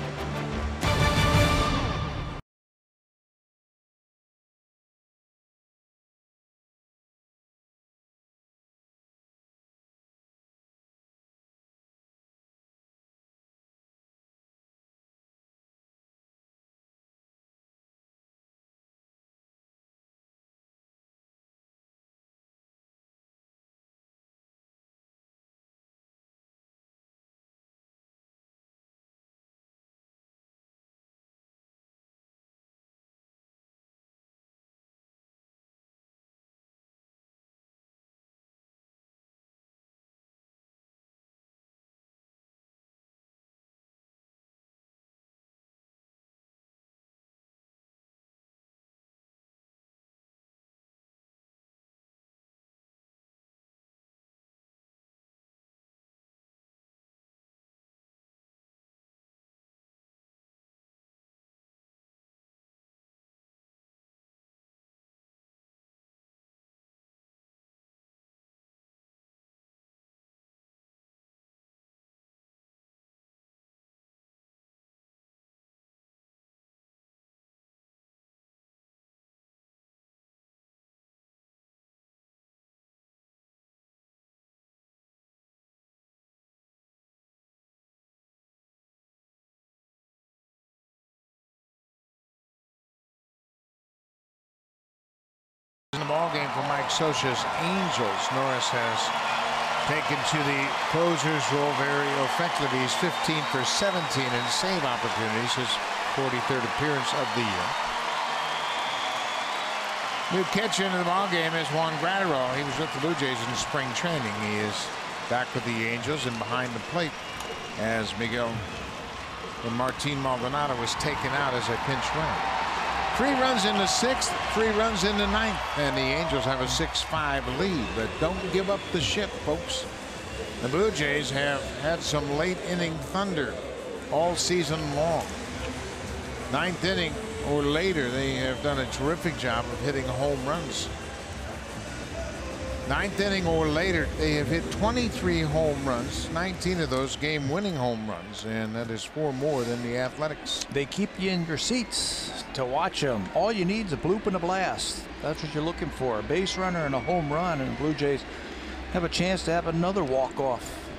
in the ballgame for Mike Scioscia's Angels. Norris has taken to the closer's role very effectively. He's 15 for 17 in save opportunities, his 43rd appearance of the year. New catcher into the ballgame is Juan Graterol. He was with the Blue Jays in spring training. He is back with the Angels and behind the plate as Miguel and Martin Maldonado was taken out as a pinch runner. 3 runs in the 6th, 3 runs in the 9th, and the Angels have a 6-5 lead. But don't give up the ship, folks. The Blue Jays have had some late inning thunder all season long. 9th inning or later, they have done a terrific job of hitting home runs. 9th inning or later, they have hit 23 home runs, 19 of those game-winning home runs, and that is 4 more than the Athletics. They keep you in your seats to watch them. All you need is a bloop and a blast. That's what you're looking for, a base runner and a home run, and the Blue Jays have a chance to have another walk-off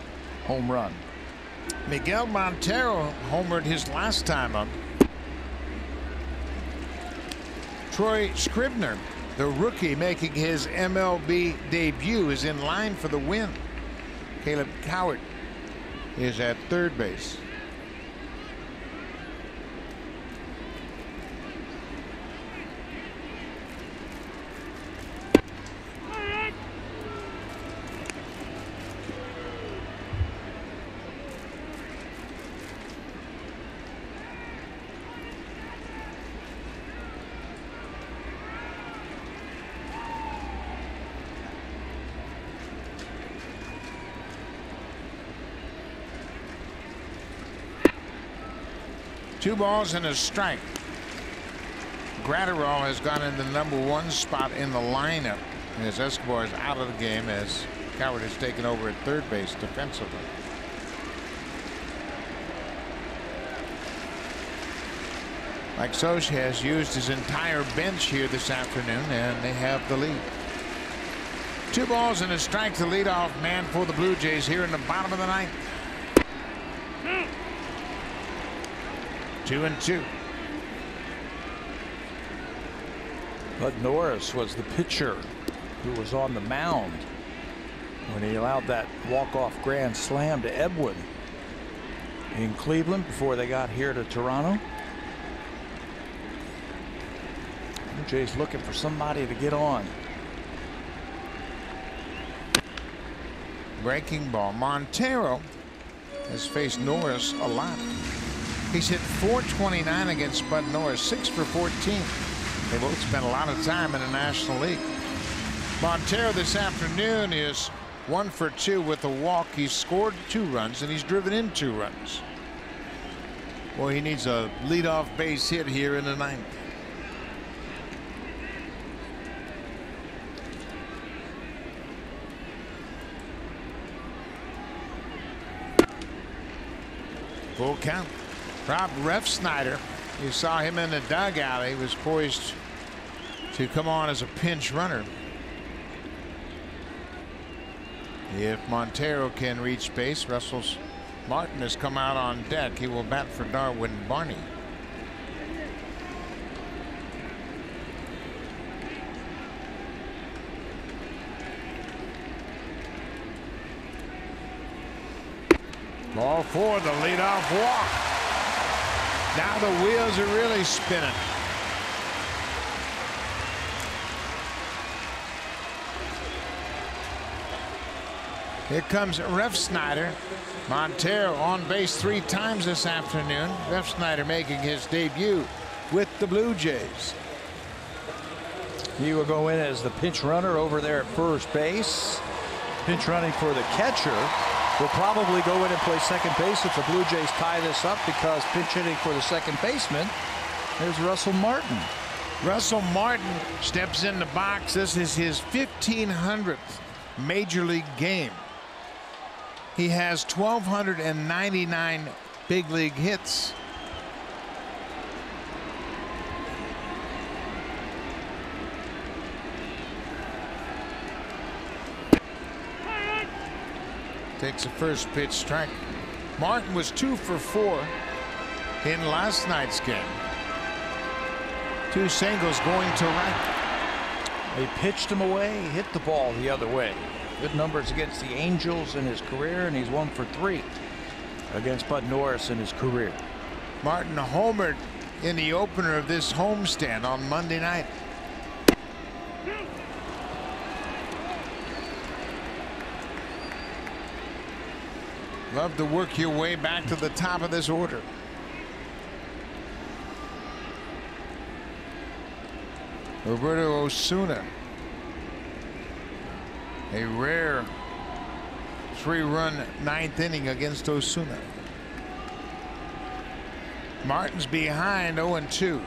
home run. Miguel Montero homered his last time up. Troy Scribner, the rookie making his MLB debut, is in line for the win. Caleb Cowart is at third base. Two balls and a strike. Graterol has gone in the #1 spot in the lineup as Escobar is out of the game as Cowart has taken over at third base defensively. Mike Scioscia has used his entire bench here this afternoon, and they have the lead. 2 balls and a strike to leadoff man for the Blue Jays here in the bottom of the 9th. 2-2. Bud Norris was the pitcher who was on the mound when he allowed that walk-off grand slam to Edwin in Cleveland before they got here to Toronto. Blue Jays looking for somebody to get on. Breaking ball. Montero has faced Norris a lot. He's hit .429 against Bud Norris, 6 for 14. They both spent a lot of time in the National League. Montero this afternoon is 1 for 2 with a walk. He's scored 2 runs and he's driven in 2 runs. Well, he needs a leadoff base hit here in the 9th. Full count. Rob Refsnyder, you saw him in the dugout. He was poised to come on as a pinch runner. If Montero can reach base, Russell Martin has come out on deck. He will bat for Darwin Barney. Ball 4, the leadoff walk. Now the wheels are really spinning. Here comes Refsnyder. Montero on base 3 times this afternoon. Refsnyder making his debut with the Blue Jays. He will go in as the pinch runner over there at first base. Pinch running for the catcher. Will probably go in and play second base if the Blue Jays tie this up, because pinch hitting for the second baseman. There's Russell Martin. Russell Martin steps in the box. This is his 1,500th major league game. He has 1,299 big league hits. Takes a first pitch strike. Martin was 2 for 4 in last night's game. 2 singles going to right. They pitched him away, he hit the ball the other way. Good numbers against the Angels in his career, and he's 1 for 3 against Bud Norris in his career. Martin homered in the opener of this homestand on Monday night. Love to work your way back to the top of this order. Roberto Osuna. A rare 3-run 9th inning against Osuna. Martin's behind 0-2.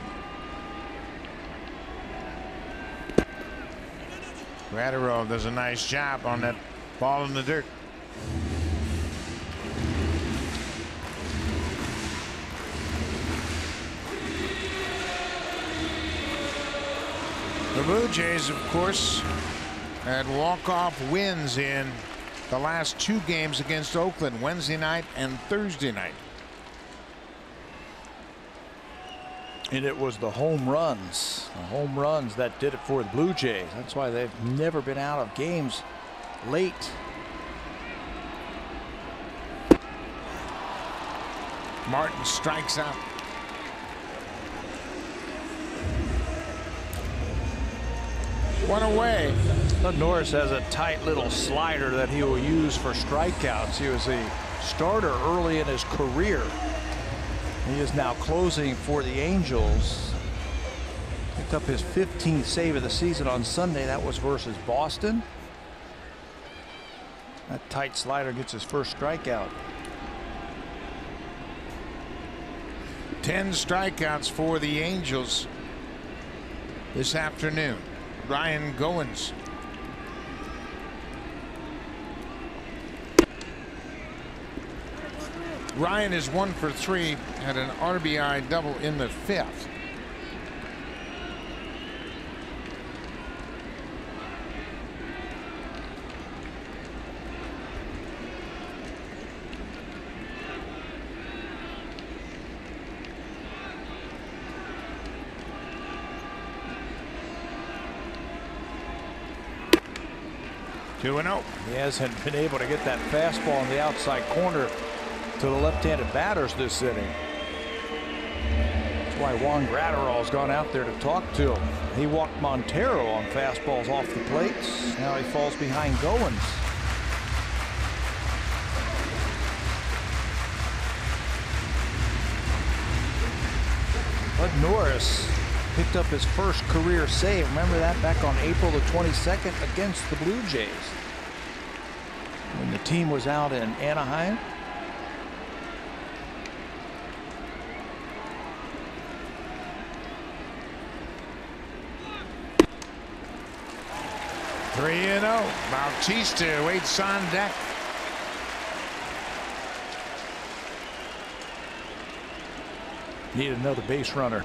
Graterol does a nice job on that ball in the dirt. The Blue Jays, of course, had walk-off wins in the last 2 games against Oakland, Wednesday night and Thursday night. And it was the home runs that did it for the Blue Jays. That's why they've never been out of games late. Martin strikes out. One away. Bud Norris has a tight little slider that he will use for strikeouts. He was a starter early in his career. He is now closing for the Angels. Picked up his 15th save of the season on Sunday. That was versus Boston. That tight slider gets his first strikeout. 10 strikeouts for the Angels this afternoon. Ryan Goins. Ryan is 1 for 3, had an RBI double in the 5th. Two and 0. He hasn't been able to get that fastball in the outside corner to the left-handed batters this inning. That's why Juan Graterol's gone out there to talk to him. He walked Montero on fastballs off the plates. Now he falls behind Goins. Bud Norris picked up his first career save. Remember that back on April the 22nd against the Blue Jays when the team was out in Anaheim. Three and 0. Bautista waits on deck. Need another base runner.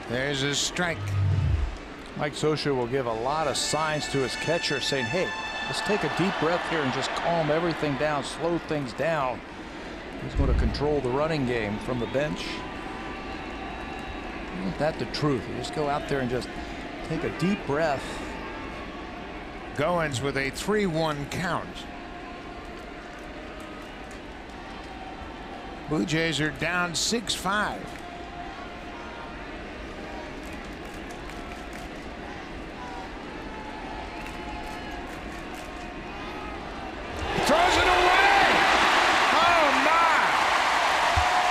There's a strike. Mike Scioscia will give a lot of signs to his catcher saying, hey, let's take a deep breath here and just calm everything down, slow things down. He's going to control the running game from the bench. Isn't that the truth? You just go out there and just take a deep breath. Goins with a 3-1 count. Blue Jays are down 6-5. Throws it away. Oh my!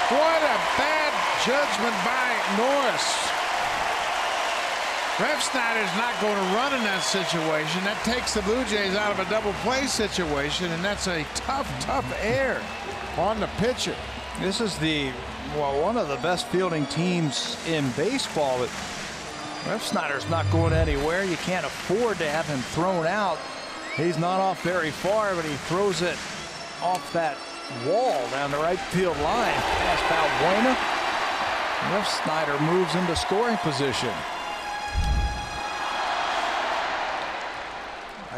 What a bad judgment by Norris. Refsnyder's not going to run in that situation. That takes the Blue Jays out of a double play situation, and that's a tough error on the pitcher. This is one of the best fielding teams in baseball, but Refsnyder's not going anywhere. You can't afford to have him thrown out. He's not off very far, but he throws it off that wall down the right field line. Past Balbuena. Refsnyder moves into scoring position.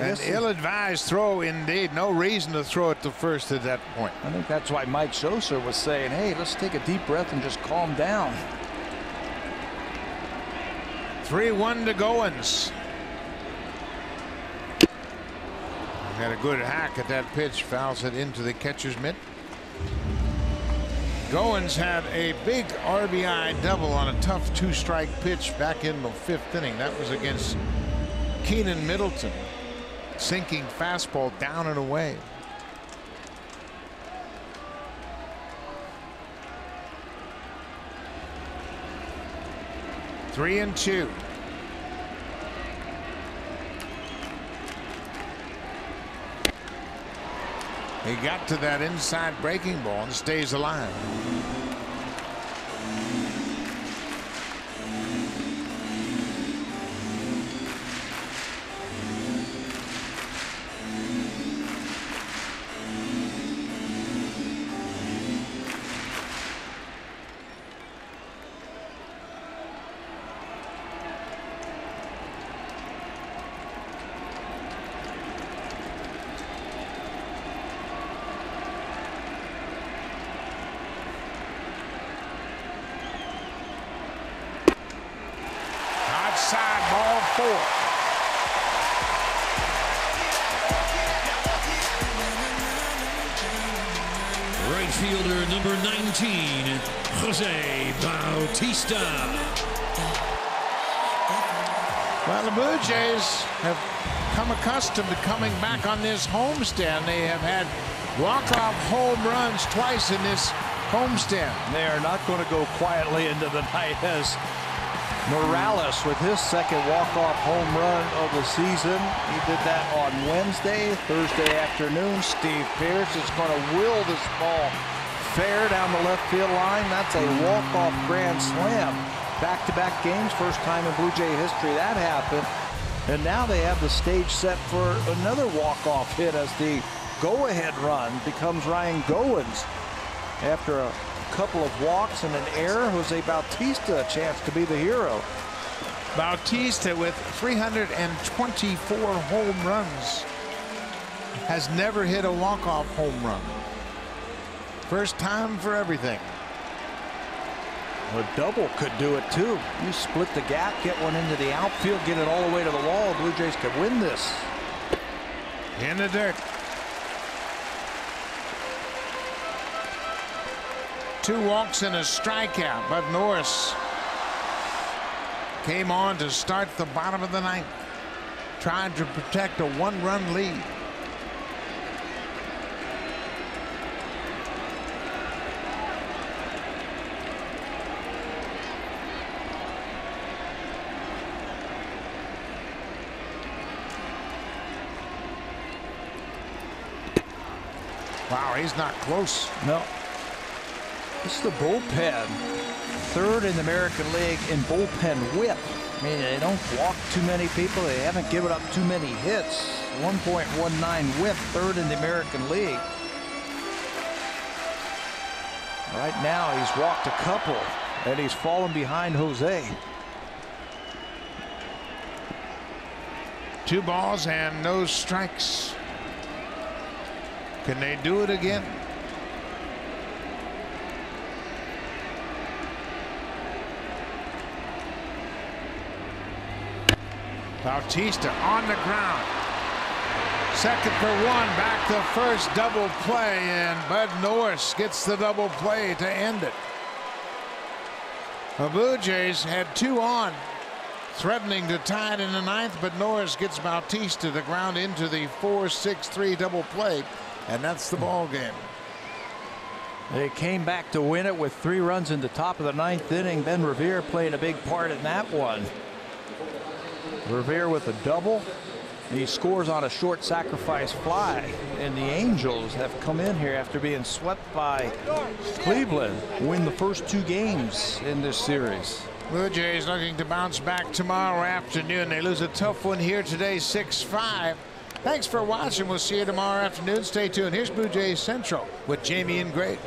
An ill-advised throw indeed. No reason to throw it to first at that point. I think that's why Mike Schoser was saying, hey, let's take a deep breath and just calm down. 3-1 to Goins. Had a good hack at that pitch. Fouls it into the catcher's mitt. Goins had a big RBI double on a tough 2-strike pitch back in the 5th inning. That was against Keenan Middleton. Sinking fastball down and away. Three and two. He got to that inside breaking ball and stays alive. Outside, ball 4. Right fielder number 19, Jose Bautista. Well, the Blue Jays have come accustomed to coming back on this homestand. They have had walk-off home runs twice in this homestand. They are not going to go quietly into the night as Morales with his second walk-off home run of the season. He did that on Wednesday. Thursday afternoon, Steve Pearce is going to will this ball fair down the left field line. That's a walk-off grand slam. Back-to-back games, first time in Blue Jay history that happened. And now they have the stage set for another walk-off hit as the go-ahead run becomes Ryan Goins. After a couple of walks and an error, Jose Bautista a chance to be the hero. Bautista with 324 home runs has never hit a walk-off home run. First time for everything. A double could do it too. You split the gap, get one into the outfield, get it all the way to the wall. Blue Jays could win this. In the dirt. 2 walks and a strikeout. Bud Norris came on to start the bottom of the 9th, trying to protect a 1-run lead. Wow, he's not close. No. This is the bullpen. 3rd in the American League in bullpen whip. I mean, they don't walk too many people. They haven't given up too many hits. 1.19 whip, 3rd in the American League. Right now, he's walked a couple, and he's fallen behind Jose. 2 balls and no strikes. Can they do it again? Bautista on the ground. Second for 1, back to first, double play, and Bud Norris gets the double play to end it. The Blue Jays had 2 on, threatening to tie it in the 9th, but Norris gets Bautista to ground into the 4-6-3 double play, and that's the ball game. They came back to win it with 3 runs in the top of the 9th inning. Ben Revere played a big part in that one. Revere with a double. He scores on a short sacrifice fly, and the Angels have come in here after being swept by Cleveland, win the first 2 games in this series. Blue Jays looking to bounce back tomorrow afternoon. They lose a tough one here today, 6-5. Thanks for watching. We'll see you tomorrow afternoon. Stay tuned. Here's Blue Jays Central with Jamie and Greg.